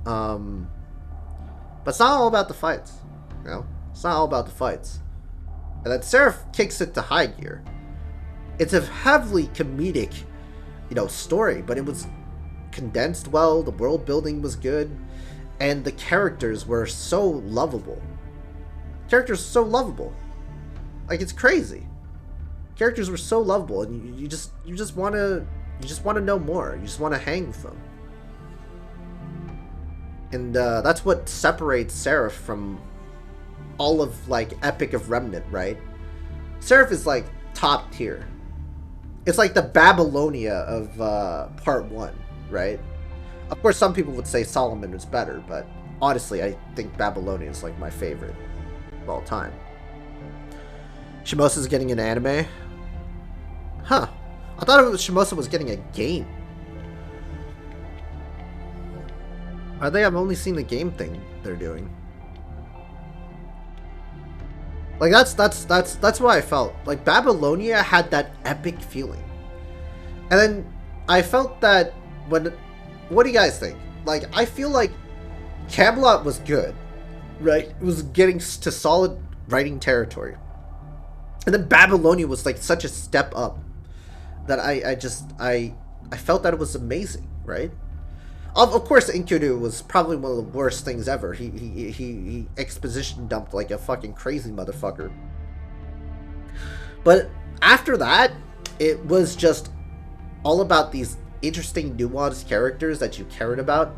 A: But it's not all about the fights, you know. It's not all about the fights. And then Seraph kicks it to high gear. It's a heavily comedic, story, but it was condensed well, the world building was good, and the characters were so lovable. Like, it's crazy. Characters were so lovable, and you just want to know more. You just want to hang with them. And that's what separates Seraph from all of, like, Epic of Remnant, right? Seraph is, like, top tier. It's like the Babylonia of Part 1, right? Of course, some people would say Solomon was better, but honestly, I think Babylonia is, like, my favorite of all time. Shimosa's getting an anime? Huh. I thought it was Shimosa was getting a game. Are they? I've only seen the game thing they're doing. Like, that's what I felt. Like, Babylonia had that epic feeling. And then I felt that when... What do you guys think? Like, I feel like Camelot was good, right? It was getting to solid writing territory. And then Babylonia was, like, such a step up that I felt that it was amazing, right? Of course, Enkidu was probably one of the worst things ever. He exposition dumped like a fucking crazy motherfucker. But after that, it was just all about these interesting, nuanced characters that you cared about.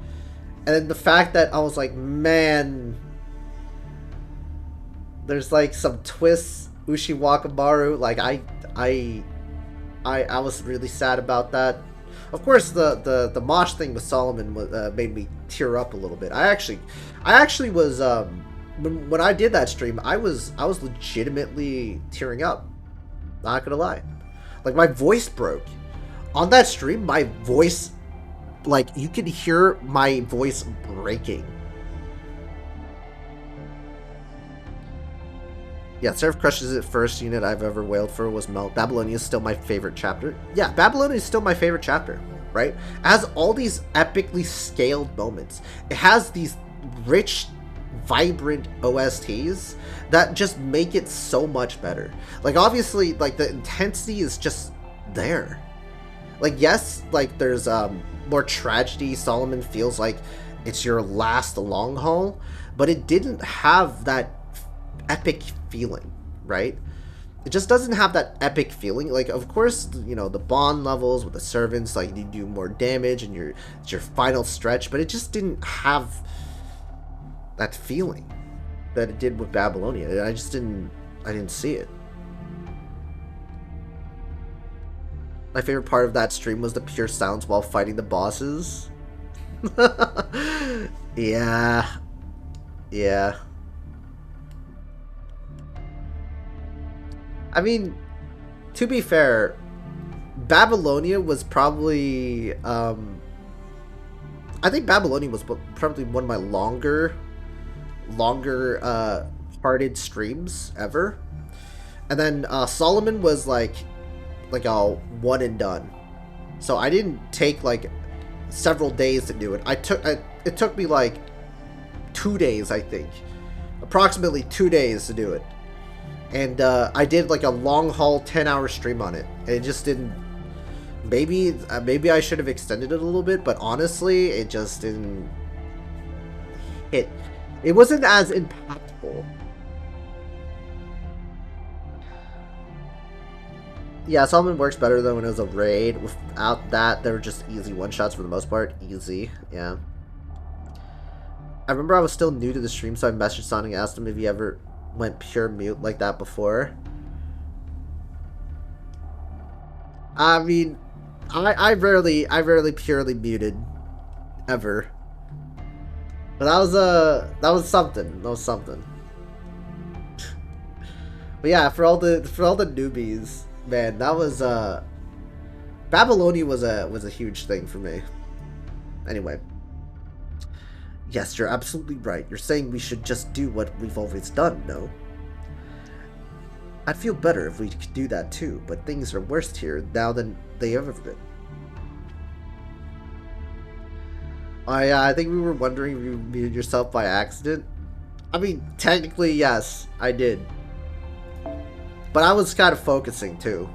A: And then the fact that I was like, man, there's like some twists, Ushi Wakamaru. Like, I was really sad about that. Of course, the mosh thing with Solomon made me tear up a little bit. I actually was when I did that stream, I was legitimately tearing up. Not gonna lie, like, my voice broke on that stream. My voice, like, you could hear my voice breaking. Yeah, Seraph crushes it. First unit I've ever wailed for was Melt. Babylonia is still my favorite chapter. Yeah, Babylonia is still my favorite chapter, right? It has all these epically scaled moments. It has these rich, vibrant OSTs that just make it so much better. Like, obviously, like, the intensity is just there. Like, yes, like, there's more tragedy. Solomon feels like it's your last long haul, but it didn't have that epic feeling, right? It just doesn't have that epic feeling. Like, of course, the bond levels with the servants, like, you do more damage and it's your final stretch, but it just didn't have that feeling that it did with Babylonia. I didn't see it. My favorite part of that stream was the pure sounds while fighting the bosses. Yeah. I mean, to be fair, Babylonia was probably, I think Babylonia was probably one of my longer hearted streams ever. And then Solomon was like a one and done. So I didn't take like several days to do it. It took me like 2 days, I think. Approximately 2 days to do it. And I did like a long haul 10-hour stream on it. And it just didn't. Maybe I should have extended it a little bit, but honestly, it just didn't hit. It wasn't as impactful. Yeah, Solomon works better though when it was a raid. Without that, they were just easy one-shots for the most part. Easy, yeah. I remember I was still new to the stream, so I messaged Sonic and asked him if he ever went pure mute like that before. I mean, I rarely purely muted ever. But that was something. That was something. But yeah, for all the newbies, man, that was Babylonia was a huge thing for me. Anyway. Yes, you're absolutely right. You're saying we should just do what we've always done, no? I'd feel better if we could do that too, but things are worse here now than they ever been. I think we were wondering if you muted yourself by accident. I mean, technically, yes, I did. But I was kind of focusing, too.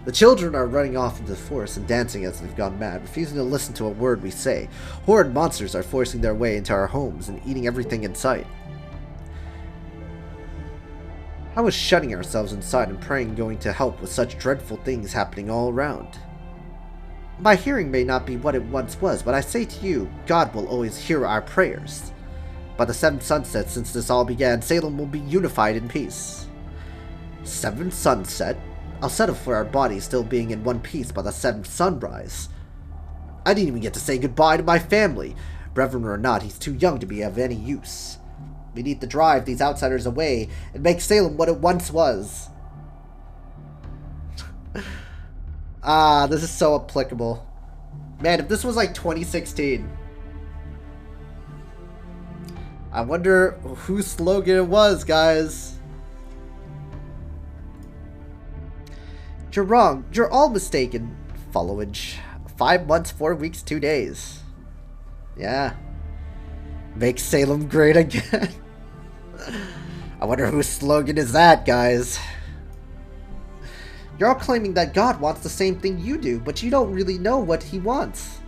A: The children are running off into the forest and dancing as they've gone mad, refusing to listen to a word we say. Horrid monsters are forcing their way into our homes and eating everything in sight. How is shutting ourselves inside and praying going to help with such dreadful things happening all around? My hearing may not be what it once was, but I say to you, God will always hear our prayers. By the seventh sunset since this all began, Salem will be unified in peace. Seventh sunset? I'll settle for our bodies still being in one piece by the seventh sunrise. I didn't even get to say goodbye to my family. Reverend or not, he's too young to be of any use. We need to drive these outsiders away and make Salem what it once was. This is so applicable. Man, if this was like 2016. I wonder whose slogan it was, guys. You're wrong. You're all mistaken. Followage. 5 months, 4 weeks, 2 days. Yeah. Make Salem great again. I wonder whose slogan is that, guys. You're all claiming that God wants the same thing you do, but you don't really know what he wants.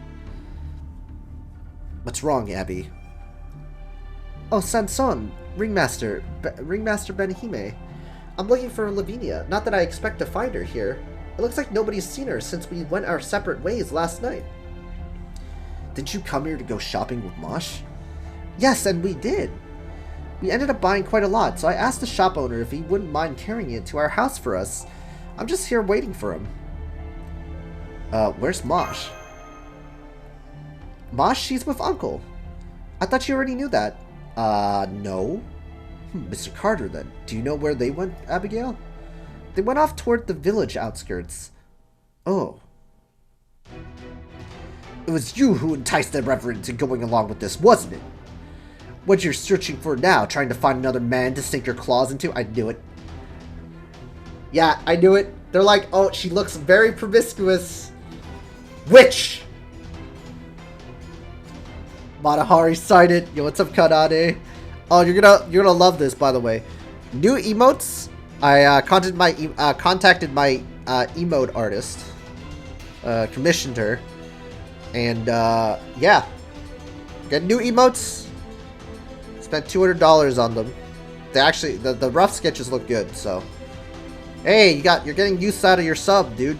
A: What's wrong, Abby? Oh, Sanson, Ringmaster Benihime. I'm looking for Lavinia. Not that I expect to find her here. It looks like nobody's seen her since we went our separate ways last night. Didn't you come here to go shopping with Mosh? Yes, and we did. We ended up buying quite a lot, so I asked the shop owner if he wouldn't mind carrying it to our house for us. I'm just here waiting for him. Where's Mosh? Mosh? She's with Uncle. I thought you already knew that. No. Mr. Carter, then. Do you know where they went, Abigail? They went off toward the village outskirts. Oh. It was you who enticed the Reverend into going along with this, wasn't it? What you're searching for now, trying to find another man to sink your claws into? I knew it. Yeah, I knew it. They're like, oh, she looks very promiscuous. Witch! Matahari sighted. Yo, what's up, Kanade? Oh, you're gonna love this, by the way. New emotes. I contacted my emote artist, commissioned her, and yeah, got new emotes. Spent $200 on them. They actually the rough sketches look good. So, hey, you're getting use out of your sub, dude.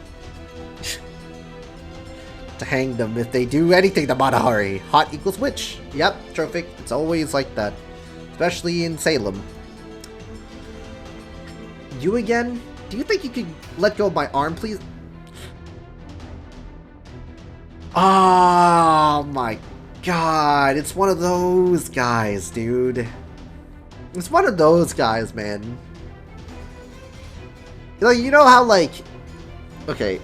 A: To hang them if they do anything to Matahari. Hot equals witch. Yep, Trophic. It's always like that. Especially in Salem. You again? Do you think you could let go of my arm, please? Oh my god. It's one of those guys, dude. It's one of those guys, man. You know how, like... Okay.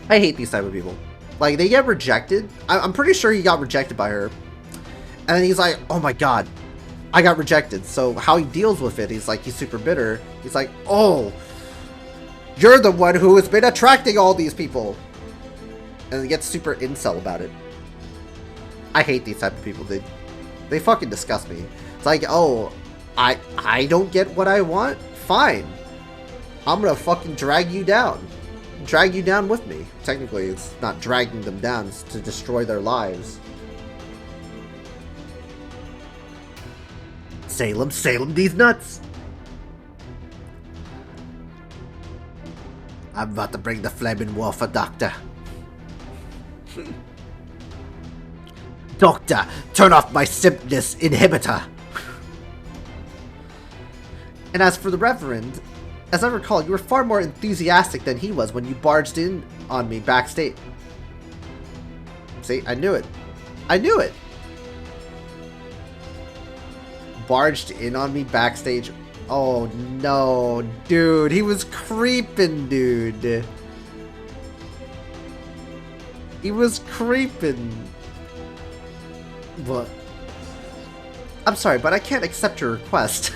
A: I hate these type of people. Like, they get rejected. I'm pretty sure he got rejected by her. And then he's like, oh my god, I got rejected. So how he deals with it, he's like, he's super bitter. He's like, oh, you're the one who has been attracting all these people. And he gets super incel about it. I hate these type of people, dude. They fucking disgust me. It's like, oh, I don't get what I want? Fine. I'm gonna fucking drag you down. Drag you down with me. Technically, it's not dragging them down, it's to destroy their lives. Salem, these nuts! I'm about to bring the flaming war for Doctor. Doctor, turn off my simpness inhibitor! And as for the Reverend, as I recall, you were far more enthusiastic than he was when you barged in on me backstage. See, I knew it. I knew it! Barged in on me backstage. Oh no, dude, he was creeping, dude. He was creeping. What? I'm sorry, but I can't accept your request.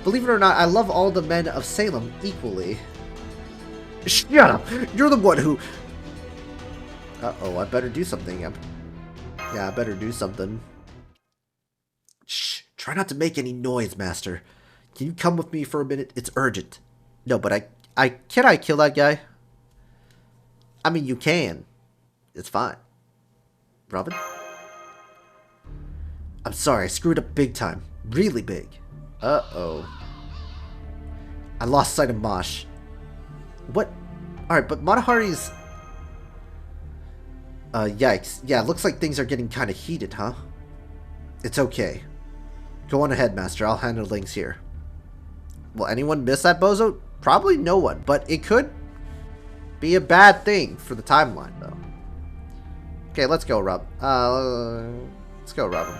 A: Believe it or not, I love all the men of Salem equally. Shut up! You're the one who... Uh-oh, I better do something. Yeah, I better do something. Shh. Try not to make any noise, Master. Can you come with me for a minute? It's urgent. No, but can I kill that guy? I mean, you can. It's fine. Robin? I'm sorry, I screwed up big time. Really big. Uh-oh. I lost sight of Mosh. What? Alright, but Matahari's... yikes. Yeah, looks like things are getting kind of heated, huh? It's okay. Go on ahead, Master. I'll handle things here. Will anyone miss that bozo? Probably no one, but it could be a bad thing for the timeline, though. Okay, let's go, Rob. Let's go, Robin.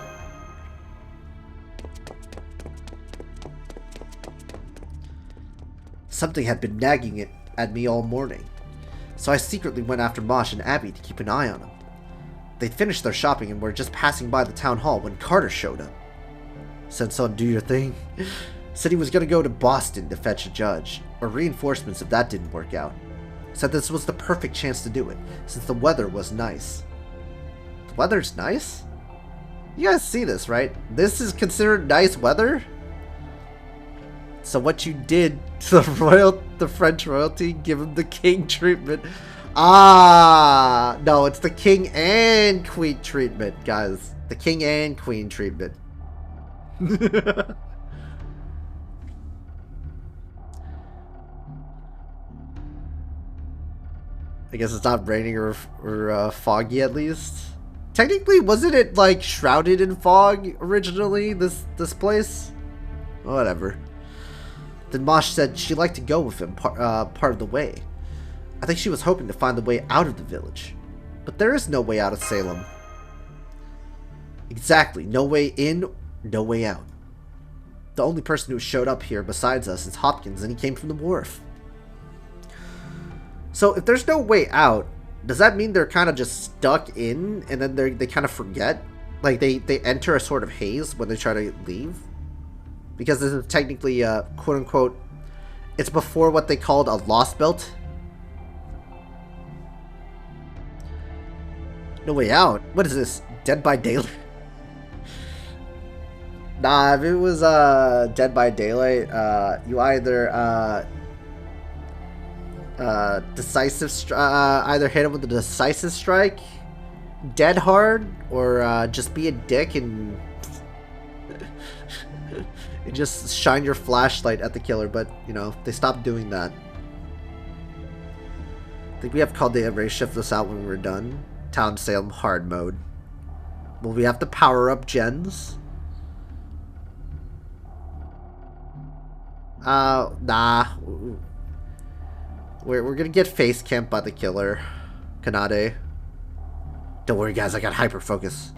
A: Something had been nagging it at me all morning, so I secretly went after Mosh and Abby to keep an eye on them. They'd finished their shopping and were just passing by the town hall when Carter showed up. Said, son, do your thing. Said he was going to go to Boston to fetch a judge, or reinforcements if that didn't work out. Said this was the perfect chance to do it, since the weather was nice. The weather's nice? You guys see this, right? This is considered nice weather? So what you did to the French royalty, give him the king treatment. Ah, no, it's the king and queen treatment, guys. The king and queen treatment. I guess it's not raining or foggy at least. Technically, wasn't it like shrouded in fog originally? This place, whatever. Then Mosh said she'd like to go with him part of the way. I think she was hoping to find the way out of the village, but there is no way out of Salem. Exactly, no way in, no way out. The only person who showed up here besides us is Hopkins, and he came from the wharf. So if there's no way out, does that mean they're kind of just stuck in, and then they kind of forget? Like they enter a sort of haze when they try to leave? Because this is technically, quote-unquote, it's before what they called a lost belt. No way out? What is this? Dead by Daylight? Nah, if it was Dead by Daylight, you either either hit him with a decisive strike, dead hard, or just be a dick and just shine your flashlight at the killer. But you know, they stopped doing that. I think we have called the erase shift this out when we're done. Town Salem hard mode. Will we have to power up gens? Nah. We're gonna get face camped by the killer. Kanade. Don't worry, guys, I got hyper focus.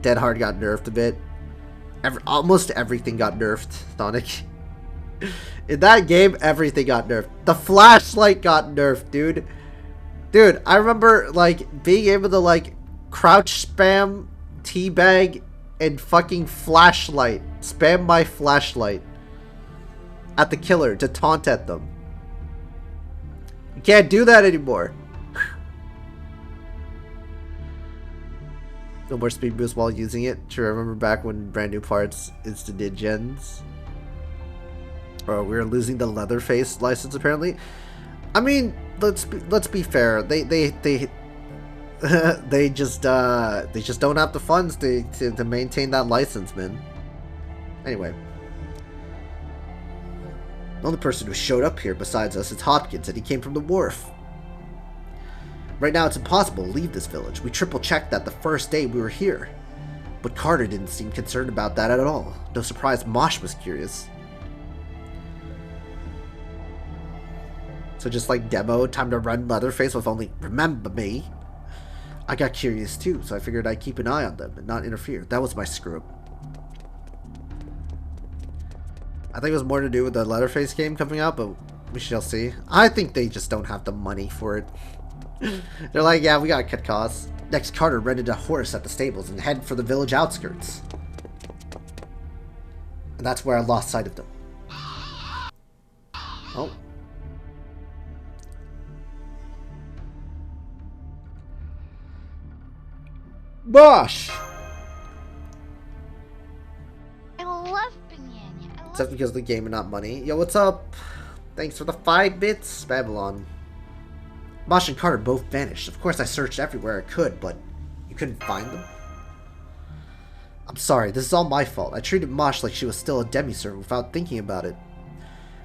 A: Dead Hard got nerfed a bit. Almost everything got nerfed, Sonic. In that game, everything got nerfed. The flashlight got nerfed, dude. Dude, I remember, like, being able to, like, crouch spam, teabag, and fucking flashlight. Spam my flashlight at the killer to taunt at them. You can't do that anymore. No more speed boost while using it. Sure, I remember back when brand new parts insta-did gens. Oh, we're losing the Leatherface license apparently. I mean, let's be fair. They they just don't have the funds to maintain that license, man. Anyway. The only person who showed up here besides us is Hopkins, and he came from the wharf. Right now, it's impossible to leave this village. We triple-checked that the first day we were here. But Carter didn't seem concerned about that at all. No surprise Mosh was curious. So just like demo, time to run Leatherface with only remember me. I got curious too, so I figured I'd keep an eye on them and not interfere. That was my screw-up. I think it was more to do with the Leatherface game coming out, but we shall see. I think they just don't have the money for it. They're like, yeah, we gotta cut costs. Next, Carter rented a horse at the stables and headed for the village outskirts. And that's where I lost sight of them. Oh. Bosh! Except because of the game and not money. Yo, what's up? Thanks for the 5 bits, Babylon. Mosh and Carter both vanished. Of course I searched everywhere I could, but you couldn't find them? I'm sorry, this is all my fault. I treated Mosh like she was still a demi-servant without thinking about it.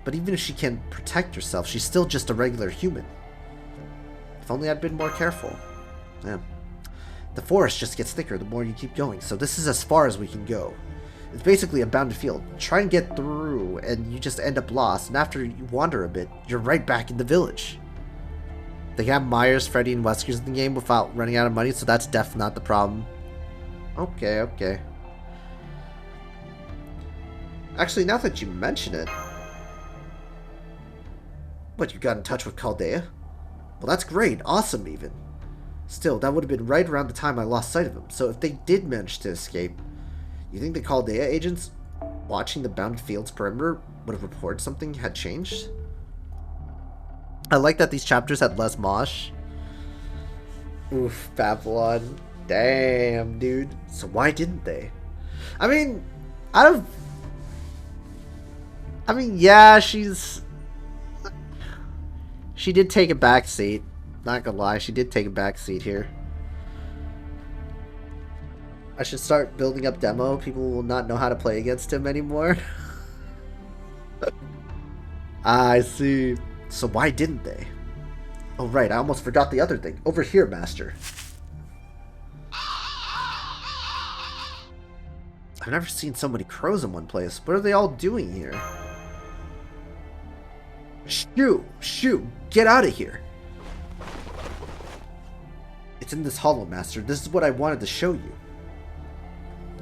A: But even if she can protect herself, she's still just a regular human. If only I'd been more careful. Yeah. The forest just gets thicker the more you keep going, so this is as far as we can go. It's basically a bounded field. Try and get through, and you just end up lost, and after you wander a bit, you're right back in the village. They can have Myers, Freddy, and Weskers in the game without running out of money, so that's definitely not the problem. Okay, okay. Actually, now that you mention it... What, you got in touch with Chaldea? Well, that's great. Awesome, even. Still, that would have been right around the time I lost sight of him, so if they did manage to escape, you think the Chaldea agents watching the bounded fields perimeter would have reported something had changed? I like that these chapters had less mosh. Oof, Babylon. Damn, dude. So why didn't they? I mean, yeah, she did take a back seat. Not gonna lie, she did take a back seat here. I should start building up demo. People will not know how to play against him anymore. I see. So why didn't they? Oh right, I almost forgot the other thing. Over here, Master. I've never seen so many crows in one place. What are they all doing here? Shoo! Get out of here! It's in this hollow, Master. This is what I wanted to show you.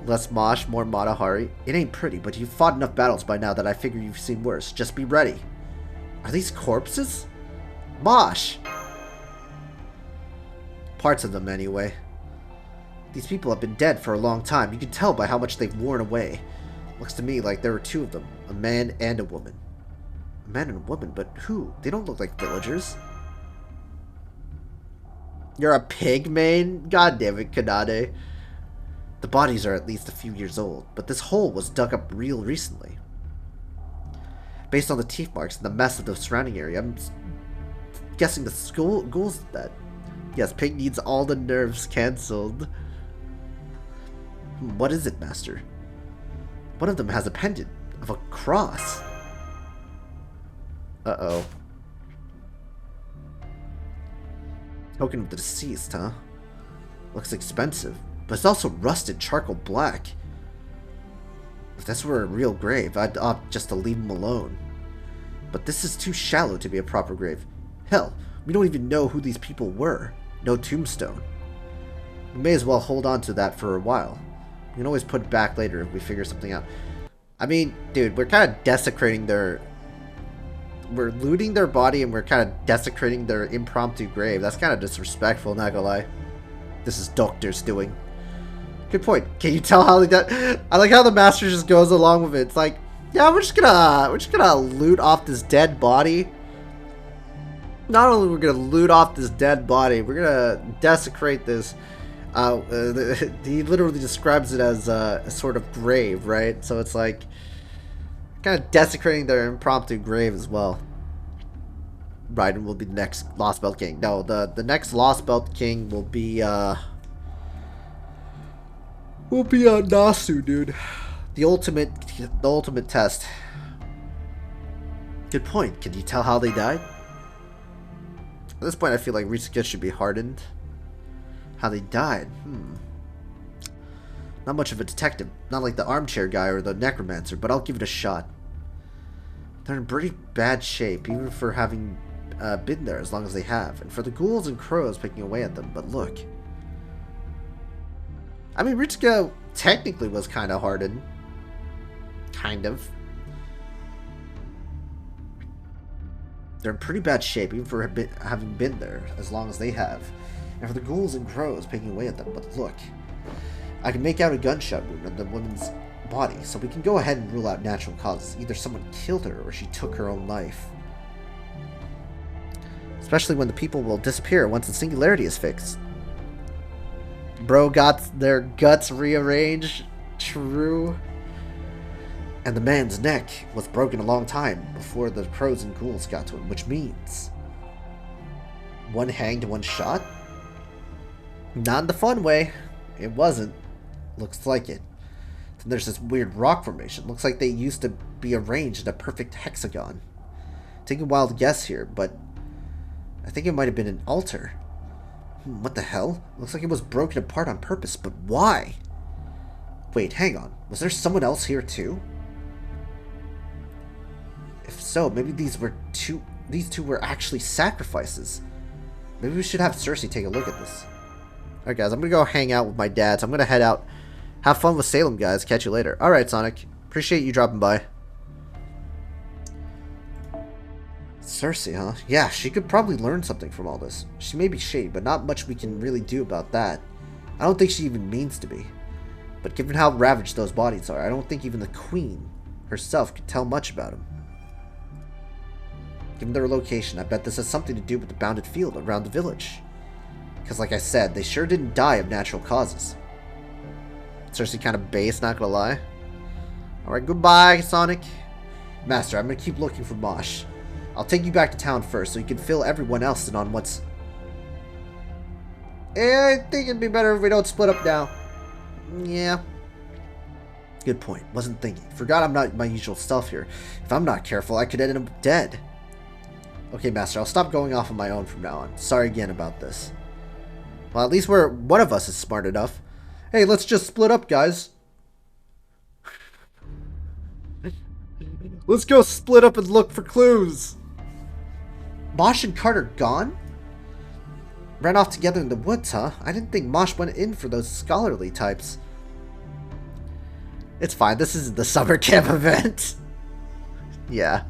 A: Less mosh, more Matahari. It ain't pretty, but you've fought enough battles by now that I figure you've seen worse. Just be ready. Are these corpses? Mosh! Parts of them, anyway. These people have been dead for a long time. You can tell by how much they've worn away. Looks to me like there were 2 of them. A man and a woman. A man and a woman, but who? They don't look like villagers. You're a pig, man? God damn it, Kanade. The bodies are at least a few years old, but this hole was dug up real recently. Based on the teeth marks and the mess of the surrounding area, I'm guessing the ghouls did that. Yes, pig needs all the nerves cancelled. What is it, Master? One of them has a pendant of a cross. Uh-oh. Token of the deceased, huh? Looks expensive, but it's also rusted charcoal black. If this were a real grave, I'd opt just to leave him alone. But this is too shallow to be a proper grave. Hell, we don't even know who these people were. No tombstone. We may as well hold on to that for a while. We can always put it back later if we figure something out. I mean, dude, we're kind of desecrating their... We're looting their body and we're kind of desecrating their impromptu grave. That's kind of disrespectful, not gonna lie. This is Doctor's doing. Good point. Can you tell how they did? I like how the Master just goes along with it. It's like, yeah, we're just gonna loot off this dead body. Not only we're gonna loot off this dead body, we're gonna desecrate this. He literally describes it as a sort of grave, right? So it's like kind of desecrating their impromptu grave as well. Raiden will be the next Lost Belt King. No, the next Lost Belt King will be Nasu, dude. The ultimate test. Good point. Can you tell how they died? At this point, I feel like Ritsuka should be hardened. How they died? Not much of a detective. Not like the armchair guy or the necromancer, but I'll give it a shot. They're in pretty bad shape, even for having been there as long as they have. And for the ghouls and crows picking away at them. But look. I mean, Ritsuka technically was kind of hardened. Kind of. They're in pretty bad shape, even for having been there as long as they have. And for the ghouls and crows picking away at them. But look. I can make out a gunshot wound on the woman's body, so we can go ahead and rule out natural causes. Either someone killed her or she took her own life. Especially when the people will disappear once the singularity is fixed. Bro got their guts rearranged. True. And the man's neck was broken a long time before the crows and ghouls got to him, which means... one hanged, one shot? Not in the fun way. It wasn't. Looks like it. Then there's this weird rock formation. Looks like they used to be arranged in a perfect hexagon. Taking a wild guess here, but I think it might have been an altar. What the hell? Looks like it was broken apart on purpose, but why? Wait, hang on. Was there someone else here too? If so, maybe these two were actually sacrifices. Maybe we should have Cersei take a look at this. Alright guys, I'm gonna go hang out with my dad, so I'm gonna head out. Have fun with Salem, guys. Catch you later. Alright, Sonic. Appreciate you dropping by. Cersei, huh? Yeah, she could probably learn something from all this. She may be shady, but not much we can really do about that. I don't think she even means to be. But given how ravaged those bodies are, I don't think even the Queen herself could tell much about them. Given their location, I bet this has something to do with the bounded field around the village. Because like I said, they sure didn't die of natural causes. Cersei kind of base, not gonna lie. Alright, goodbye, Sonic. Master, I'm gonna keep looking for Mosh. I'll take you back to town first so you can fill everyone else in on what's... I think it'd be better if we don't split up now. Yeah. Good point. Wasn't thinking. Forgot I'm not my usual self here. If I'm not careful, I could end up dead. Okay, Master, I'll stop going off on my own from now on. Sorry again about this. Well, at least one of us is smart enough. Hey, let's just split up, guys. Let's go split up and look for clues. Mosh and Carter gone? Ran off together in the woods, huh? I didn't think Mosh went in for those scholarly types. It's fine, this isn't the summer camp event. Yeah.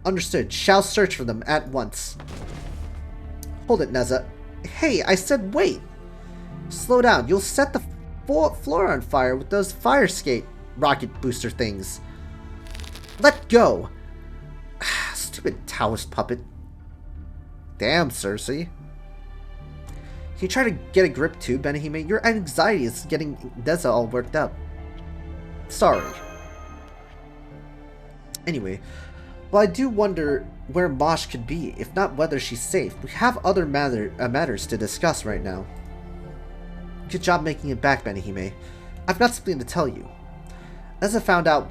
A: Understood. Shall search for them at once. Hold it, Neza. Hey, I said wait. Slow down. You'll set the floor on fire with those fire skate rocket booster things. Let go. Stupid Taoist puppet. Damn, Cersei. Can you try to get a grip too, Benihime? Your anxiety is getting Neza all worked up. Sorry. Anyway, well, I do wonder where Mosh could be, if not whether she's safe. We have other matters to discuss right now. Good job making it back, Benihime. I've got something to tell you. As I found out,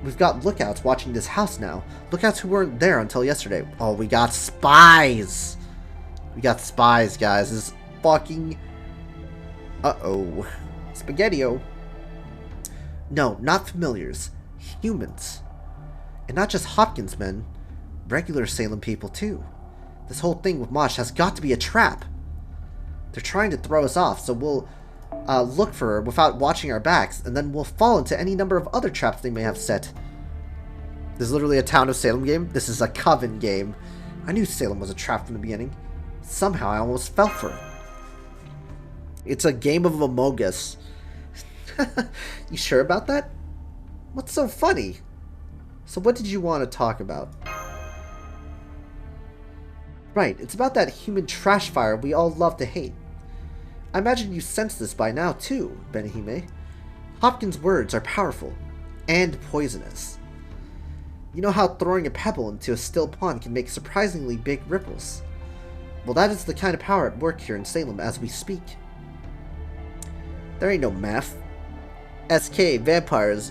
A: we've got lookouts watching this house now. Lookouts who weren't there until yesterday. Oh, we got spies! We got spies, guys. This is fucking... Uh-oh. Spaghetti-o. No, not familiars. Humans. And not just Hopkins men. Regular Salem people, too. This whole thing with Mosh has got to be a trap. They're trying to throw us off, so we'll look for her without watching our backs, and then we'll fall into any number of other traps they may have set. This is literally a Town of Salem game. This is a Coven game. I knew Salem was a trap from the beginning. Somehow I almost fell for it. It's a game of Among Us. You sure about that? What's so funny? So what did you want to talk about? Right, it's about that human trash fire we all love to hate. I imagine you sense this by now too, Benihime. Hopkins' words are powerful and poisonous. You know how throwing a pebble into a still pond can make surprisingly big ripples? Well, that is the kind of power at work here in Salem as we speak. There ain't no math. SK, vampires,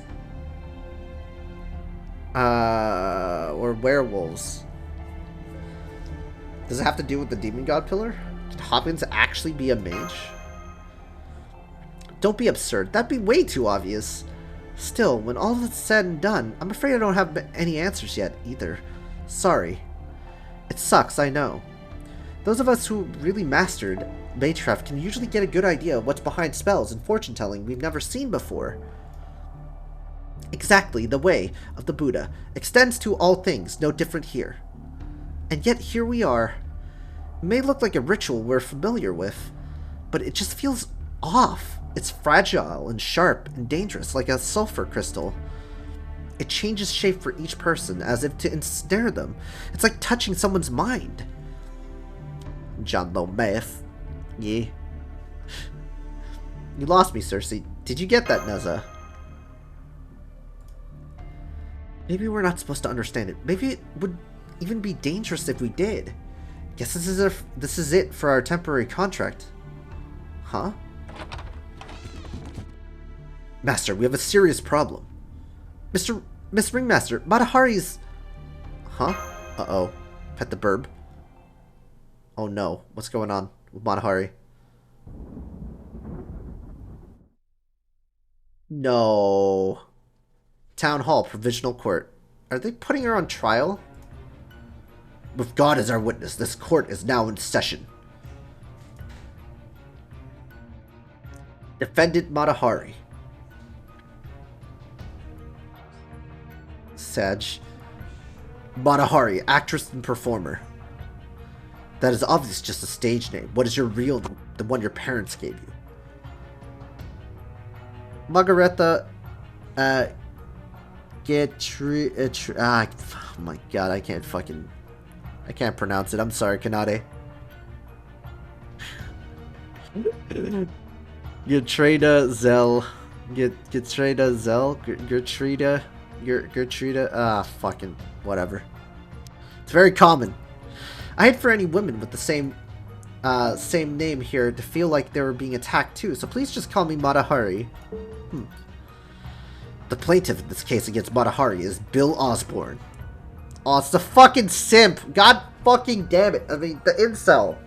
A: or werewolves. Does it have to do with the Demon God Pillar? Could Hopkins actually be a mage? Don't be absurd. That'd be way too obvious. Still, when all is said and done, I'm afraid I don't have any answers yet, either. Sorry. It sucks, I know. Those of us who really mastered Magecraft can usually get a good idea of what's behind spells and fortune-telling we've never seen before. Exactly, the way of the Buddha extends to all things, no different here. And yet here we are. It may look like a ritual we're familiar with, but it just feels off. It's fragile and sharp and dangerous, like a sulfur crystal. It changes shape for each person, as if to ensnare them. It's like touching someone's mind. John Low Math. Yeah. You lost me, Cersei. Did you get that, Neza? Maybe we're not supposed to understand it. Maybe it would even be dangerous if we did. Guess this is it for our temporary contract. Huh? Master, we have a serious problem. Miss Ringmaster, Matahari's... Huh? Uh-oh. Pet the burb. Oh no. What's going on with Matahari? No. Town Hall, Provisional Court. Are they putting her on trial? With God as our witness, this court is now in session. Defendant Matahari. Sag. Matahari, actress and performer. That is obviously just a stage name. What is your real name? The one your parents gave you? Margareta, oh my god, I can't pronounce it. I'm sorry, Kanade. Gertruda Zell. Gertruda Zell? Gertruda, fucking whatever. It's very common. I hate for any women with the same name here to feel like they were being attacked too, so please just call me Matahari. The plaintiff in this case against Matahari is Bill Osborne. Oh, it's the fucking simp! God fucking damn it! I mean, the incel!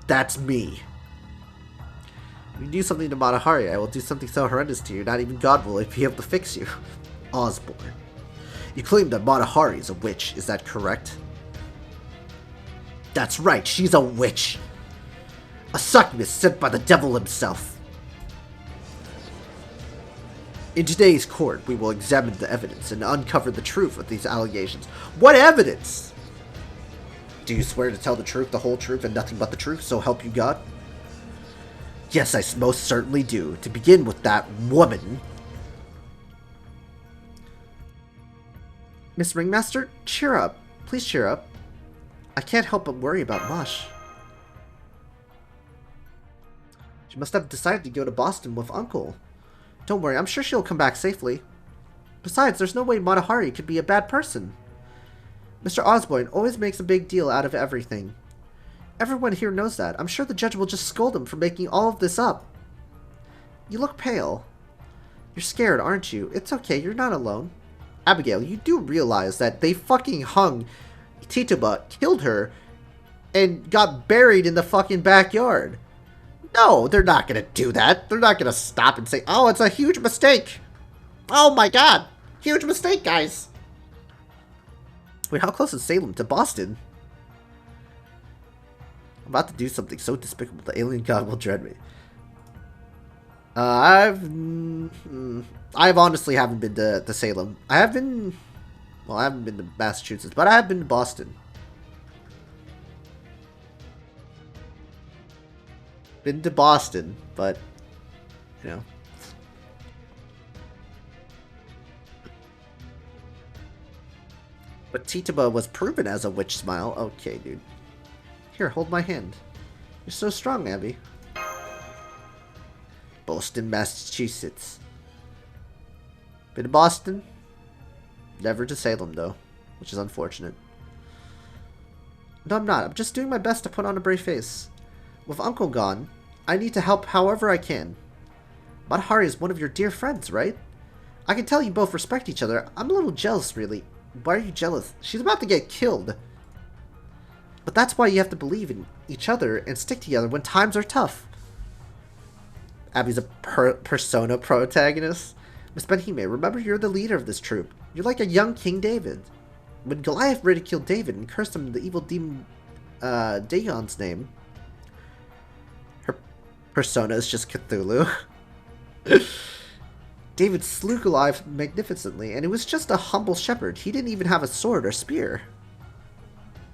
A: That's me. If you do something to Matahari, I will do something so horrendous to you, not even God will be able to fix you. Osborne. You claim that Matahari is a witch, is that correct? That's right, she's a witch! A succubus sent by the devil himself. In today's court, we will examine the evidence and uncover the truth of these allegations. What evidence? Do you swear to tell the truth, the whole truth, and nothing but the truth, so help you God? Yes, I most certainly do. To begin with that woman. Miss Ringmaster, cheer up. Please cheer up. I can't help but worry about Mosh. She must have decided to go to Boston with Uncle. Don't worry, I'm sure she'll come back safely. Besides, there's no way Matahari could be a bad person. Mr. Osborne always makes a big deal out of everything. Everyone here knows that. I'm sure the judge will just scold him for making all of this up. You look pale. You're scared, aren't you? It's okay, you're not alone. Abigail, you do realize that they fucking hung Tituba, killed her, and got buried in the fucking backyard. No, they're not gonna do that. They're not gonna stop and say, oh, it's a huge mistake. Oh my god. Huge mistake, guys. Wait, how close is Salem to Boston? I'm about to do something so despicable the alien god will dread me. I've honestly haven't been to Salem. I haven't been to Massachusetts, but I have been to Boston. Been to Boston, but, you know. But Tituba was proven as a witch smile. Okay, dude. Here, hold my hand. You're so strong, Abby. Boston, Massachusetts. Been to Boston? Never to Salem, though, which is unfortunate. No, I'm not. I'm just doing my best to put on a brave face. With Uncle gone, I need to help however I can. Matahari is one of your dear friends, right? I can tell you both respect each other. I'm a little jealous, really. Why are you jealous? She's about to get killed. But that's why you have to believe in each other and stick together when times are tough. Abby's a persona protagonist. Miss Benhime, remember you're the leader of this troop. You're like a young King David. When Goliath ridiculed David and cursed him in the evil demon Dagon's name, her persona is just Cthulhu. David slew Goliath magnificently, and it was just a humble shepherd. He didn't even have a sword or spear.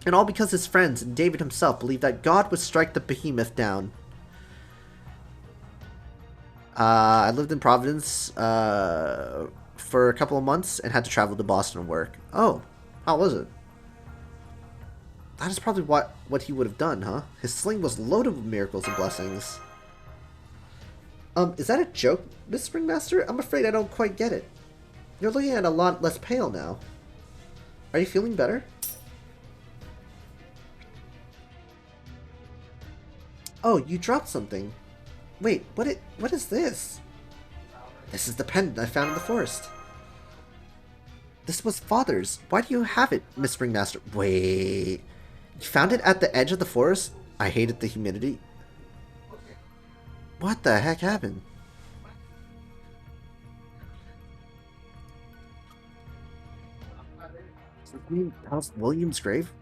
A: And all because his friends and David himself believed that God would strike the behemoth down. I lived in Providence for a couple of months and had to travel to Boston to work. Oh, how was it? That is probably what he would have done, huh? His sling was loaded with miracles and blessings. Is that a joke, Miss Springmaster? I'm afraid I don't quite get it. You're looking at a lot less pale now. Are you feeling better? Oh, you dropped something. Wait, what is this? This is the pendant I found in the forest. This was Father's. Why do you have it, Miss Ringmaster? Wait. You found it at the edge of the forest? I hated the humidity. What the heck happened? Does that mean House William's grave?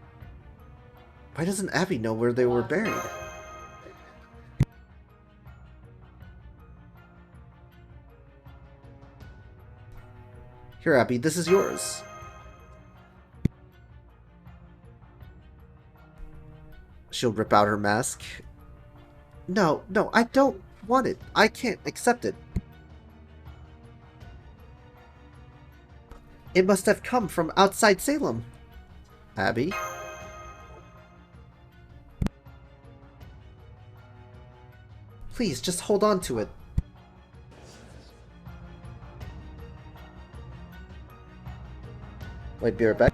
A: Why doesn't Abby know where they were buried? Here, Abby, this is yours. She'll rip out her mask. No, I don't want it. I can't accept it. It must have come from outside Salem. Abby? Please, just hold on to it. Wait, be right back.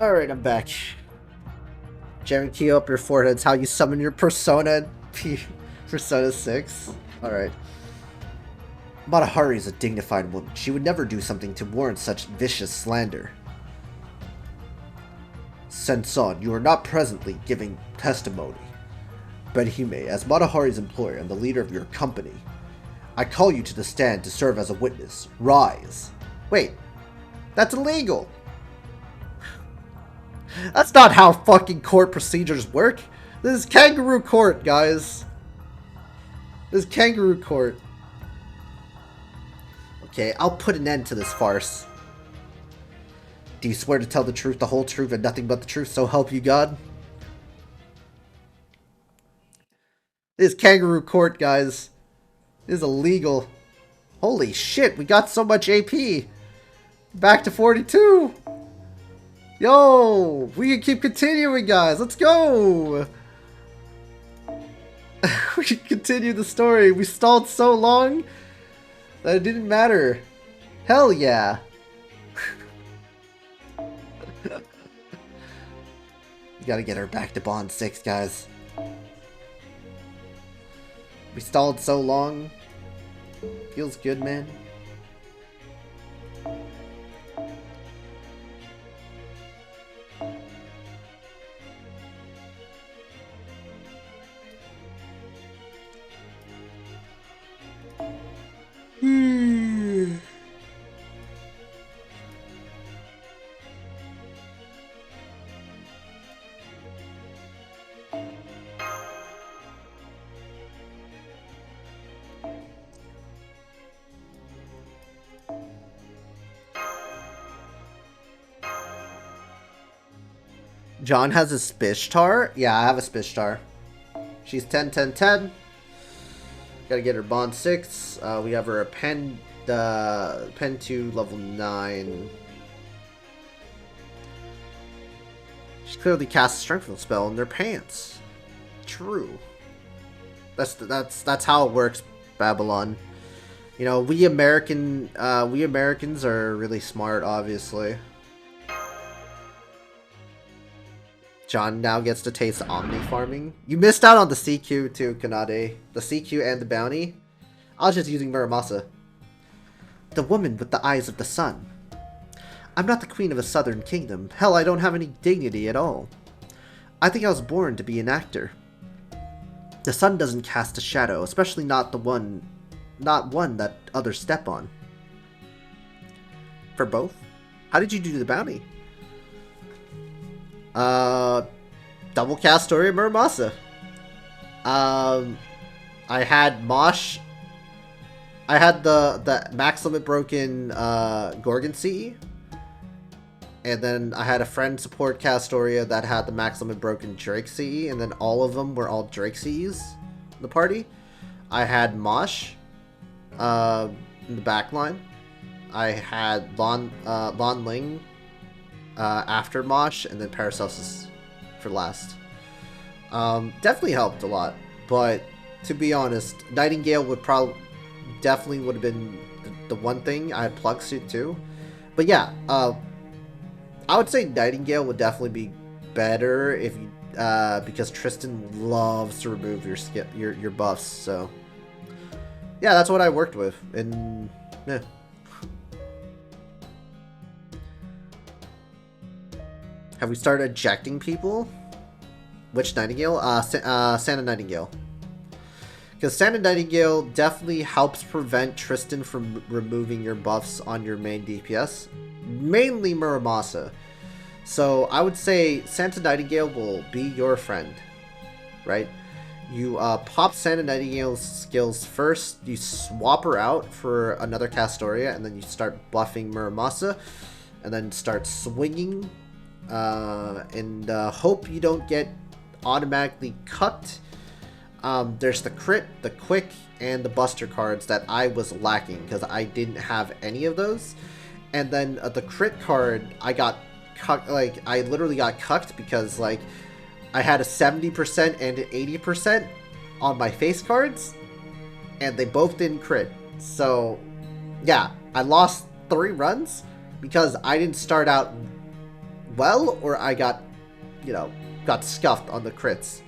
A: Alright, I'm back. Jamming key up your forehead's how you summon your persona in Persona 6. Alright. Matahari is a dignified woman. She would never do something to warrant such vicious slander. Senson, you are not presently giving testimony. Benhime, as Matahari's employer and the leader of your company, I call you to the stand to serve as a witness. Rise. Wait. That's illegal. That's not how fucking court procedures work. This is kangaroo court, guys. This is kangaroo court. Okay, I'll put an end to this farce. Do you swear to tell the truth, the whole truth, and nothing but the truth, so help you God? This is kangaroo court, guys. This is illegal. Holy shit, we got so much AP. Back to 42. Yo, we can keep continuing, guys. Let's go. We can continue the story. We stalled so long that it didn't matter. Hell yeah. You gotta get her back to Bond 6, guys. We stalled so long. Feels good, man. John has a Spishtar? Yeah, I have a Spishtar. She's 10, 10, 10. Gotta get her Bond 6. We have her a Pen 2 level 9. She clearly casts a strengthening spell in their pants. True. That's how it works, Babylon. You know, we Americans are really smart, obviously. John now gets to taste Omni farming. You missed out on the CQ too, Kanade. The CQ and the bounty. I was just using Muramasa. The woman with the eyes of the sun. I'm not the queen of a southern kingdom. Hell, I don't have any dignity at all. I think I was born to be an actor. The sun doesn't cast a shadow, especially not one that others step on. For both? How did you do the bounty? Double cast story of Muramasa. I had Mosh. I had the max limit broken Gorgon CE. And then I had a friend support Castoria that had the max limit broken Drake CE, and then all of them were all Drake CEs in the party. I had Mosh in the back line. I had Lon Ling after Mosh, and then Paracelsus for last. Definitely helped a lot, but to be honest, Nightingale would definitely would have been the one thing. I had Plug Suit too, but yeah, I would say Nightingale would definitely be better if you because Tristan loves to remove your buffs. So yeah, that's what I worked with, and yeah. Have we started ejecting people? Which Nightingale? Santa Nightingale. Because Santa Nightingale definitely helps prevent Tristan from removing your buffs on your main DPS. Mainly Muramasa. So I would say Santa Nightingale will be your friend. Right? You pop Santa Nightingale's skills first, you swap her out for another Castoria, and then you start buffing Muramasa, and then start swinging, and hope you don't get automatically cucked. There's the crit, the quick, and the buster cards that I was lacking because I didn't have any of those. And then the crit card, I got cucked, like I literally got cucked because like I had a 70% and an 80% on my face cards, and they both didn't crit. So yeah, I lost 3 runs because I didn't start out well, or I got, got scuffed on the crits.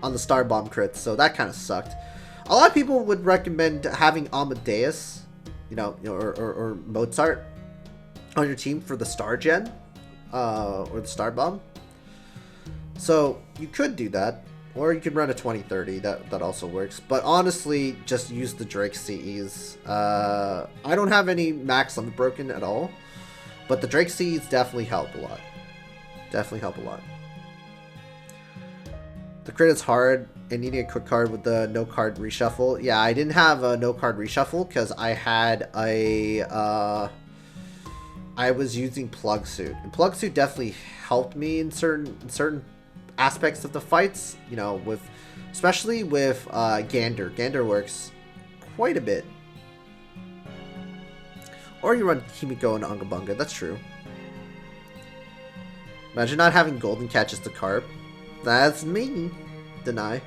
A: On the Star Bomb crits, so that kind of sucked. A lot of people would recommend having Amadeus, or Mozart on your team for the Star Gen, or the Star Bomb. So you could do that, or you could run a 2030. That also works. But honestly, just use the Drake CEs. I don't have any max limit broken at all, but the Drake CEs definitely help a lot. Definitely help a lot. The crit is hard, and needing a quick card with the no card reshuffle. Yeah, I didn't have a no card reshuffle because I had I was using Plug Suit, and Plug Suit definitely helped me in certain aspects of the fights. Especially with Gander. Gander works quite a bit. Or you run Kimiko and Ungabunga. That's true. Imagine not having Golden Catches the Carp. That's me. Deny.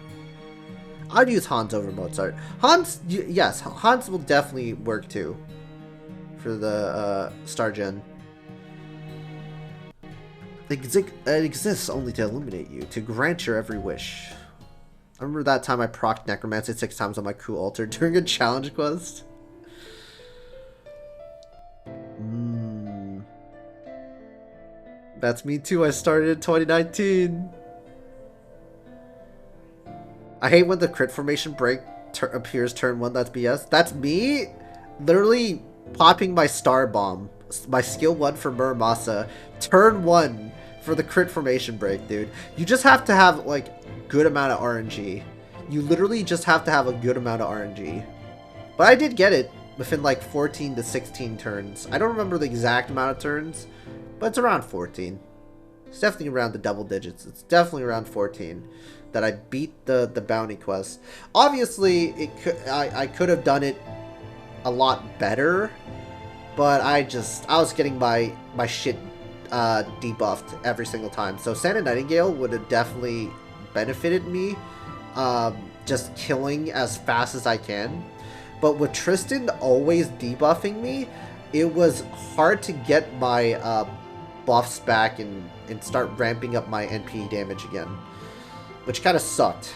A: I'd use Hans over Mozart. Hans, yes, Hans will definitely work too. For the Star Gen. It exists only to illuminate you, to grant your every wish. I remember that time I procced Necromancy 6 times on my Coup Altar during a challenge quest. That's me too, I started in 2019. I hate when the crit formation break appears turn 1, that's BS. That's me literally popping my Star Bomb, my skill 1 for Muramasa, turn 1 for the crit formation break, dude. You just have to have, like, good amount of RNG. You literally just have to have a good amount of RNG. But I did get it within, like, 14 to 16 turns. I don't remember the exact amount of turns, but it's around 14. It's definitely around the double digits. It's definitely around 14 that I beat the bounty quest. Obviously, I could have done it a lot better, but I was getting my shit debuffed every single time. So Santa Nightingale would have definitely benefited me, just killing as fast as I can. But with Tristan always debuffing me, it was hard to get my buffs back and start ramping up my NP damage again. Which kind of sucked.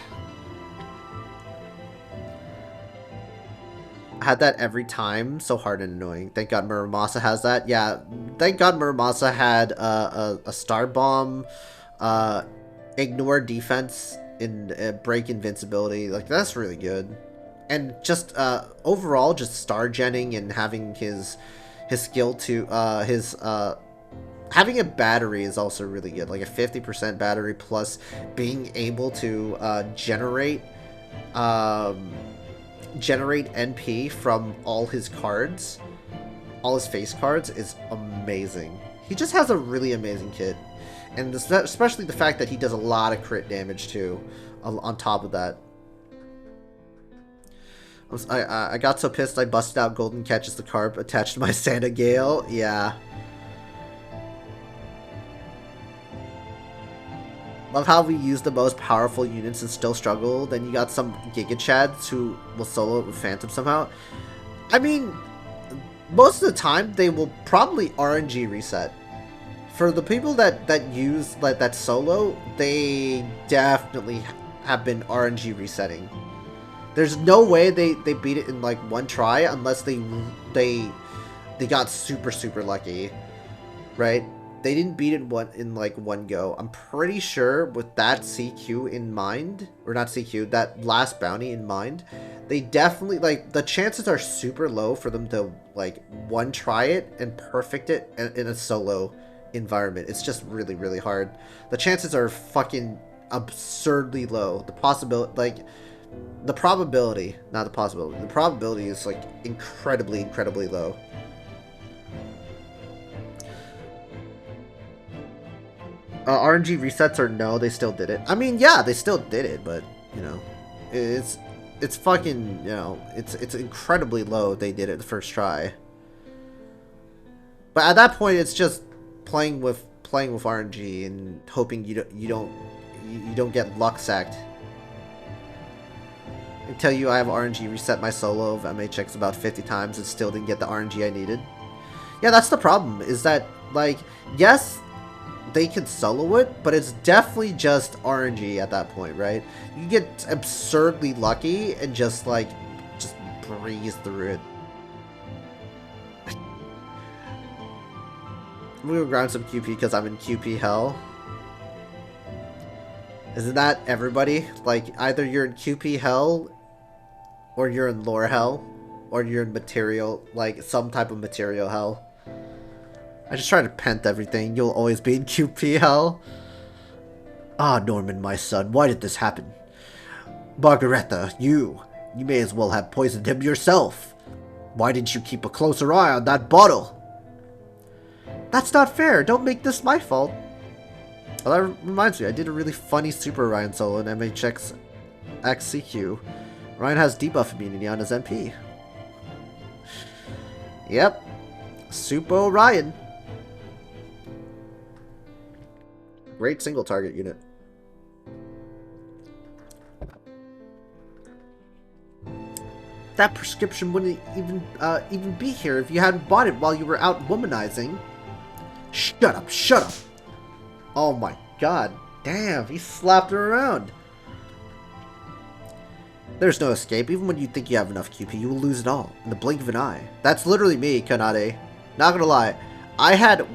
A: I had that every time. So hard and annoying. Thank God Muramasa has that. Yeah, thank God Muramasa had a Star Bomb, ignore defense, and break invincibility. Like, that's really good. And just overall, just Star Genning and having his skill to having a battery is also really good. Like a 50% battery plus being able to generate NP from all his cards, all his face cards, is amazing. He just has a really amazing kit. And especially the fact that he does a lot of crit damage too, on top of that. I got so pissed I busted out Golden Catches the Carp attached to my Santa Gale. Yeah. Love how we use the most powerful units and still struggle. Then you got some Giga Chads who will solo it with Phantom somehow. I mean, most of the time they will probably RNG reset. For the people that use that solo, they definitely have been RNG resetting. There's no way they beat it in like one try unless they got super lucky, right? They didn't beat it in like one go. I'm pretty sure with that CQ in mind, or not CQ, that last bounty in mind, they definitely, like, the chances are super low for them to like one try it and perfect it in a solo environment. It's just really hard. The chances are fucking absurdly low. The possibility, like, the probability, not the possibility, the probability is like incredibly low. RNG resets or no, they still did it. I mean, yeah, they still did it, but you know, it's fucking, you know, it's incredibly low. They did it the first try, but at that point, it's just playing with RNG and hoping you don't get luck sacked. I tell you, I have RNG reset my solo of MHX about 50 times and still didn't get the RNG I needed. Yeah, that's the problem, is that, like, yes, they can solo it, but it's definitely just RNG at that point, right? You get absurdly lucky and just breeze through it. I'm gonna grind some QP because I'm in QP hell. Isn't that everybody? Like, either you're in QP hell, or you're in lore hell, or you're in material, like, some type of material hell. I just try to pent everything. You'll always be in QP hell. Ah, Norman, my son, why did this happen? Margaretha, you may as well have poisoned him yourself. Why didn't you keep a closer eye on that bottle? That's not fair. Don't make this my fault. Well, that reminds me, I did a really funny Super Ryan solo in MHX XCQ. Ryan has debuff immunity on his MP. Yep. Super Ryan. Great single target unit. That prescription wouldn't even be here if you hadn't bought it while you were out womanizing. Shut up, shut up. Oh my god. Damn, he slapped her around. There's no escape. Even when you think you have enough QP, you will lose it all in the blink of an eye. That's literally me, Kanade. Not gonna lie. I had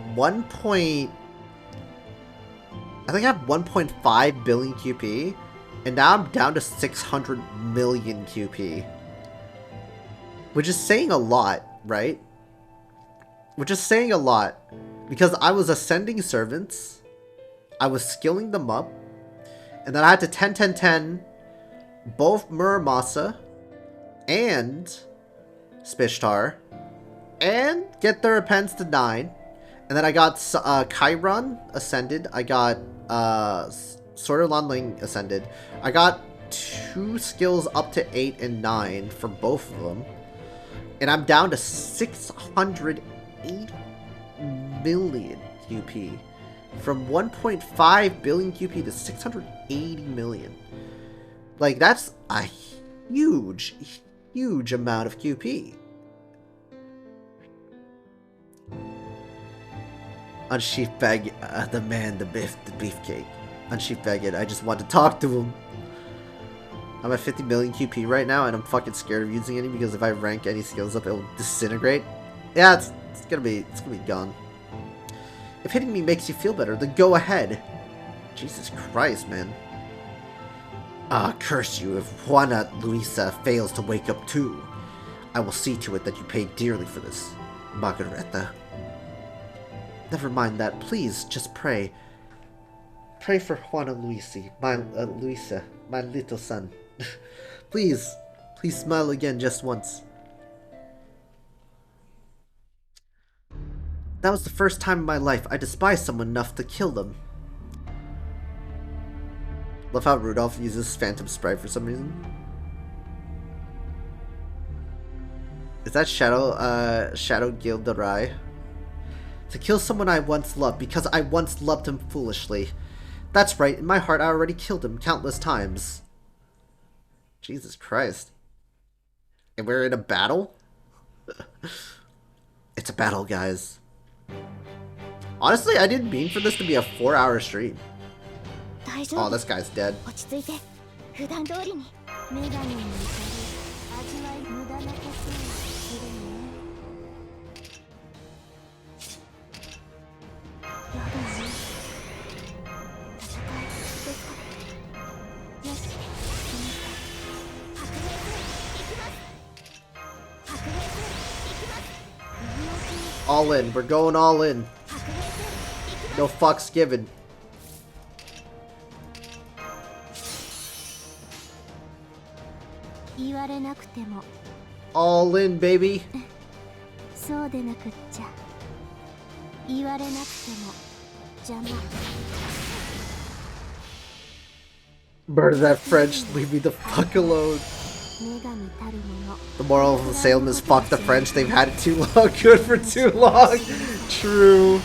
A: I think I have 1.5 billion QP, and now I'm down to 600 million QP. Which is saying a lot, right? Which is saying a lot. Because I was ascending servants, I was skilling them up, and then I had to 10-10-10 both Muramasa and Spishtar, and get their appends to 9. And then I got Chiron ascended, I got Sword of Lanling ascended, I got 2 skills up to 8 and 9 for both of them, and I'm down to 608 million QP. From 1.5 billion QP to 680 million. Like, that's a huge amount of QP. Unsheath bag, the man, the beefcake. Unsheath Baguette, I just want to talk to him. I'm at 50 million QP right now, and I'm fucking scared of using any because if I rank any skills up, it'll disintegrate. Yeah, it's gonna be gone. If hitting me makes you feel better, then go ahead. Jesus Christ, man. Ah, curse you if Juana Luisa fails to wake up too. I will see to it that you pay dearly for this, Margareta. Never mind that. Please, just pray. Pray for Juana Luisa, my little son. Please smile again just once. That was the first time in my life I despised someone enough to kill them. Love how Rudolph uses Phantom Sprite for some reason. Is that Shadow Gilderai? To kill someone I once loved because I once loved him foolishly. That's right, in my heart I already killed him countless times. Jesus Christ. And we're in a battle? It's a battle, guys. Honestly, I didn't mean for this to be a 4-hour stream. Oh, this guy's dead. All in. We're going all in. No fucks given. All in, baby. Murder that French. Leave me the fuck alone. The moral of Salem is fuck the French. They've had it too long. Good for too long. True.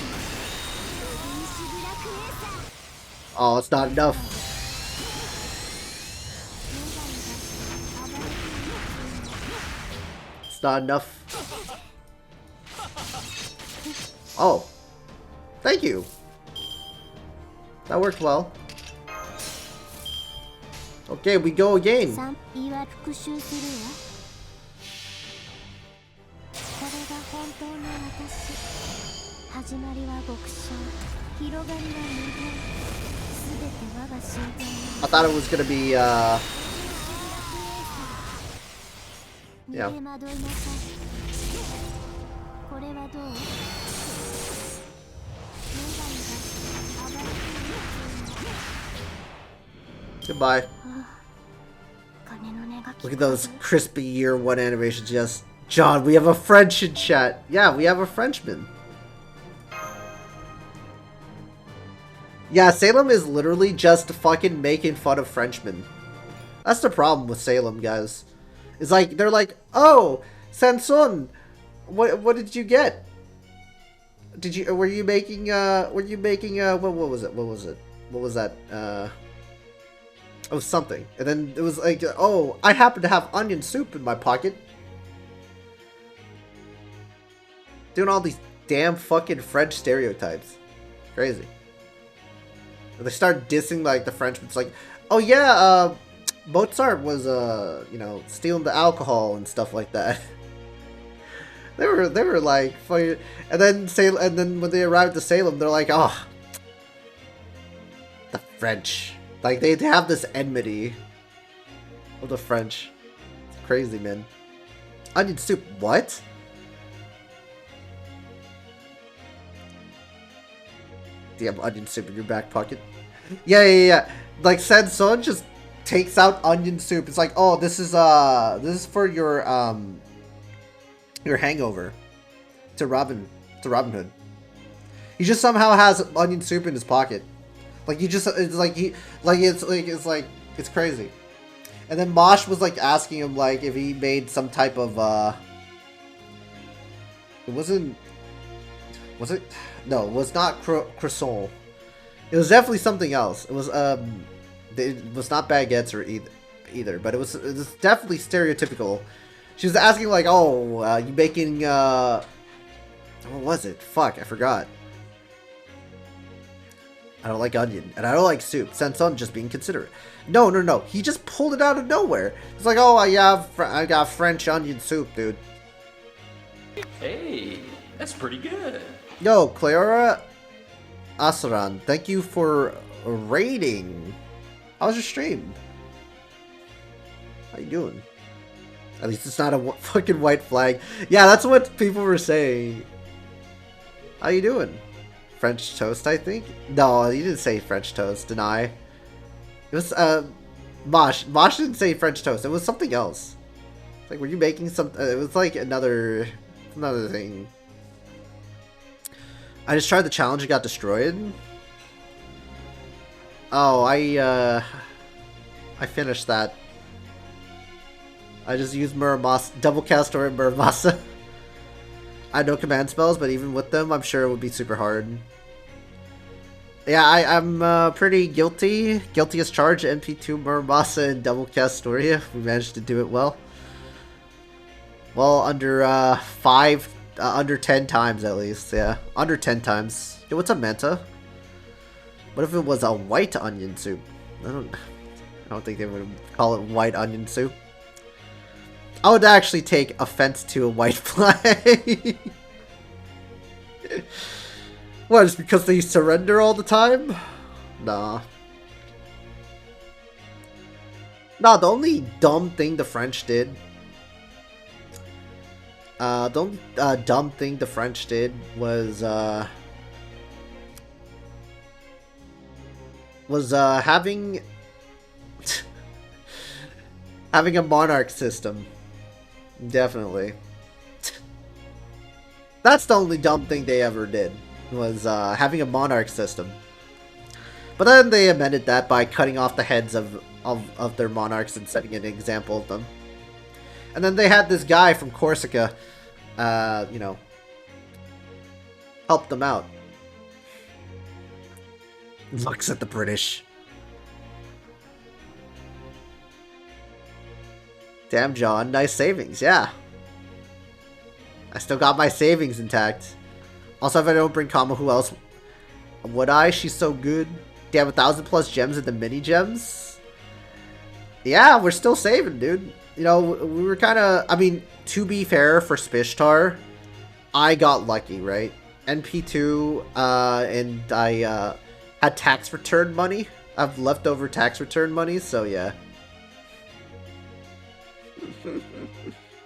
A: Oh, it's not enough. It's not enough. Oh. Thank you. That worked well. Okay, we go again. I thought it was gonna be, yeah. Goodbye. Look at those crispy year 1 animations. Yes. John, we have a French in chat. Yeah, we have a Frenchman. Yeah, Salem is literally just fucking making fun of Frenchmen. That's the problem with Salem, guys. It's like, they're like, oh, Sanson, what did you get? Were you making, what was that, oh, something. And then it was like, oh, I happen to have onion soup in my pocket. Doing all these damn fucking French stereotypes. Crazy. And they start dissing, like, the Frenchmen. It's like, oh yeah, Mozart was, you know, stealing the alcohol and stuff like that. they were like, funny. And then when they arrived to Salem, they're like, oh, the French. Like, they have this enmity of the French. It's crazy, man. Onion soup, what? Do you have onion soup in your back pocket? Yeah. Like, Sanson just takes out onion soup. It's like, oh, this is for your hangover. To Robin Hood. He just somehow has onion soup in his pocket. Like, it's crazy. And then Mosh was like asking him like if he made some type of it was it? No, it was not croissant. It was definitely something else. It was not baguettes or either, but it was definitely stereotypical. She was asking like, oh, you making what was it? Fuck, I forgot. I don't like onion, and I don't like soup. Senson just being considerate. No. He just pulled it out of nowhere. It's like, oh, I got French onion soup, dude.
C: Hey, that's pretty good.
A: Yo, Clara Asaran, thank you for raiding. How's your stream? How you doing? At least it's not a fucking white flag. Yeah, that's what people were saying. How you doing? French toast, I think? No, you didn't say French toast, deny. It was, Mosh. Mosh didn't say French toast. It was something else. It's like, were you making some... it was like another thing. I just tried the challenge and got destroyed. Oh, I finished that. I just used Muramasa, double cast or Muramasa. I had no command spells, but even with them, I'm sure it would be super hard. Yeah, I'm pretty guilty. Guilty as charged, NP2 Muramasa and double cast Storia. We managed to do it well. Well, under 10 times at least, yeah. Under 10 times. Yo, what's a Manta? What if it was a white onion soup? I don't think they would call it white onion soup. I would actually take offense to a white flag. What, just because they surrender all the time? Nah. Nah, the only dumb thing the French did... the only dumb thing the French did was having... having a monarch system. Definitely. That's the only dumb thing they ever did, was having a monarch system. But then they amended that by cutting off the heads of their monarchs and setting an example of them. And then they had this guy from Corsica, you know, help them out. Looks at the British. Damn, John. Nice savings, yeah. I still got my savings intact. Also, if I don't bring Kama, who else would I? She's so good. Damn, 1,000+ gems in the mini gems. Yeah, we're still saving, dude. You know, we were kind of... I mean, to be fair, for Spishtar, I got lucky, right? NP2, and I had tax return money. I have leftover tax return money, so yeah.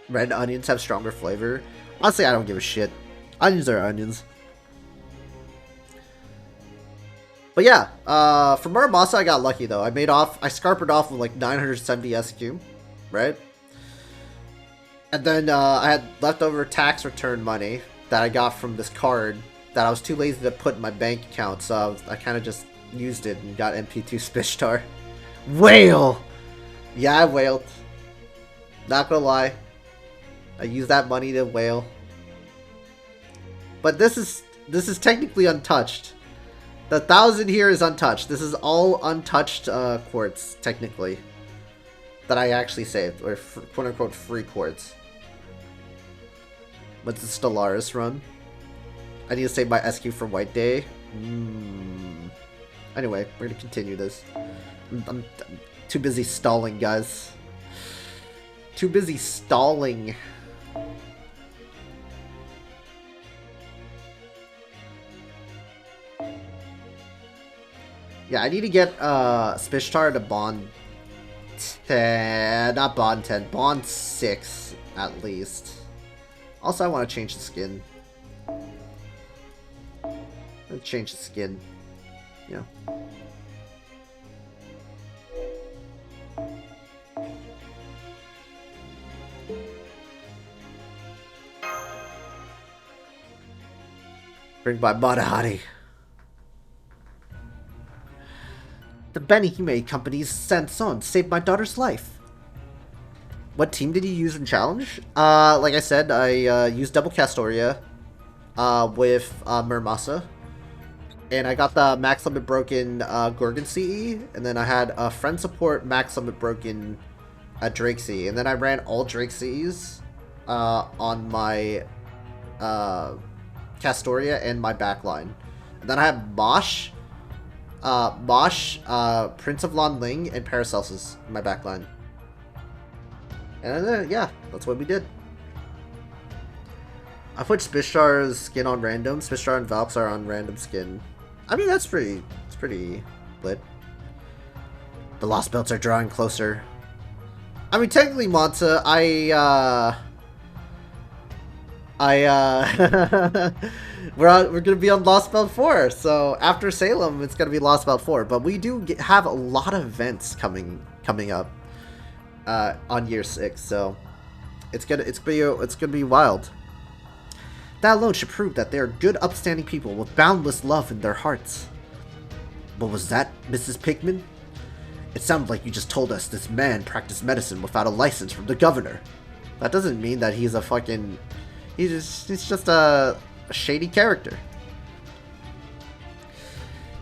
A: Red onions have stronger flavor. Honestly, I don't give a shit. Onions are onions. But yeah, for Muramasa, I got lucky though. I scarpered off with like 970 SQ, right? And then I had leftover tax return money that I got from this card that I was too lazy to put in my bank account, so I kind of just used it and got MP2 Spishtar. Whale! Yeah, I whaled. Not gonna lie. I used that money to whale. But this is technically untouched. The 1,000 here is untouched. This is all untouched quartz, technically. That I actually saved, or quote-unquote free quartz. What's the Stellaris run? I need to save my SQ for White Day. Anyway, we're gonna continue this. I'm too busy stalling, guys. Too busy stalling. Yeah, I need to get Spishtar to Bond 10, not Bond 10, Bond 6 at least. Also, I want to change the skin. Let's change the skin. Yeah. Bring by Madahari. The Benihime Company's Sanson saved my daughter's life. What team did you use in challenge? Like I said, I used double Castoria with Muramasa. And I got the max limit broken Gorgon CE, and then I had a friend support max limit broken Drake CE, and then I ran all Drake CEs on my Castoria and my backline. And then I had Mosh Mosh, Prince of Lon Ling, and Paracelsus in my backline. And yeah, that's what we did. I put Spishtar's skin on random. Spishtar and Valks are on random skin. I mean, it's pretty lit. The Lost Belts are drawing closer. I mean, technically, Monta, we're gonna be on Lost Belt 4, so after Salem, it's gonna be Lost Belt 4. But we do have a lot of events coming up on year 6, so it's gonna be wild. That alone should prove that they are good, upstanding people with boundless love in their hearts. What was that, Mrs. Pigman? It sounded like you just told us this man practiced medicine without a license from the governor. That doesn't mean that he's a fucking... He's just a shady character.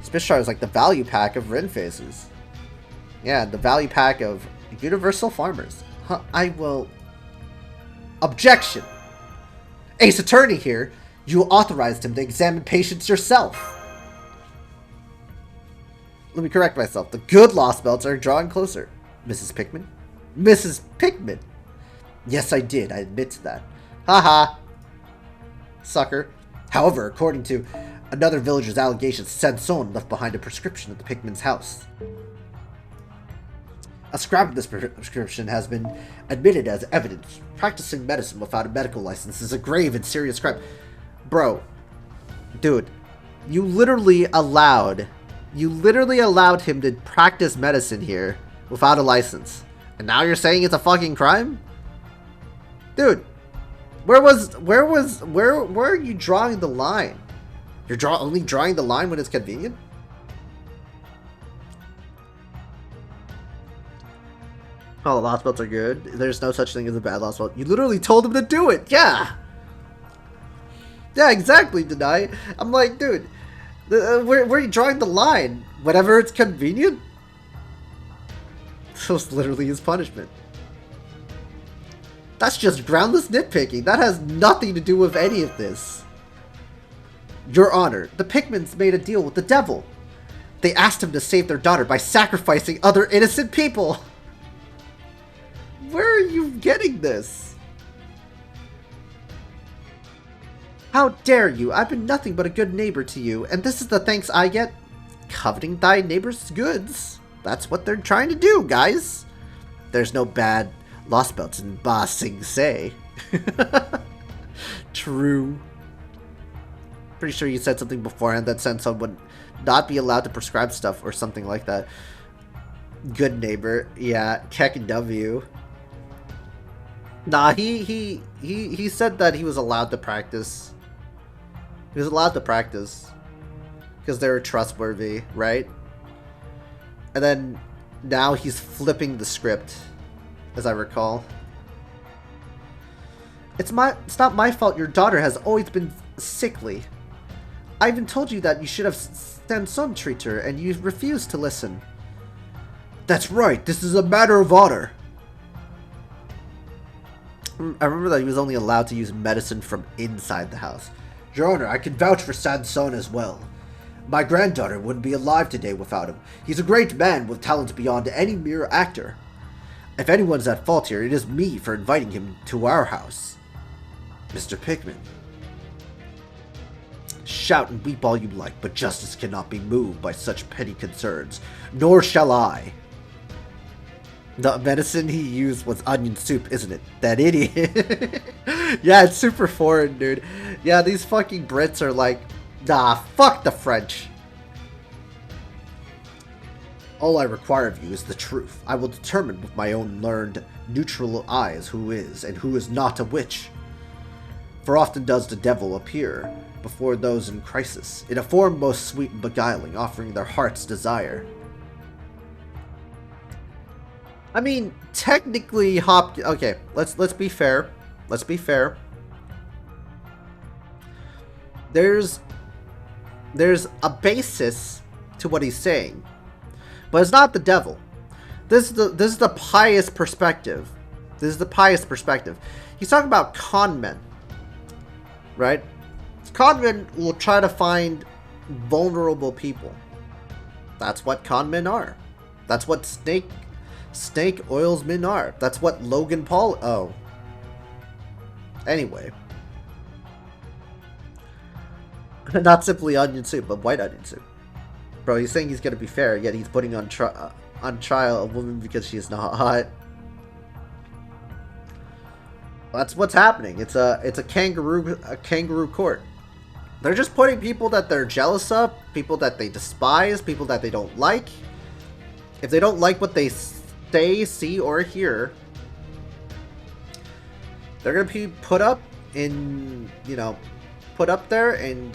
A: Spishtar is like the value pack of Ren faces. Yeah, the value pack of universal farmers. Huh, I will... Objection! Ace Attorney here, you authorized him to examine patients yourself. Let me correct myself. The good Lost Belts are drawing closer. Mrs. Pickman? Mrs. Pickman! Yes, I did. I admit to that. Haha. Sucker. However, according to another villager's allegations, Sanson left behind a prescription at the Pickman's house. A scrap of this prescription has been admitted as evidence. Practicing medicine without a medical license is a grave and serious crime. Bro. Dude. You literally allowed him to practice medicine here without a license. And now you're saying it's a fucking crime? Dude. Where are you drawing the line? You're only drawing the line when it's convenient? Oh, the Lost Belts are good. There's no such thing as a bad Lost Belt. You literally told him to do it. Yeah. Yeah, exactly, Deny. I'm like, dude, where are you drawing the line? Whenever it's convenient? So it's literally his punishment. That's just groundless nitpicking. That has nothing to do with any of this. Your Honor, the Pickmans made a deal with the devil. They asked him to save their daughter by sacrificing other innocent people. Where are you getting this? How dare you? I've been nothing but a good neighbor to you, and this is the thanks I get? Coveting thy neighbor's goods. That's what they're trying to do, guys. There's no bad Lost Belts in Ba Sing Se. True. Pretty sure you said something beforehand that Sanson would not be allowed to prescribe stuff or something like that. Good neighbor. Yeah, Keck and W. Nah, he said that he was allowed to practice. He was allowed to practice because they were trustworthy, right? And then now he's flipping the script, as I recall. It's not my fault your daughter has always been sickly. I even told you that you should have Sanson treat her, and you refused to listen. That's right, this is a matter of honor. I remember that he was only allowed to use medicine from inside the house. Your Honor, I can vouch for Sanson as well. My granddaughter wouldn't be alive today without him. He's a great man with talents beyond any mere actor. If anyone's at fault here, it is me for inviting him to our house. Mr. Pickman. Shout and weep all you like, but justice cannot be moved by such petty concerns, nor shall I. The medicine he used was onion soup, isn't it? That idiot. Yeah, it's super foreign, dude. Yeah, these fucking Brits are like, nah, fuck the French. All I require of you is the truth. I will determine with my own learned, neutral eyes who is and who is not a witch. For often does the devil appear before those in crisis, in a form most sweet and beguiling, offering their heart's desire. I mean, technically, okay, let's be fair. Let's be fair. There's a basis to what he's saying, but it's not the devil. This is the pious perspective. This is the pious perspective. He's talking about con men, right? Con men will try to find vulnerable people. That's what con men are. That's what snake oils men are. That's what Logan Paul... Oh. Anyway. Not simply onion soup, but white onion soup. Bro, he's saying he's gonna be fair, yet he's putting on trial a woman because she's not hot. That's what's happening. It's a kangaroo court. They're just putting people that they're jealous of, people that they despise, people that they don't like. If they don't like what they say, see, or hear, they're gonna be put up in, put up there and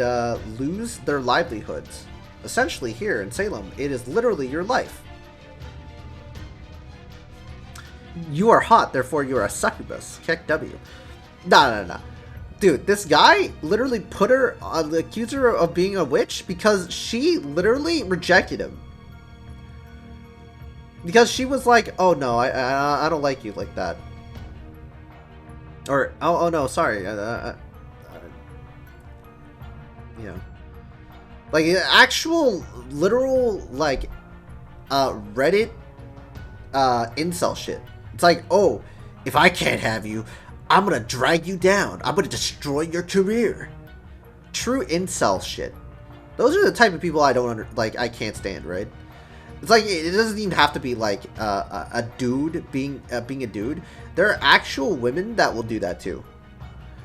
A: lose their livelihoods. Essentially, here in Salem, it is literally your life. You are hot, therefore you are a succubus. Kick W. No. Dude, this guy literally accused her of being a witch because she literally rejected him. Because she was like, oh no, I don't like you like that. Or, oh no, sorry. Like, actual, literal, like, Reddit, incel shit. It's like, oh, if I can't have you, I'm gonna drag you down. I'm gonna destroy your career. True incel shit. Those are the type of people I don't I can't stand, right? It's like, it doesn't even have to be like a dude being a dude. There are actual women that will do that too.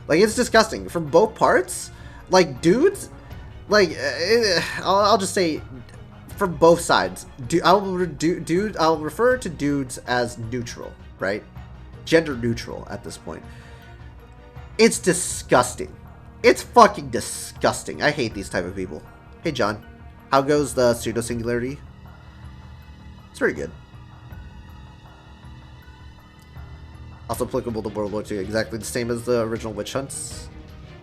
A: Like, it's disgusting from both parts. Like, dudes, like, I'll just say from both sides. I'll refer to dudes as neutral, right? Gender neutral at this point. It's disgusting. It's fucking disgusting. I hate these type of people. Hey John, how goes the pseudo singularity? It's pretty good. Also applicable to World War II, exactly the same as the original witch hunts.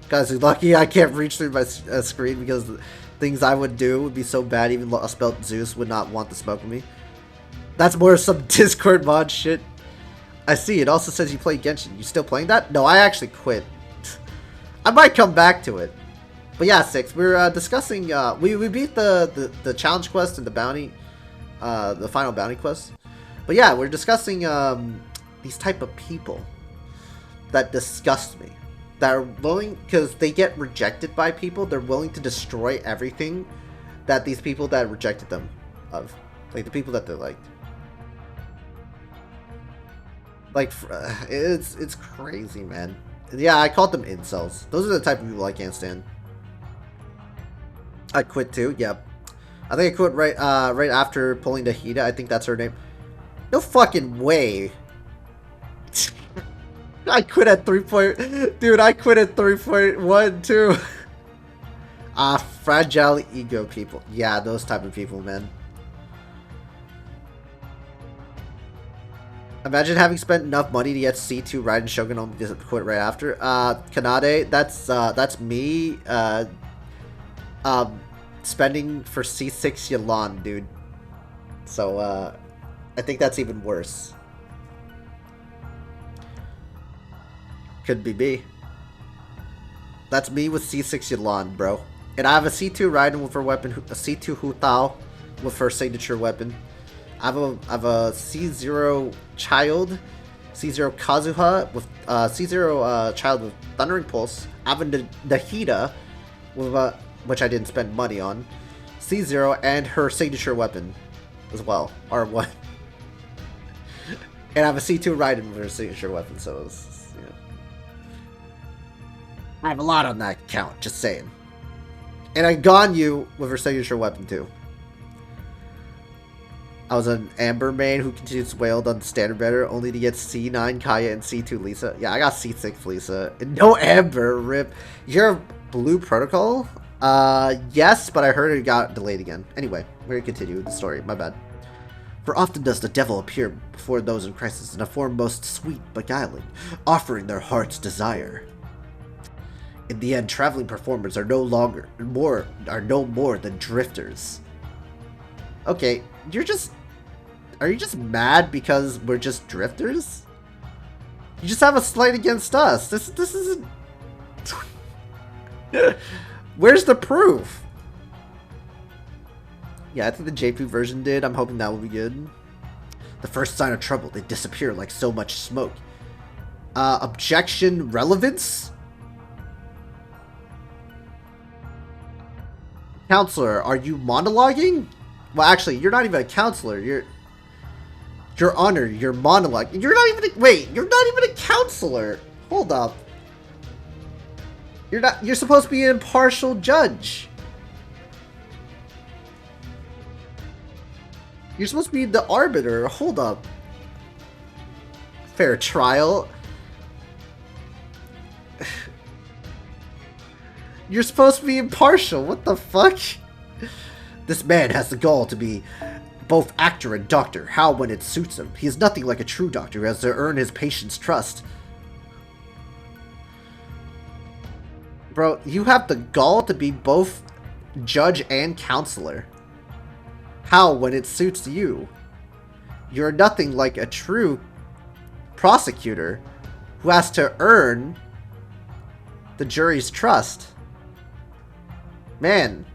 A: Guys, you're lucky I can't reach through my screen because the things I would do would be so bad even a spelt Zeus would not want to smoke with me. That's more some Discord mod shit. I see, it also says you play Genshin. You still playing that? No, I actually quit. I might come back to it. But yeah, Six, we're discussing, we beat the challenge quest and the bounty, the final bounty quest. But yeah, we're discussing these type of people that disgust me. That are willing, because they get rejected by people, they're willing to destroy everything that these people that rejected them of. Like, the people that they liked. Like, it's crazy, man. Yeah, I called them incels. Those are the type of people I can't stand. I quit too, yep. I think I quit right after pulling the Hida. I think that's her name. No fucking way. I quit at 3 point... Dude, I quit at 3.1 too. Fragile ego people. Yeah, those type of people, man. Imagine having spent enough money to get C2 Raiden Shogun only to quit right after. Kanade, that's me spending for C6 Yalan, dude. So I think that's even worse. Could be me. That's me with C6 Yalan, bro. And I have a C2 Raiden with her weapon, a C2 Hu Tao with her signature weapon. I have a C0 child, C0 Kazuha with C0 child with Thundering Pulse. I have a Nahida with which I didn't spend money on, C0, and her signature weapon as well, R1. And I have a C2 Raiden with her signature weapon, so it's, you know. I have a lot on that count, just saying. And I Ganyu with her signature weapon too. I was an Amber main who continues wailed on standard better, only to get C9 Kaya and C2 Lisa. Yeah, I got C6 Lisa. And no Amber, rip. You're Blue Protocol? Yes, but I heard it got delayed again. Anyway, we're gonna continue with the story, my bad. For often does the devil appear before those in crisis in a form most sweet, beguiling, offering their heart's desire. In the end, traveling performers are no more than drifters. Okay, are you just mad because we're just drifters? You just have a slight against us. This isn't... Where's the proof? Yeah, I think the JP version did. I'm hoping that will be good. The first sign of trouble, they disappear like so much smoke. Objection relevance? Counselor, are you monologuing? Well, actually, you're not even a counselor. Your Honor, you're monologuing. You're not even wait, you're not even a counselor. Hold up. You're supposed to be an impartial judge. You're supposed to be the arbiter. Hold up. Fair trial. You're supposed to be impartial. What the fuck? This man has the gall to be both actor and doctor. How when it suits him. He is nothing like a true doctor who has to earn his patient's trust. Bro, you have the gall to be both judge and counselor. How when it suits you? You're nothing like a true prosecutor who has to earn the jury's trust. Man,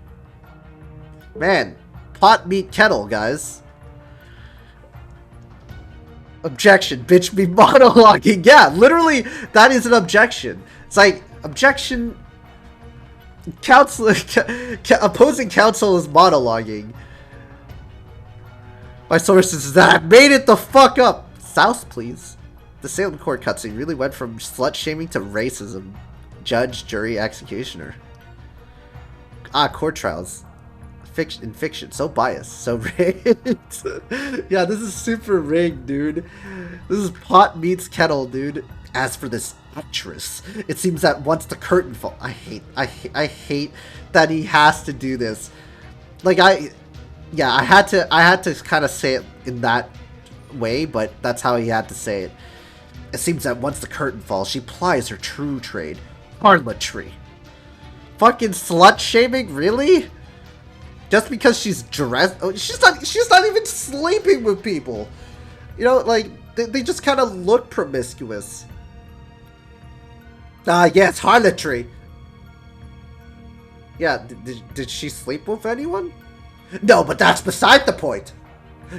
A: pot meet kettle, guys. Objection, bitch be monologuing. Yeah, literally, that is an objection. It's like, objection, opposing counsel is monologuing. My sources is that I made it the fuck up. Souse, please. The Salem court cutscene really went from slut-shaming to racism. Judge, jury, executioner. Court trials. Fiction. So biased. So rigged. Yeah, this is super rigged, dude. This is pot meets kettle, dude. As for this actress, it seems that once the curtain falls... I hate that he has to do this. Like, I had to kind of say it in that way, but that's how he had to say it. It seems that once the curtain falls, she plies her true trade. Harlotry. Fucking slut shaming, really? Just because she's dressed, she's not even sleeping with people. You know, like they just kind of look promiscuous. Yes, harlotry. Yeah, did she sleep with anyone? No, but that's beside the point.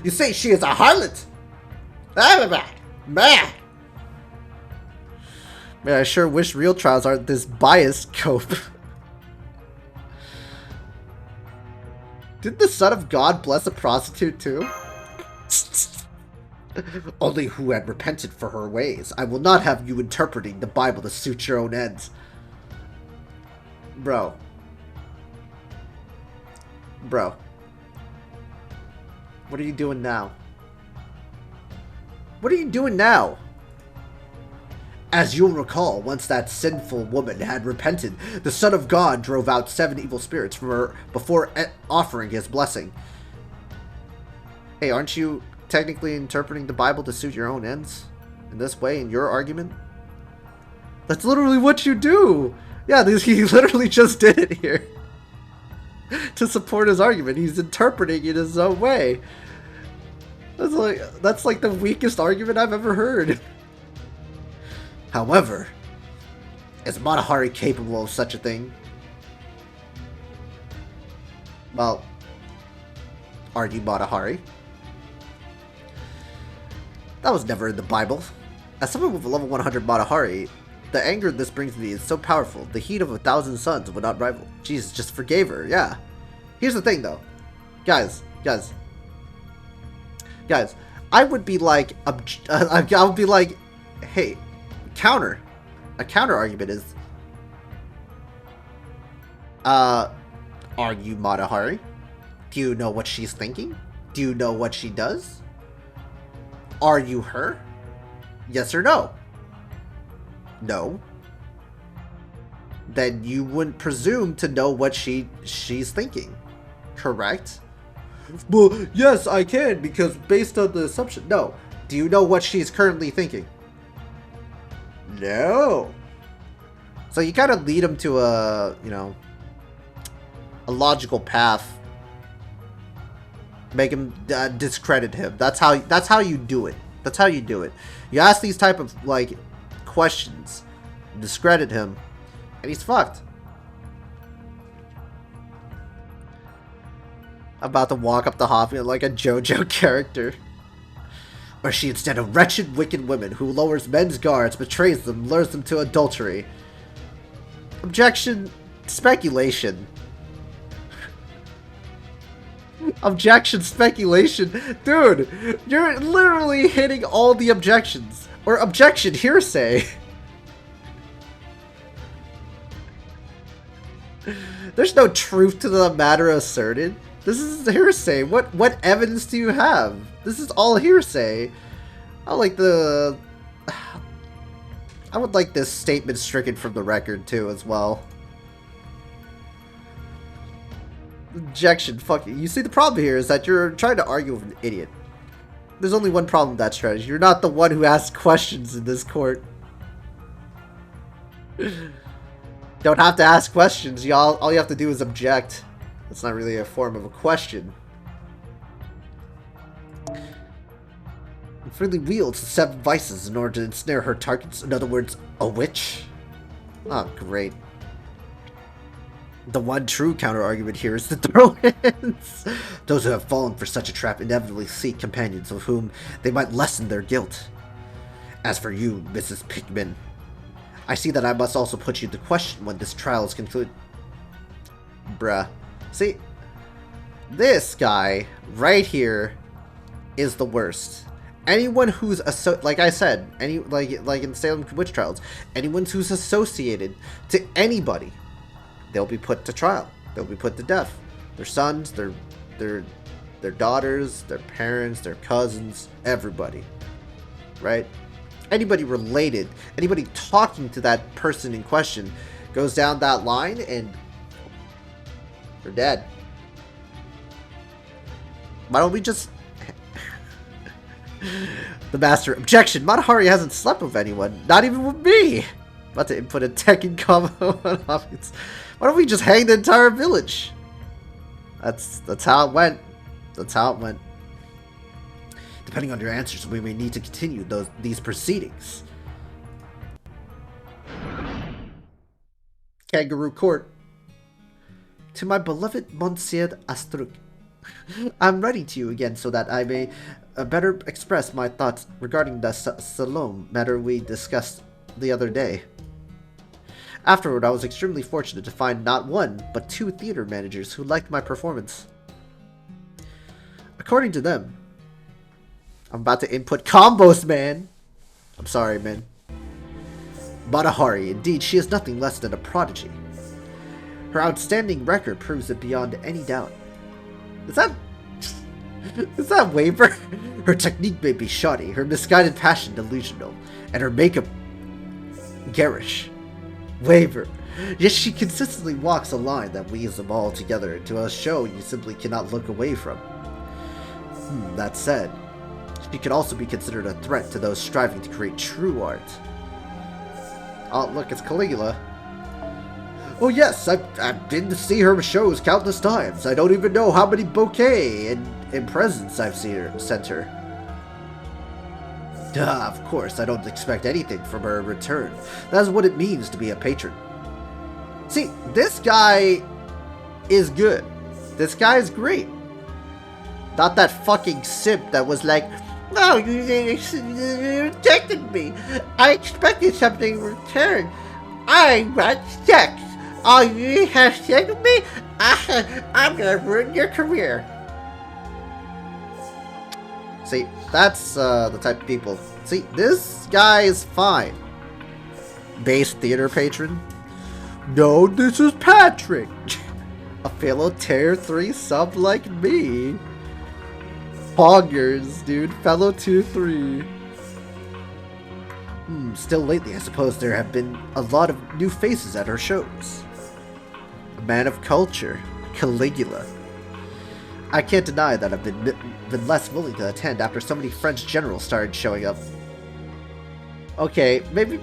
A: You say she is a harlot. Man, I sure wish real trials aren't this biased, Cope. Did the Son of God bless a prostitute too? Only who had repented for her ways. I will not have you interpreting the Bible to suit your own ends. Bro. What are you doing now? What are you doing now? As you'll recall, once that sinful woman had repented, the Son of God drove out 7 evil spirits from her before offering his blessing. Hey, aren't you technically interpreting the Bible to suit your own ends? In this way, in your argument? That's literally what you do! Yeah, he literally just did it here. To support his argument. He's interpreting it his own way. That's like the weakest argument I've ever heard. However, is Matahari capable of such a thing? Well, are you Matahari? That was never in the Bible. As someone with a level 100 Matahari, the anger this brings me is so powerful, the heat of 1,000 suns would not rival. Jesus just forgave her, yeah. Here's the thing though. Guys, I would be like, I would be like, hey, a counter argument is, are you Matahari? Do you know what she's thinking? Do you know what she does? Are you her? Yes or no? No. Then you wouldn't presume to know what she's thinking. Correct? Well, yes, I can, because based on the assumption. No. Do you know what she's currently thinking? No. So you kind of lead him to a logical path. Make him discredit him. That's how you do it. That's how you do it. You ask these type of like questions, discredit him, and he's fucked. About to walk up to Hoffman like a JoJo character. Or is she instead a wretched, wicked woman who lowers men's guards, betrays them, lures them to adultery? Objection. Speculation. Objection. Speculation. Dude, you're literally hitting all the objections. Or objection. Hearsay. There's no truth to the matter asserted. This is hearsay. What evidence do you have? This is all hearsay. I would like this statement stricken from the record too, as well. Objection. Fuck you. You see, the problem here is that you're trying to argue with an idiot. There's only one problem with that strategy. You're not the one who asks questions in this court. Don't have to ask questions. Y'all, all you have to do is object. That's not really a form of a question. Freely wields the 7 vices in order to ensnare her targets. In other words, a witch. Oh, great. The one true counter-argument here is the throw-ins. Those who have fallen for such a trap inevitably seek companions of whom they might lessen their guilt. As for you, Mrs. Pickman, I see that I must also put you to question when this trial is concluded. Bruh. See, this guy right here is the worst. Anyone who's like I said, like in Salem witch trials, anyone who's associated to anybody, they'll be put to trial. They'll be put to death. Their sons, their daughters, their parents, their cousins, everybody. Right? Anybody related, anybody talking to that person in question goes down that line and they're dead. Why don't we just... The master. Objection. Matahari hasn't slept with anyone. Not even with me. About to input a Tekken combo on Hopkins. Why don't we just hang the entire village? That's how it went. That's how it went. Depending on your answers, we may need to continue these proceedings. Kangaroo Court. To my beloved Monsieur Astruc, I'm writing to you again so that I may better express my thoughts regarding the Salem matter we discussed the other day. Afterward, I was extremely fortunate to find not one, but 2 theater managers who liked my performance. According to them, I'm about to input combos, man. I'm sorry, man. Matahari, indeed, she is nothing less than a prodigy. Her outstanding record proves it beyond any doubt. Is that Waver? Her technique may be shoddy, her misguided passion delusional, and her makeup garish. Waver. Yet she consistently walks a line that weaves them all together into a show you simply cannot look away from. That said, she could also be considered a threat to those striving to create true art. Oh, look, it's Caligula. Oh yes, I've been to see her shows countless times. I don't even know how many bouquets and presents I've sent her. Duh, of course, I don't expect anything from her in return. That's what it means to be a patron. See, this guy is good. This guy is great. Not that fucking simp that was like, no, you rejected me. I expected something in return. I want sex. Oh, you have sex with me? I'm gonna ruin your career. See, that's the type of people. See, this guy is fine. Base theater patron? No, this is Patrick. A fellow Tier 3 sub like me. Poggers, dude. Fellow Tier 3. Still lately, I suppose there have been a lot of new faces at our shows. A man of culture, Caligula. I can't deny that I've been less willing to attend after so many French generals started showing up. Okay, maybe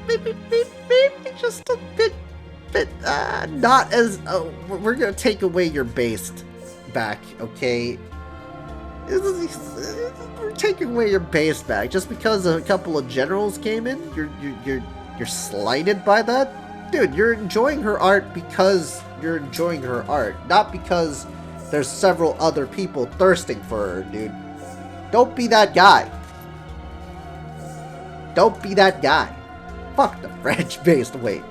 A: just a bit, not as, we're gonna take away your base back, okay? We're taking away your base back just because a couple of generals came in. You're slighted by that, dude. You're enjoying her art because you're enjoying her art, not because There's several other people thirsting for her, dude. Don't be that guy. Don't be that guy. Fuck the French-based weight.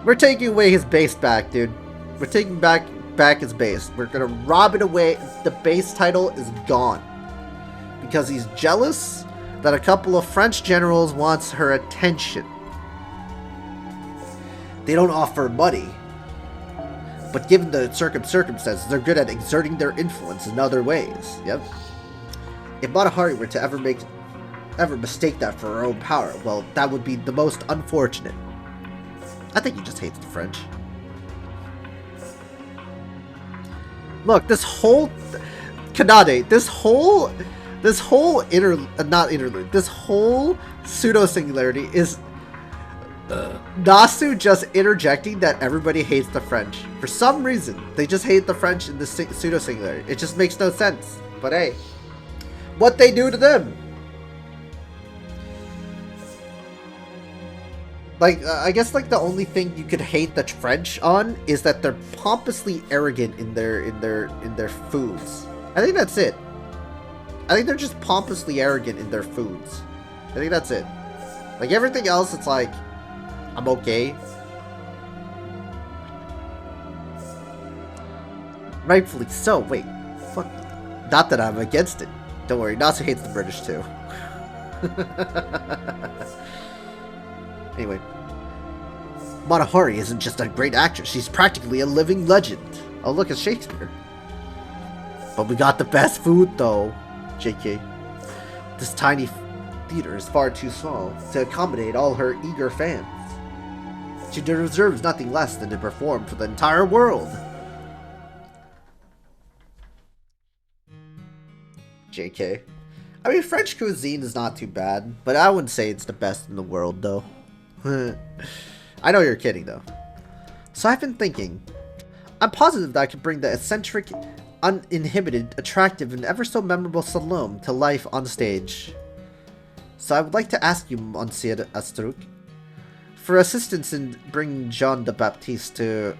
A: We're taking away his base back, dude. We're taking back his base. We're gonna rob it away. The base title is gone. Because he's jealous that a couple of French generals wants her attention. They don't offer money. But given the circumstances, they're good at exerting their influence in other ways. Yep. If Matahari were to ever mistake that for her own power, well, that would be the most unfortunate. I think he just hates the French. Look, this whole Kanade, this whole pseudo singularity is Nasu just interjecting that everybody hates the French. For some reason, they just hate the French in the pseudo singularity. It just makes no sense. But hey, what they do to them? Like, I guess like the only thing you could hate the French on is that they're pompously arrogant in their foods. I think that's it. I think they're just pompously arrogant in their foods. I think that's it. Like everything else, it's like, I'm okay. Rightfully so. Wait, fuck. Not that I'm against it. Don't worry, Nasu hates the British too. Anyway, Matahari isn't just a great actress, she's practically a living legend. Oh look, it's Shakespeare. But we got the best food though, JK. This tiny theater is far too small to accommodate all her eager fans. She deserves nothing less than to perform for the entire world. JK. I mean, French cuisine is not too bad, but I wouldn't say it's the best in the world though. I know you're kidding though. So I've been thinking, I'm positive that I could bring the eccentric, uninhibited, attractive, and ever so memorable Salem to life on stage. So I would like to ask you, Monsieur Astruc, for assistance in bringing Jean the Baptiste to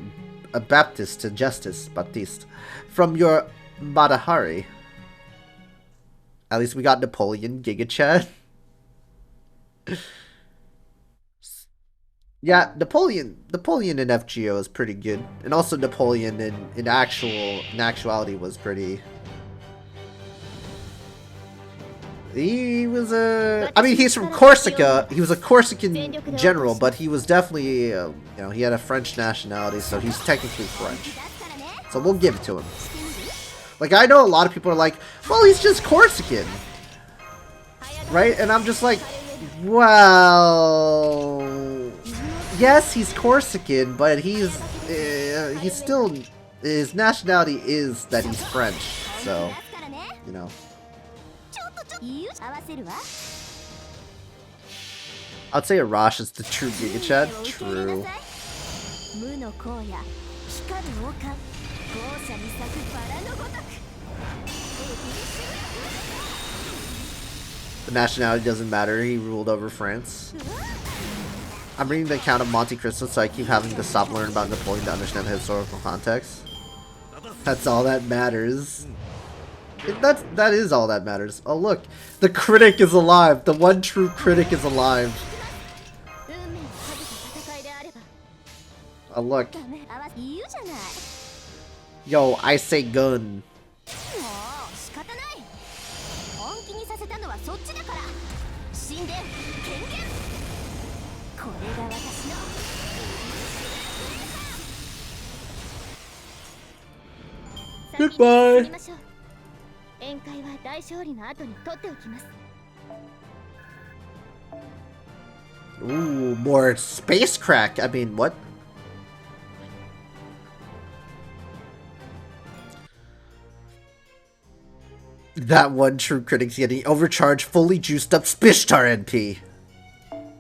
A: justice, Baptiste, from your Matahari. At least we got Napoleon, Giga Chad. Yeah, Napoleon in FGO is pretty good, and also Napoleon in actuality was pretty. He was I mean, he's from Corsica. He was a Corsican general, but he was definitely, you know, he had a French nationality, so he's technically French. So we'll give it to him. Like, I know a lot of people are like, well, he's just Corsican, right? And I'm just like, well, yes, he's Corsican, but he's still, his nationality is that he's French, so, you know. I'd say Arash is the true Giga Chad. True. The nationality doesn't matter, he ruled over France. I'm reading the account of Monte Cristo, so I keep having to stop learning about Napoleon to understand the historical context. That's all that matters. That is all that matters. Oh look, the critic is alive. The one true critic is alive. Oh look. Yo, I say gun. Goodbye. Ooh, more space crack. I mean, what? That one true critic's getting overcharged, fully juiced up Spishtar NP.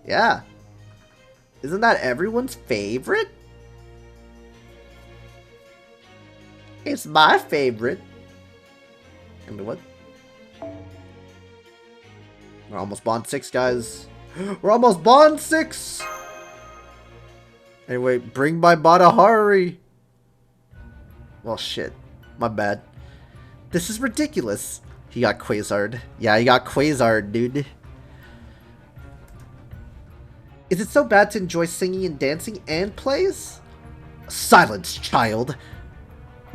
A: Yeah. Isn't that everyone's favorite? It's my favorite. I mean, what? We're almost Bond 6, guys. We're almost Bond 6! Anyway, bring my Matahari. Well, shit. My bad. This is ridiculous. He got Quasar'd. Yeah, he got Quasar'd, dude. Is it so bad to enjoy singing and dancing and plays? Silence, child!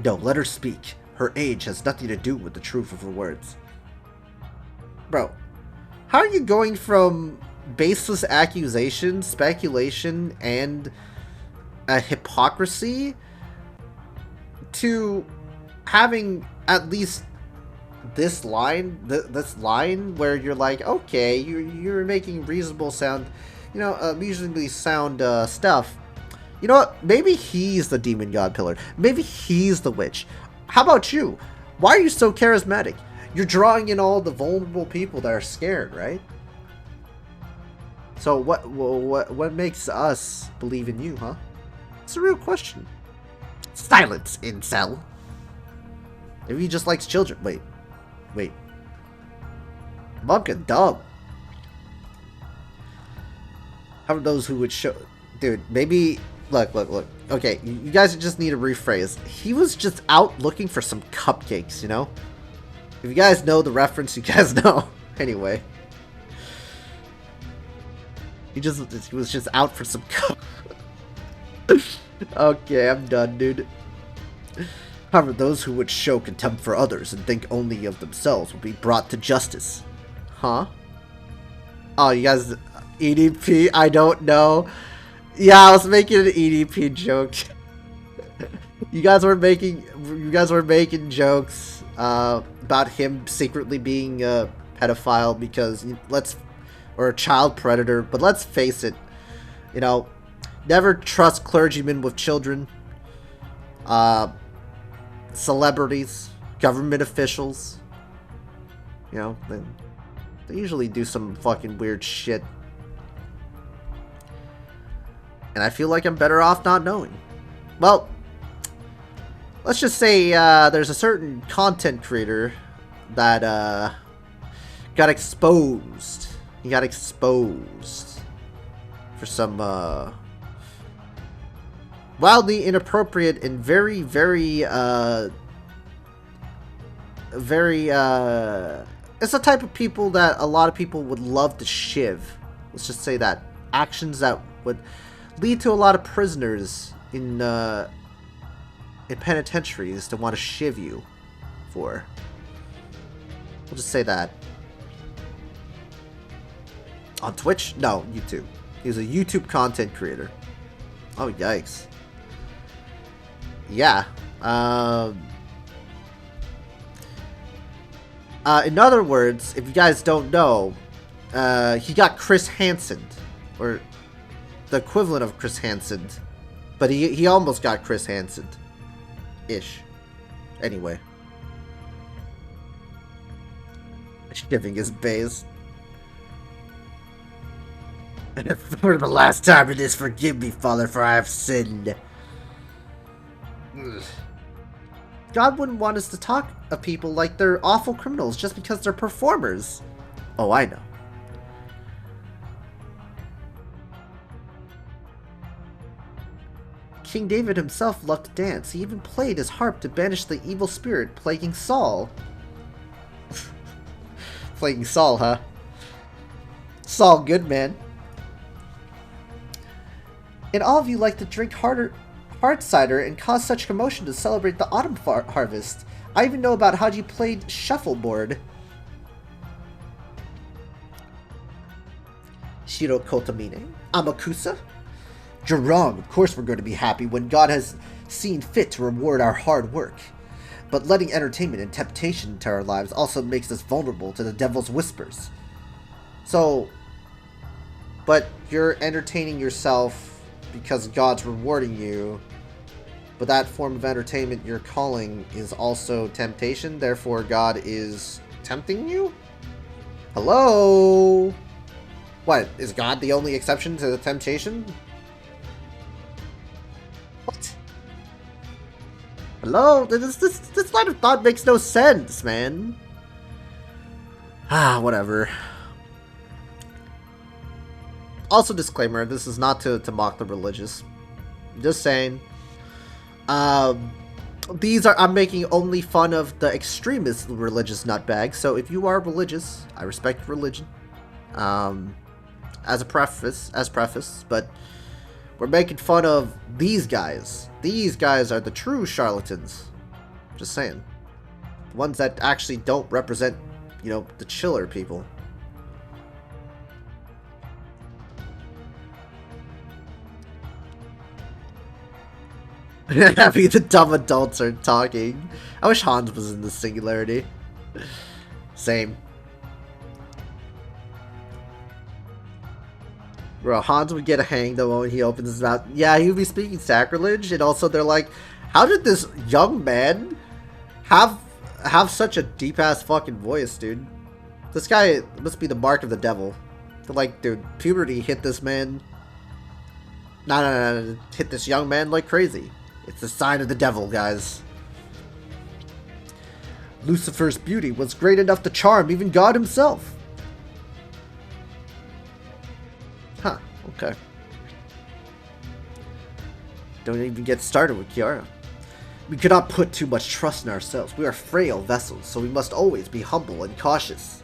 A: No, let her speak. Her age has nothing to do with the truth of her words. Bro, how are you going from baseless accusation, speculation, and a hypocrisy to having at least this line, this line where you're like, okay, you're making reasonable sound, you know, reasonably sound stuff. You know what? Maybe he's the demon god pillar. Maybe he's the witch. How about you? Why are you so charismatic? You're drawing in all the vulnerable people that are scared, right? So what makes us believe in you, huh? It's a real question. Silence, incel. Maybe he just likes children. Wait. Monk and dumb. How are those who would show... Dude, maybe... Look. Okay, you guys just need to rephrase. He was just out looking for some cupcakes, you know? If you guys know the reference, you guys know. Anyway. He was just out for some cupcakes. Okay, I'm done, dude. However, those who would show contempt for others and think only of themselves will be brought to justice. Huh? Oh, you guys... EDP? I don't know. Yeah, I was making an EDP joke. You guys were making jokes about him secretly being a pedophile because or a child predator. But let's face it, you know, never trust clergymen with children, celebrities, government officials. You know, they usually do some fucking weird shit. And I feel like I'm better off not knowing. Well, let's just say there's a certain content creator that got exposed. He got exposed for some wildly inappropriate and very it's the type of people that a lot of people would love to shiv. Let's just say that. Actions that would lead to a lot of prisoners in penitentiaries to want to shiv you for. We'll just say that. On Twitch? No, YouTube. He's a YouTube content creator. Oh, yikes. Yeah. In other words, if you guys don't know, he got Chris Hansen, or the equivalent of Chris Hansen, but he almost got Chris Hansen. Ish. Anyway. Shiving his base. And for the last time in this, forgive me, Father, for I have sinned. Ugh. God wouldn't want us to talk of people like they're awful criminals just because they're performers. Oh, I know. King David himself loved to dance. He even played his harp to banish the evil spirit plaguing Saul. Plaguing Saul, huh? Saul Goodman. And all of you like to drink hard cider and cause such commotion to celebrate the autumn harvest. I even know about how you played shuffleboard. Shiro Kotomine. Amakusa. You're wrong. Of course we're going to be happy when God has seen fit to reward our hard work. But letting entertainment and temptation into our lives also makes us vulnerable to the devil's whispers. So, but you're entertaining yourself because God's rewarding you, but that form of entertainment you're calling is also temptation, therefore God is tempting you? Hello? What, is God the only exception to the temptation? What? Hello? This line of thought makes no sense, man. Ah, whatever. Also, disclaimer, this is not to mock the religious. Just saying. I'm making only fun of the extremist religious nutbags, so if you are religious, I respect religion. As preface, but we're making fun of these guys. These guys are the true charlatans. Just saying. The ones that actually don't represent, you know, the chiller people. Happy the dumb adults are talking. I wish Hans was in the singularity. Same. Bro, Hans would get a hang the moment he opens his mouth. Yeah, he would be speaking sacrilege, and also they're like, how did this young man have such a deep-ass fucking voice, dude? This guy must be the mark of the devil. They're like, dude, puberty hit this man. No, hit this young man like crazy. It's the sign of the devil, guys. Lucifer's beauty was great enough to charm even God himself. Huh, okay. Don't even get started with Kiara. We cannot put too much trust in ourselves. We are frail vessels, so we must always be humble and cautious.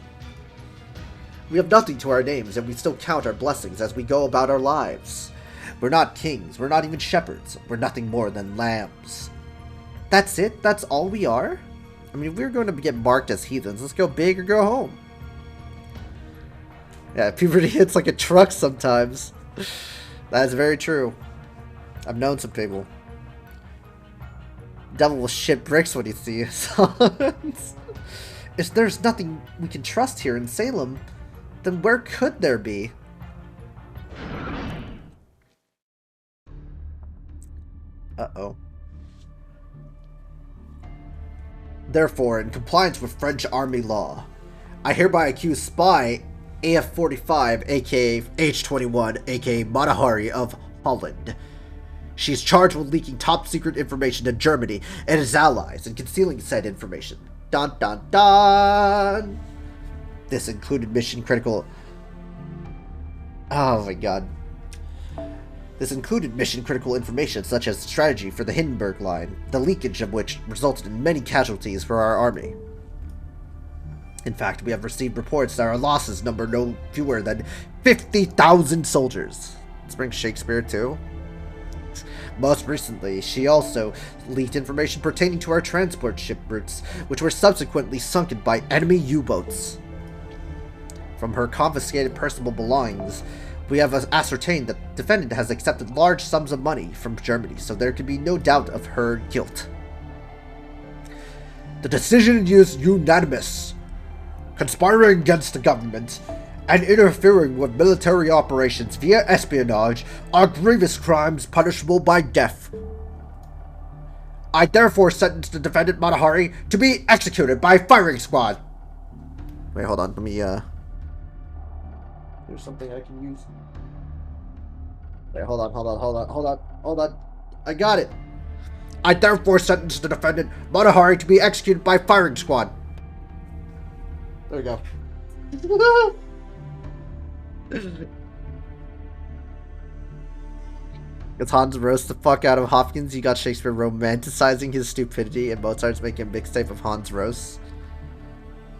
A: We have nothing to our names, and we still count our blessings as we go about our lives. We're not kings, we're not even shepherds, we're nothing more than lambs. That's it? That's all we are? I mean, if we're going to get marked as heathens, let's go big or go home. Yeah, puberty hits like a truck sometimes. That is very true. I've known some people. Devil will shit bricks when he sees us. If there's nothing we can trust here in Salem, then where could there be? Uh-oh. Therefore, in compliance with French Army law, I hereby accuse Spy AF-45, aka H-21, aka Matahari of Holland. She is charged with leaking top-secret information to Germany and its allies and concealing said information. Dun dun dun! This included mission-critical... Oh my god. This included mission-critical information such as strategy for the Hindenburg Line, the leakage of which resulted in many casualties for our army. In fact, we have received reports that our losses number no fewer than 50,000 soldiers. Let's bring Shakespeare too. Most recently, she also leaked information pertaining to our transport ship routes, which were subsequently sunken by enemy U-boats. From her confiscated personal belongings, we have ascertained that the defendant has accepted large sums of money from Germany, so there can be no doubt of her guilt. The decision is unanimous. Conspiring against the government and interfering with military operations via espionage are grievous crimes punishable by death. I therefore sentence the defendant Matahari to be executed by firing squad. Wait, hold on, let me, There's something I can use. Wait, hold on. I got it. I therefore sentence the defendant, Matahari, to be executed by firing squad. There we go. It's Hans roast the fuck out of Hopkins. You got Shakespeare romanticizing his stupidity, and Mozart's making a mixtape of Hans roast.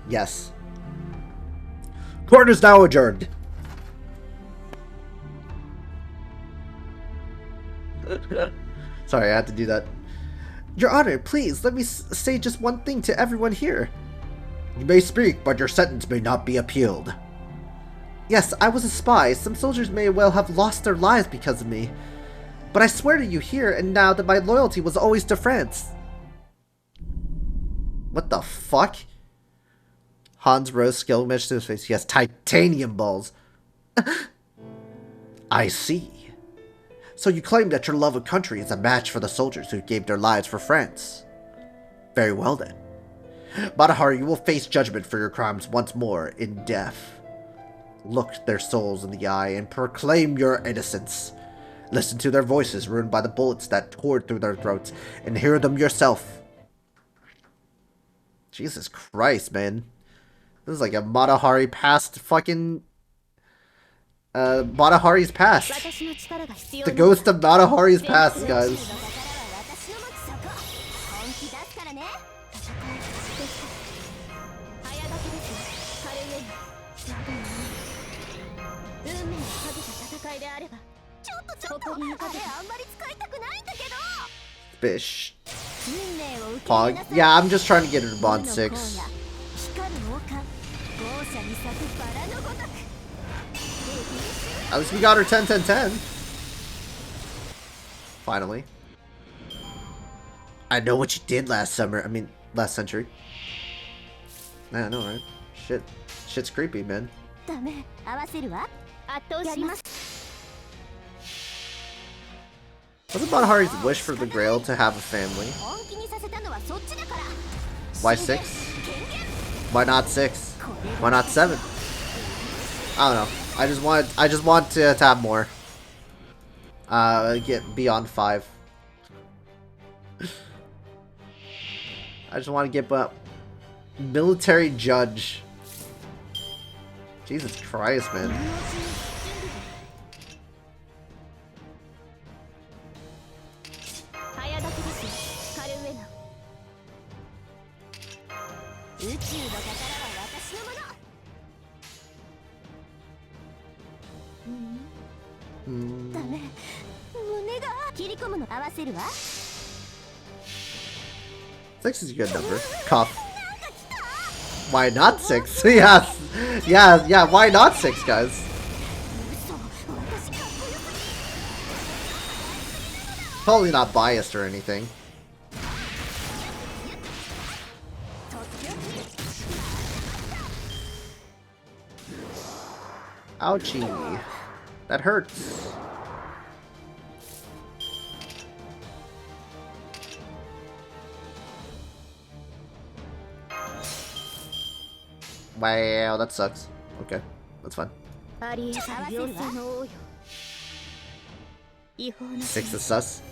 A: Yes. Court is now adjourned. Sorry, I had to do that. Your Honor, please, let me say just one thing to everyone here. You may speak, but your sentence may not be appealed. Yes, I was a spy. Some soldiers may well have lost their lives because of me. But I swear to you here and now that my loyalty was always to France. What the fuck? Hans rose skill match to his face. He has titanium balls. I see. So you claim that your love of country is a match for the soldiers who gave their lives for France. Very well then. Matahari, you will face judgment for your crimes once more in death. Look their souls in the eye and proclaim your innocence. Listen to their voices ruined by the bullets that tore through their throats, and hear them yourself. Jesus Christ, man. This is like a Matahari past fucking... Matahari's past. The ghost of Matahari's past, guys. Fish. Pog. Yeah, I'm just trying to get her to bond 6. At least we got her 10-10-10. Finally. I know what you did last summer. I mean, last century. Yeah, I know, right? Shit. Shit's creepy, man. What's about Hari's wish for the Grail to have a family? Why 6? Why not 6? Why not 7? I don't know. I just want to have more. Get beyond 5. I just want to get military judge. Jesus Christ, man. Six is a good number. Cuff. Why not 6? Yes. Yeah, why not 6, guys? Totally not biased or anything. Ouchie. That hurts. Wow, that sucks. Okay, that's fine. 6 is sus.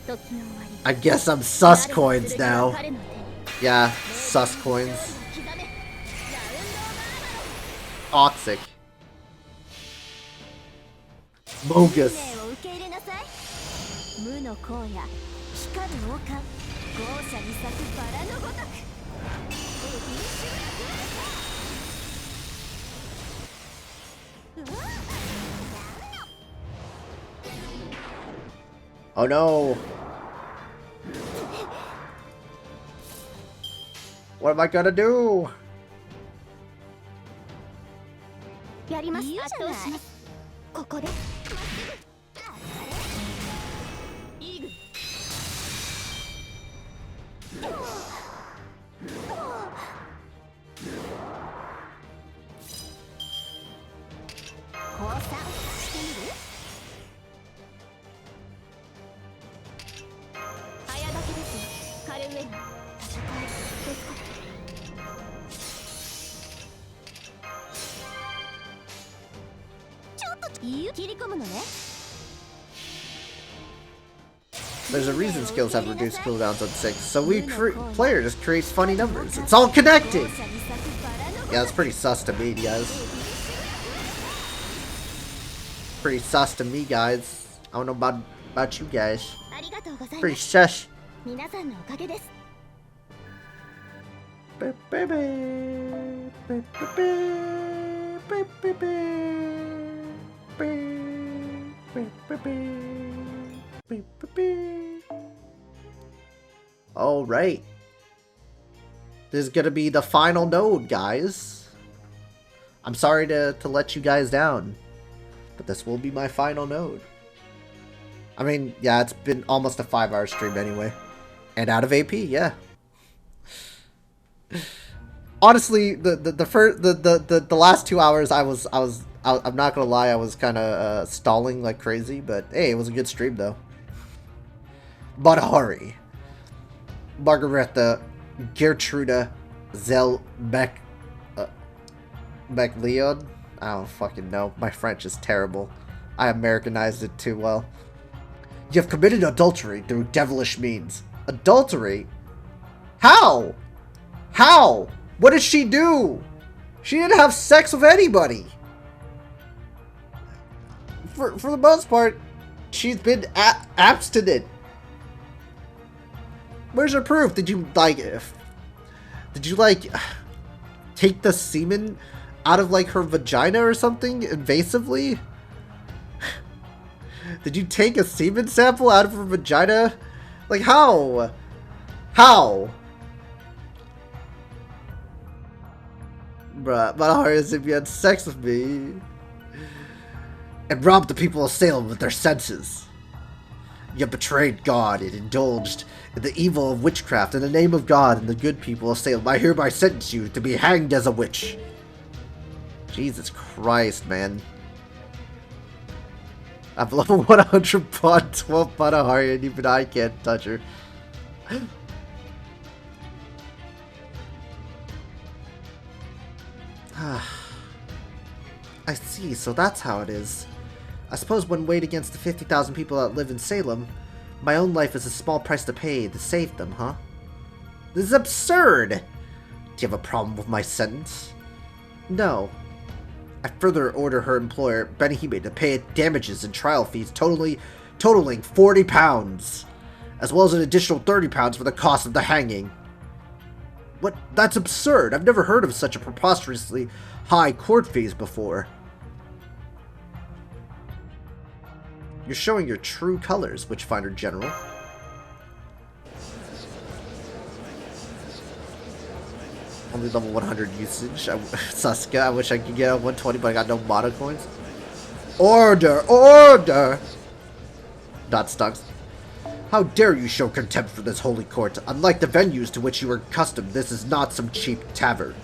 A: I guess I'm sus coins now. Yeah, sus coins. Toxic. Bogus. Oh no! What am I gonna do? There's a reason skills have reduced cooldowns on 6, so player just creates funny numbers. It's all connected! Yeah, it's pretty sus to me, guys. Pretty sus to me, guys. I don't know about you guys. Pretty sus. Alright. This is gonna be the final node, guys. I'm sorry to let you guys down, but this will be my final node. I mean, yeah, it's been almost a 5-hour stream anyway. And out of AP, yeah. Honestly, the last 2 hours I'm not gonna lie, I was kind of stalling like crazy, but hey, it was a good stream though. But hurry. Margareta Gertruda Zellbeck Leon? I don't fucking know. My French is terrible. I Americanized it too well. You have committed adultery through devilish means. Adultery? How? How? What did she do? She didn't have sex with anybody. For the most part, she's been abstinent. Where's her proof? Did you take the semen out of like her vagina or something invasively? Did you take a semen sample out of her vagina? Like, how? How? Bruh, Madahari as if you had sex with me. And robbed the people of Salem with their senses. You betrayed God and indulged in the evil of witchcraft. In the name of God and the good people of Salem, I hereby sentence you to be hanged as a witch. Jesus Christ, man. I'm level 100 pod 12 Madahari and even I can't touch her. I see, so that's how it is. I suppose when weighed against the 50,000 people that live in Salem, my own life is a small price to pay to save them, huh? This is absurd! Do you have a problem with my sentence? No. I further order her employer, Benihime, to pay damages and trial fees totaling £40, as well as an additional £30 for the cost of the hanging. What? That's absurd! I've never heard of such a preposterously high court fees before. You're showing your true colors, Witchfinder General. Only level 100 usage. Sasuke, I wish I could get a 120, but I got no mana coins. Order! Order! Not stuck. How dare you show contempt for this holy court? Unlike the venues to which you are accustomed, this is not some cheap tavern.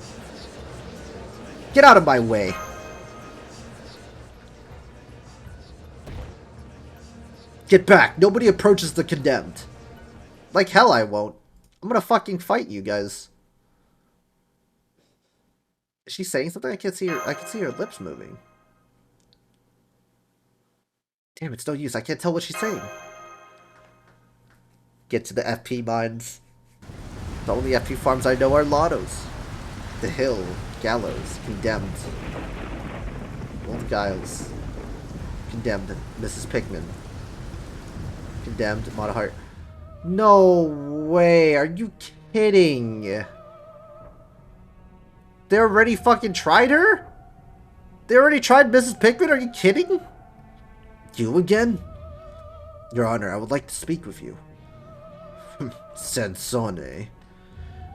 A: Get out of my way! Get back! Nobody approaches the condemned. Like hell I won't. I'm gonna fucking fight you guys. Is she saying something? I can see her lips moving. Damn, it's no use. I can't tell what she's saying. Get to the FP mines. The only FP farms I know are Lotto's. The Hill, Gallows, Condemned. Old Giles. Condemned. Mrs. Pickman. Condemned. Madahari. No way. Are you kidding? They already fucking tried her? They already tried Mrs. Pickman? Are you kidding? You again? Your Honor, I would like to speak with you. Sensone.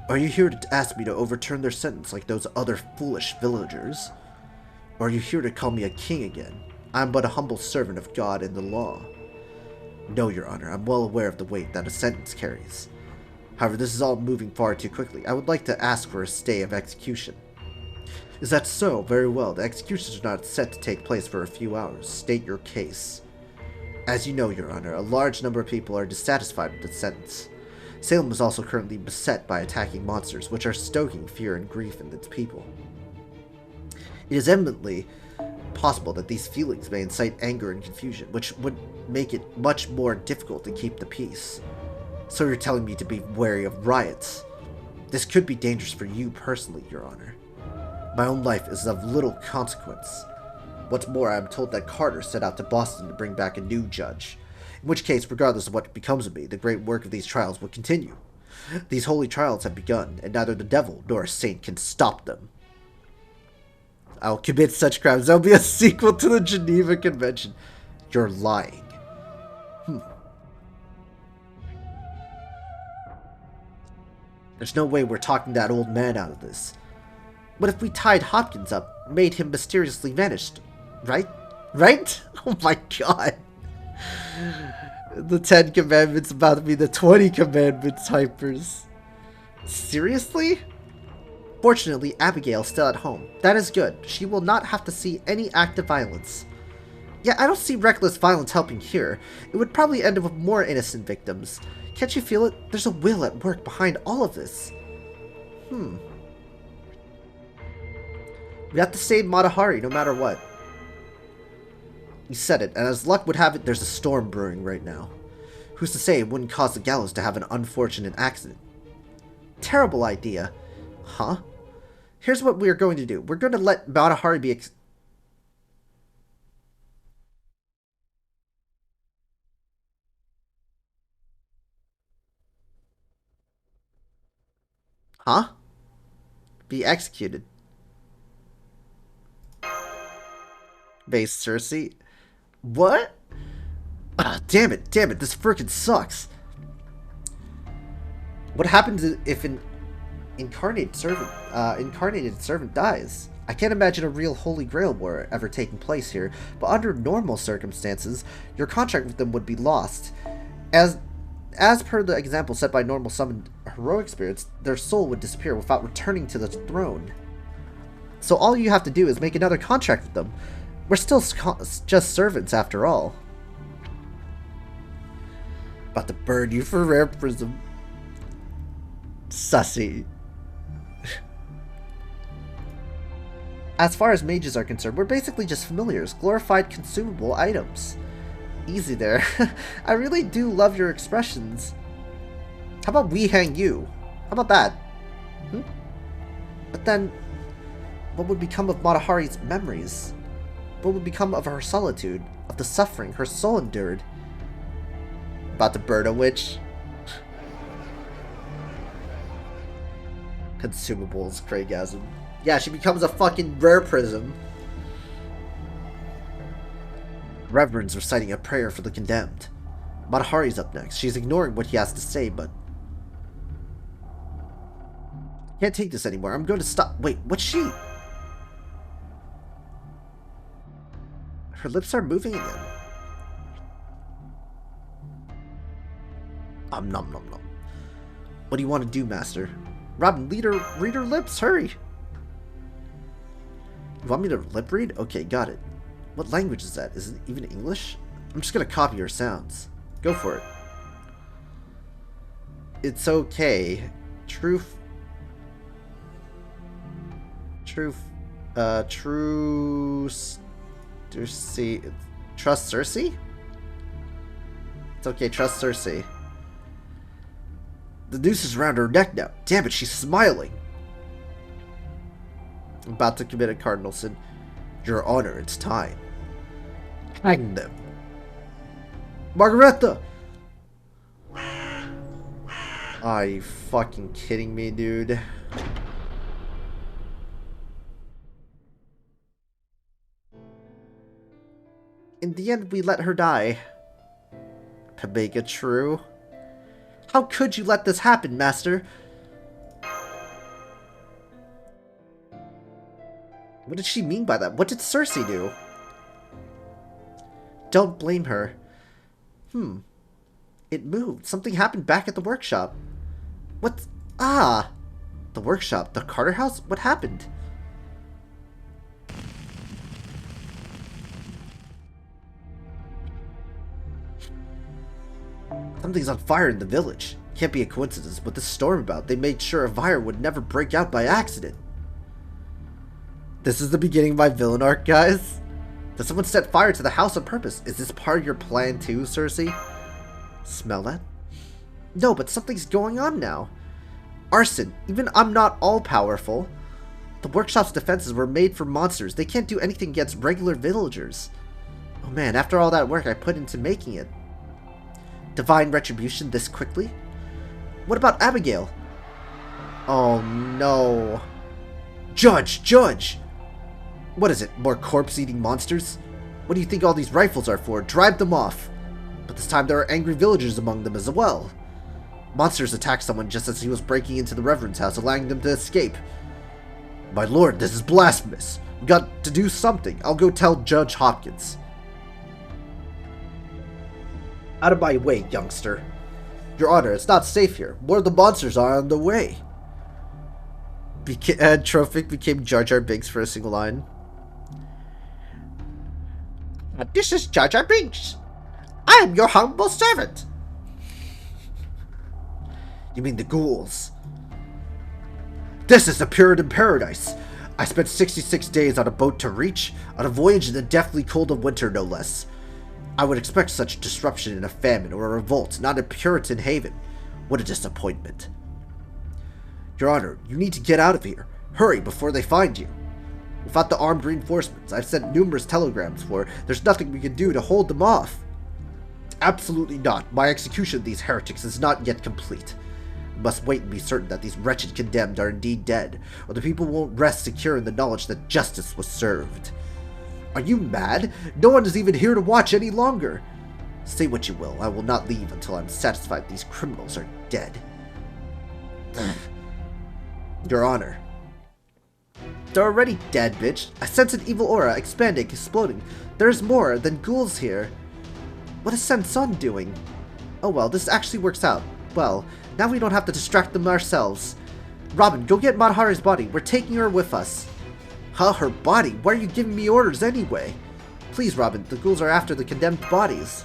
A: Are you here to ask me to overturn their sentence like those other foolish villagers? Or are you here to call me a king again? I am but a humble servant of God and the law. No, Your Honor, I'm well aware of the weight that a sentence carries. However, this is all moving far too quickly. I would like to ask for a stay of execution. Is that so? Very well. The executions are not set to take place for a few hours. State your case. As you know, Your Honor, a large number of people are dissatisfied with the sentence. Salem is also currently beset by attacking monsters, which are stoking fear and grief in its people. It is eminently possible that these feelings may incite anger and confusion, which would make it much more difficult to keep the peace. So you're telling me to be wary of riots. This could be dangerous for you personally, Your Honor. My own life is of little consequence. What's more, I am told that Carter set out to Boston to bring back a new judge. In which case, regardless of what becomes of me, the great work of these trials will continue. These holy trials have begun, and neither the devil nor a saint can stop them. I will commit such crimes. There will be a sequel to the Geneva Convention. You're lying. There's no way we're talking that old man out of this. What if we tied Hopkins up, made him mysteriously vanished? Right? Right? Oh my god. The 10 Commandments about to be the 20 Commandments hypers. Seriously? Fortunately, Abigail's still at home. That is good. She will not have to see any act of violence. Yeah, I don't see reckless violence helping here. It would probably end up with more innocent victims. Can't you feel it? There's a will at work behind all of this. We have to save Madahari no matter what. You said it, and as luck would have it, there's a storm brewing right now. Who's to say it wouldn't cause the gallows to have an unfortunate accident? Terrible idea. Huh? Here's what we're going to do. We're going to let Madahari be Huh? Be executed. Base Cersei. What? Ah, damn it, this frickin' sucks. What happens if an incarnated servant dies? I can't imagine a real Holy Grail war ever taking place here, but under normal circumstances, your contract with them would be lost. As per the example set by normal summoned heroic spirits, their soul would disappear without returning to the throne. So all you have to do is make another contract with them. We're still just servants after all. About to burn you for rare prism. Sussy. As far as mages are concerned, we're basically just familiars, glorified consumable items. Easy there. I really do love your expressions. How about we hang you? How about that? But then, what would become of Matahari's memories? What would become of her solitude, of the suffering her soul endured? About to burn a witch? Consumables, Craigasm. Yeah, she becomes a fucking rare prism. Reverend's reciting a prayer for the condemned. Matahari's up next. She's ignoring what he has to say, but... Can't take this anymore. I'm going to stop. Wait, what's she? Her lips are moving again. Nom nom nom. What do you want to do, Master? Robin, read her lips, hurry! You want me to lip read? Okay, got it. What language is that? Is it even English? I'm just gonna copy her sounds. Go for it. It's okay. True, Cersei. Trust Cersei? It's okay, trust Cersei. The noose is around her neck now. Damn it, she's smiling. I'm about to commit a cardinal sin. Your Honor, it's time. Hang them. Margareta! Are you fucking kidding me, dude? In the end, we let her die. Pt.4. How could you let this happen, Master? What did she mean by that? What did Cersei do? Don't blame her. It moved. Something happened back at the workshop. What? Ah! The workshop. The Carter house? What happened? Something's on fire in the village. Can't be a coincidence. With the storm about, they made sure a fire would never break out by accident. This is the beginning of my villain arc, guys. Did someone set fire to the house on purpose? Is this part of your plan too, Cersei? Smell that? No, but something's going on now. Arson. Even I'm not all-powerful. The workshop's defenses were made for monsters. They can't do anything against regular villagers. Oh man, after all that work I put into making it. Divine retribution this quickly? What about Abigail? Oh no. Judge! What is it, more corpse-eating monsters? What do you think all these rifles are for? Drive them off. But this time there are angry villagers among them as well. Monsters attacked someone just as he was breaking into the Reverend's house, allowing them to escape. My lord, this is blasphemous. We got to do something. I'll go tell Judge Hopkins. Out of my way, youngster. Your Honor, it's not safe here. More of the monsters are on the way. Trophic became Jar Jar Binks for a single line. This is Jar Jar Binks. I am your humble servant. You mean the ghouls? This is the Puritan paradise. I spent 66 days on a boat to Reach, on a voyage in the deathly cold of winter no less. I would expect such disruption in a famine or a revolt, not a Puritan haven. What a disappointment. Your Honor, you need to get out of here. Hurry before they find you. Without the armed reinforcements I've sent numerous telegrams for, there's nothing we can do to hold them off. Absolutely not. My execution of these heretics is not yet complete. We must wait and be certain that these wretched condemned are indeed dead, or the people won't rest secure in the knowledge that justice was served. Are you mad? No one is even here to watch any longer. Say what you will, I will not leave until I'm satisfied these criminals are dead. Your Honor. They're already dead, bitch. I sense an evil aura, expanding, exploding. There's more than ghouls here. What is Sanson doing? Oh well, this actually works out. Well, now we don't have to distract them ourselves. Robin, go get Madahari's body. We're taking her with us. Huh, her body? Why are you giving me orders anyway? Please, Robin, the ghouls are after the condemned bodies.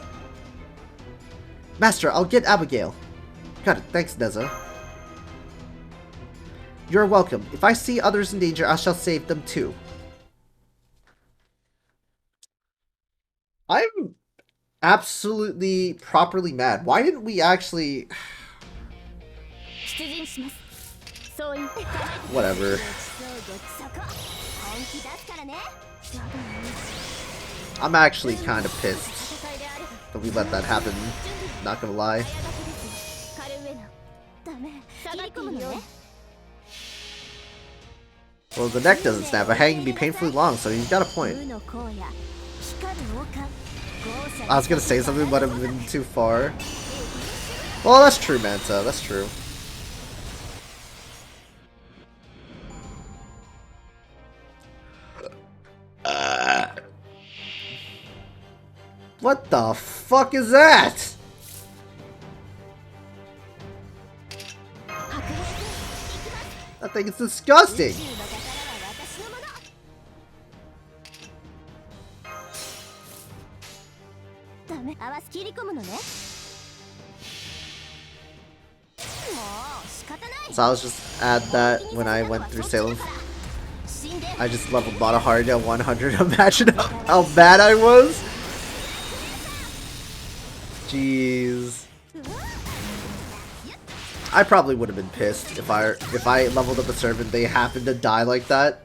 A: Master, I'll get Abigail. Got it, thanks, Neza. You're welcome. If I see others in danger, I shall save them too. I'm absolutely properly mad. Why didn't we actually... Whatever. I'm actually kind of pissed that we let that happen. Not gonna lie. Well, the neck doesn't snap. A hang can be painfully long, so he's got a point. I was gonna say something, but I've been too far. Well, that's true, Manta. That's true. What the fuck is that? That thing is disgusting. So I'll just add that when I went through Salem. I just leveled Madahari to 100. Imagine how bad I was. Jeez. I probably would have been pissed if I leveled up a servant they happened to die like that.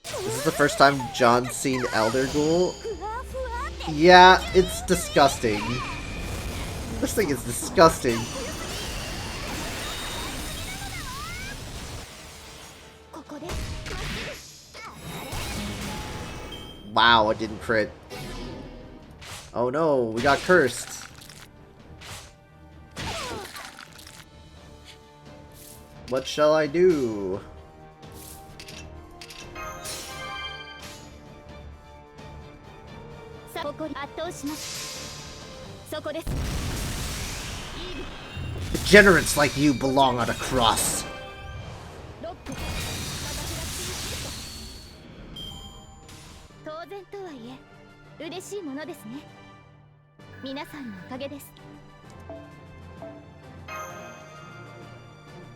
A: This is the first time John's seen Elder Ghoul. Yeah, it's disgusting. This thing is disgusting. Wow, I didn't crit. Oh no, we got cursed. What shall I do? Degenerates like you belong on a cross.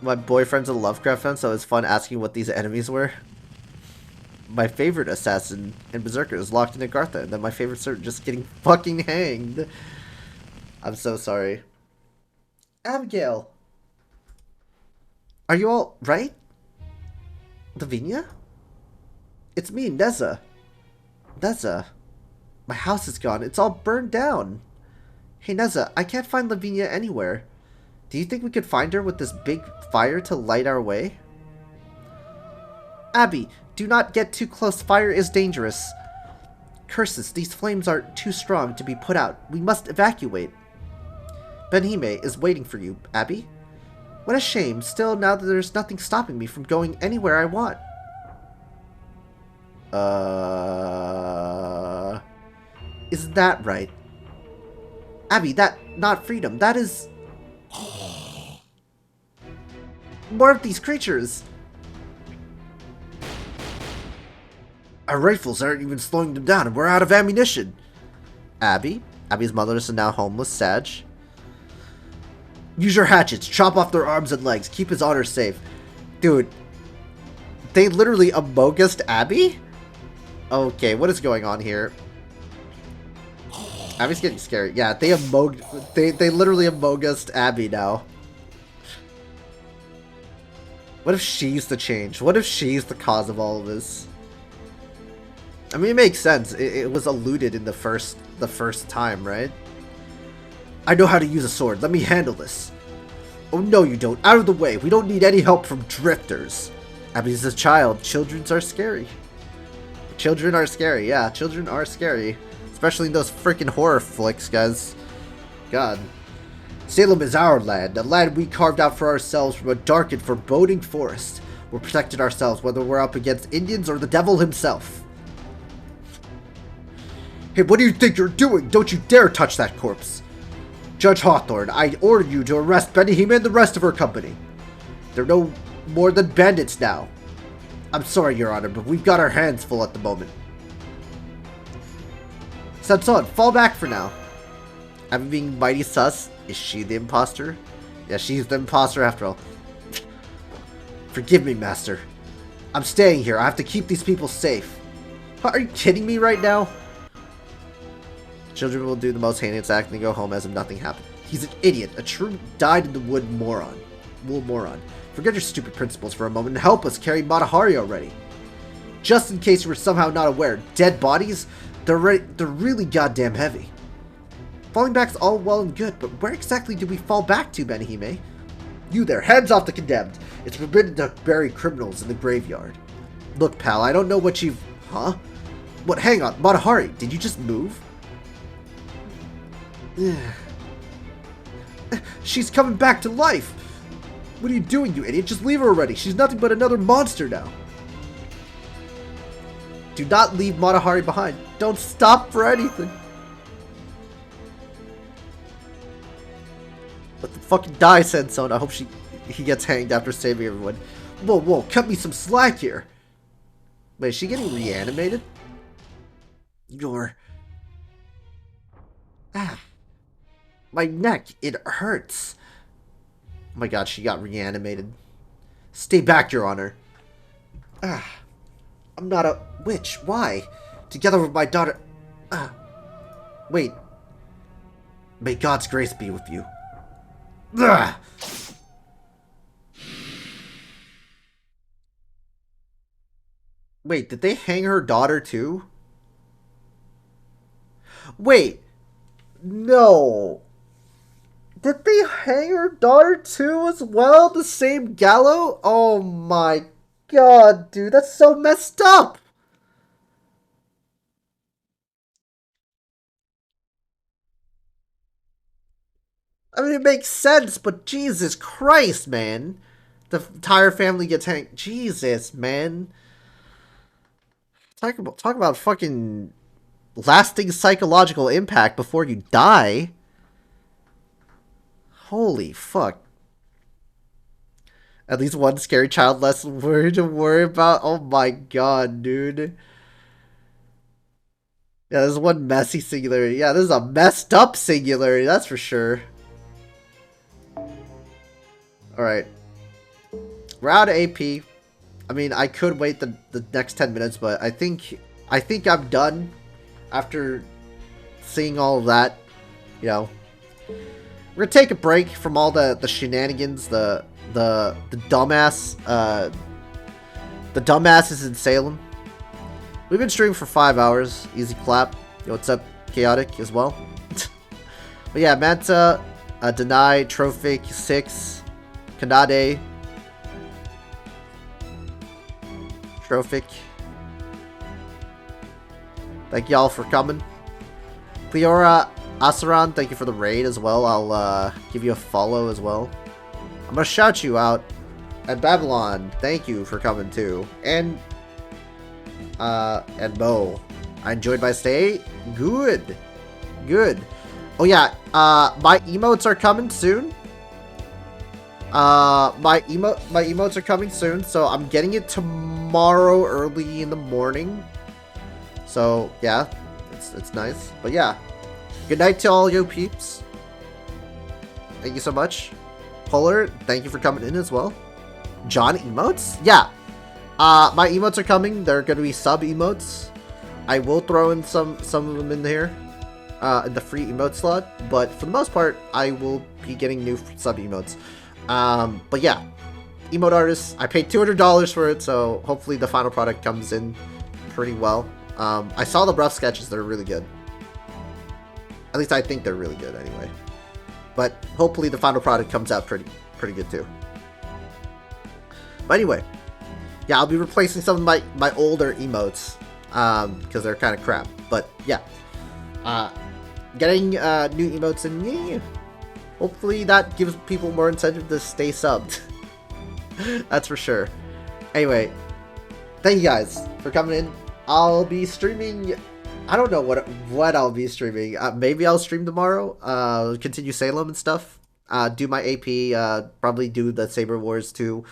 A: My boyfriend's a Lovecraft fan, so it's fun asking what these enemies were. My favorite assassin in Berserker is locked in Agartha, and then my favorite servant just getting fucking hanged. I'm so sorry. Abigail! Are you all right? Lavinia? It's me, Neza. Neza. My house is gone. It's all burned down. Hey, Neza, I can't find Lavinia anywhere. Do you think we could find her with this big fire to light our way? Abby, do not get too close. Fire is dangerous. Curses, these flames are too strong to be put out. We must evacuate. Benhime is waiting for you, Abby. What a shame. Still, now that there's nothing stopping me from going anywhere I want. Isn't that right? Abby, that not freedom. That is... More of these creatures. Our rifles aren't even slowing them down, and we're out of ammunition. Abby? Abby's mother is now homeless, Sag. Use your hatchets. Chop off their arms and legs. Keep his honor safe. Dude. They literally Amogust Abby? Okay, what is going on here? Abby's getting scary. Yeah, they literally Amogust Abby now. What if she's the change? What if she's the cause of all of this? I mean, it makes sense. It was alluded in the first time, right? I know how to use a sword. Let me handle this. Oh, no, you don't. Out of the way. We don't need any help from drifters. Abby's a child. Children are scary. Children are scary. Yeah, children are scary. Especially in those freaking horror flicks, guys. God. Salem is our land. A land we carved out for ourselves from a dark and foreboding forest. We're protecting ourselves whether we're up against Indians or the devil himself. Hey, what do you think you're doing? Don't you dare touch that corpse. Judge Hawthorne, I order you to arrest Benihime and the rest of her company. They're no more than bandits now. I'm sorry, Your Honor, but we've got our hands full at the moment. Samson, fall back for now. I'm being mighty sus. Is she the imposter? Yeah, she's the imposter after all. Forgive me, Master. I'm staying here. I have to keep these people safe. Are you kidding me right now? Children will do the most heinous act and go home as if nothing happened. He's an idiot. A true dyed-in-the-wood moron. Forget your stupid principles for a moment and help us carry Matahari already. Just in case you were somehow not aware, dead bodies, they're really goddamn heavy. Falling back's all well and good, but where exactly do we fall back to, Benihime? You there, hands off the condemned. It's forbidden to bury criminals in the graveyard. Look, pal, I don't know what you've... Huh? What, hang on, Matahari, did you just move? She's coming back to life! What are you doing, you idiot? Just leave her already. She's nothing but another monster now. Do not leave Matahari behind. Don't stop for anything. Let the fucking die, Sensone. I hope he gets hanged after saving everyone. Whoa, cut me some slack here. Wait, is she getting reanimated? My neck, it hurts. Oh my god, she got reanimated. Stay back, Your Honor. I'm not a witch. Why? Together with my daughter... Wait. May God's grace be with you. Wait, did they hang her daughter too? Wait. No. Did they hang her daughter too as well? The same gallows? Oh my god, dude. That's so messed up. I mean, it makes sense, but Jesus Christ, man. The entire family gets hanged. Jesus, man. Talk about fucking lasting psychological impact before you die. Holy fuck. At least one scary child less worried to worry about. Oh my god, dude. Yeah, there's one messy singularity. Yeah, this is a messed up singularity, that's for sure. Alright. We're out of AP. I mean, I could wait the next 10 minutes, but I think I'm done after seeing all of that. You know. We're gonna take a break from all the shenanigans, the dumbass, the dumbasses in Salem. We've been streaming for 5 hours. Easy clap. Yo, what's up, Chaotic, as well? But yeah, Manta, Deny, Trophic, 6, Kanade, Trophic. Thank y'all for coming. Cleora, Asaran, thank you for the raid as well. I'll give you a follow as well. I'm gonna shout you out. And Babylon, thank you for coming too. And Mo. I enjoyed my stay. Good. Oh yeah, my emotes are coming soon. My emotes are coming soon, so I'm getting it tomorrow early in the morning. So yeah, it's nice. But yeah, good night to all you peeps. Thank you so much. Polar, thank you for coming in as well. John emotes? Yeah. My emotes are coming. They're gonna be sub emotes. I will throw in some of them in here, in the free emote slot. But for the most part, I will be getting new sub emotes. But yeah, emote artists. I paid $200 for it, so hopefully the final product comes in pretty well. I saw the rough sketches, they're really good. At least I think they're really good anyway. But hopefully the final product comes out pretty good too. But anyway, yeah, I'll be replacing some of my older emotes because they're kind of crap. But yeah, getting new emotes and yeah, hopefully that gives people more incentive to stay subbed. That's for sure. Anyway, thank you guys for coming in. I'll be streaming. I don't know what I'll be streaming. Maybe I'll stream tomorrow. Continue Salem and stuff. Do my AP. Probably do the Saber Wars 2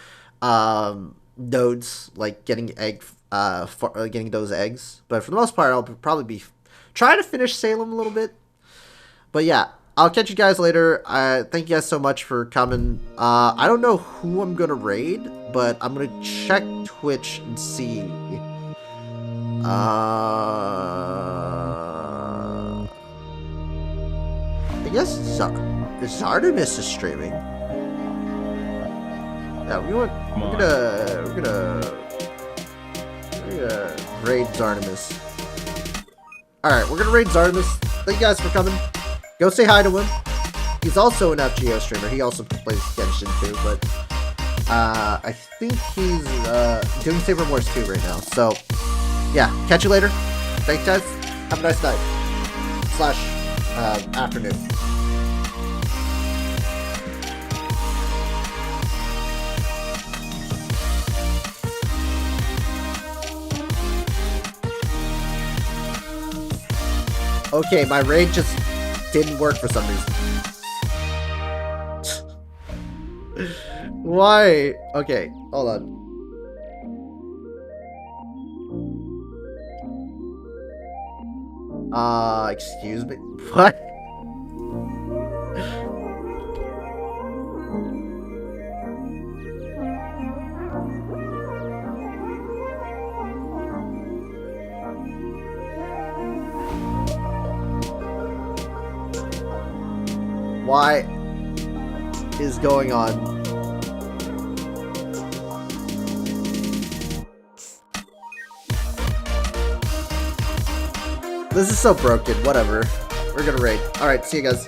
A: nodes, like getting getting those eggs. But for the most part, I'll probably be trying to finish Salem a little bit. But yeah, I'll catch you guys later. Thank you guys so much for coming. I don't know who I'm gonna raid, but I'm gonna check Twitch and see. I guess Zardemis is streaming. Yeah, we're gonna raid Zardemis. Alright, we're gonna raid Zardemis. Thank you guys for coming. Go say hi to him. He's also an FGO streamer. He also plays Genshin too, but I think he's doing Saber Wars 2 right now. So yeah, catch you later. Thanks guys. Have a nice night. / afternoon. Okay, my raid just didn't work for some reason. Why? Okay, hold on. Excuse me? What? What is going on? This is so broken. Whatever. We're gonna raid. Alright, see you guys.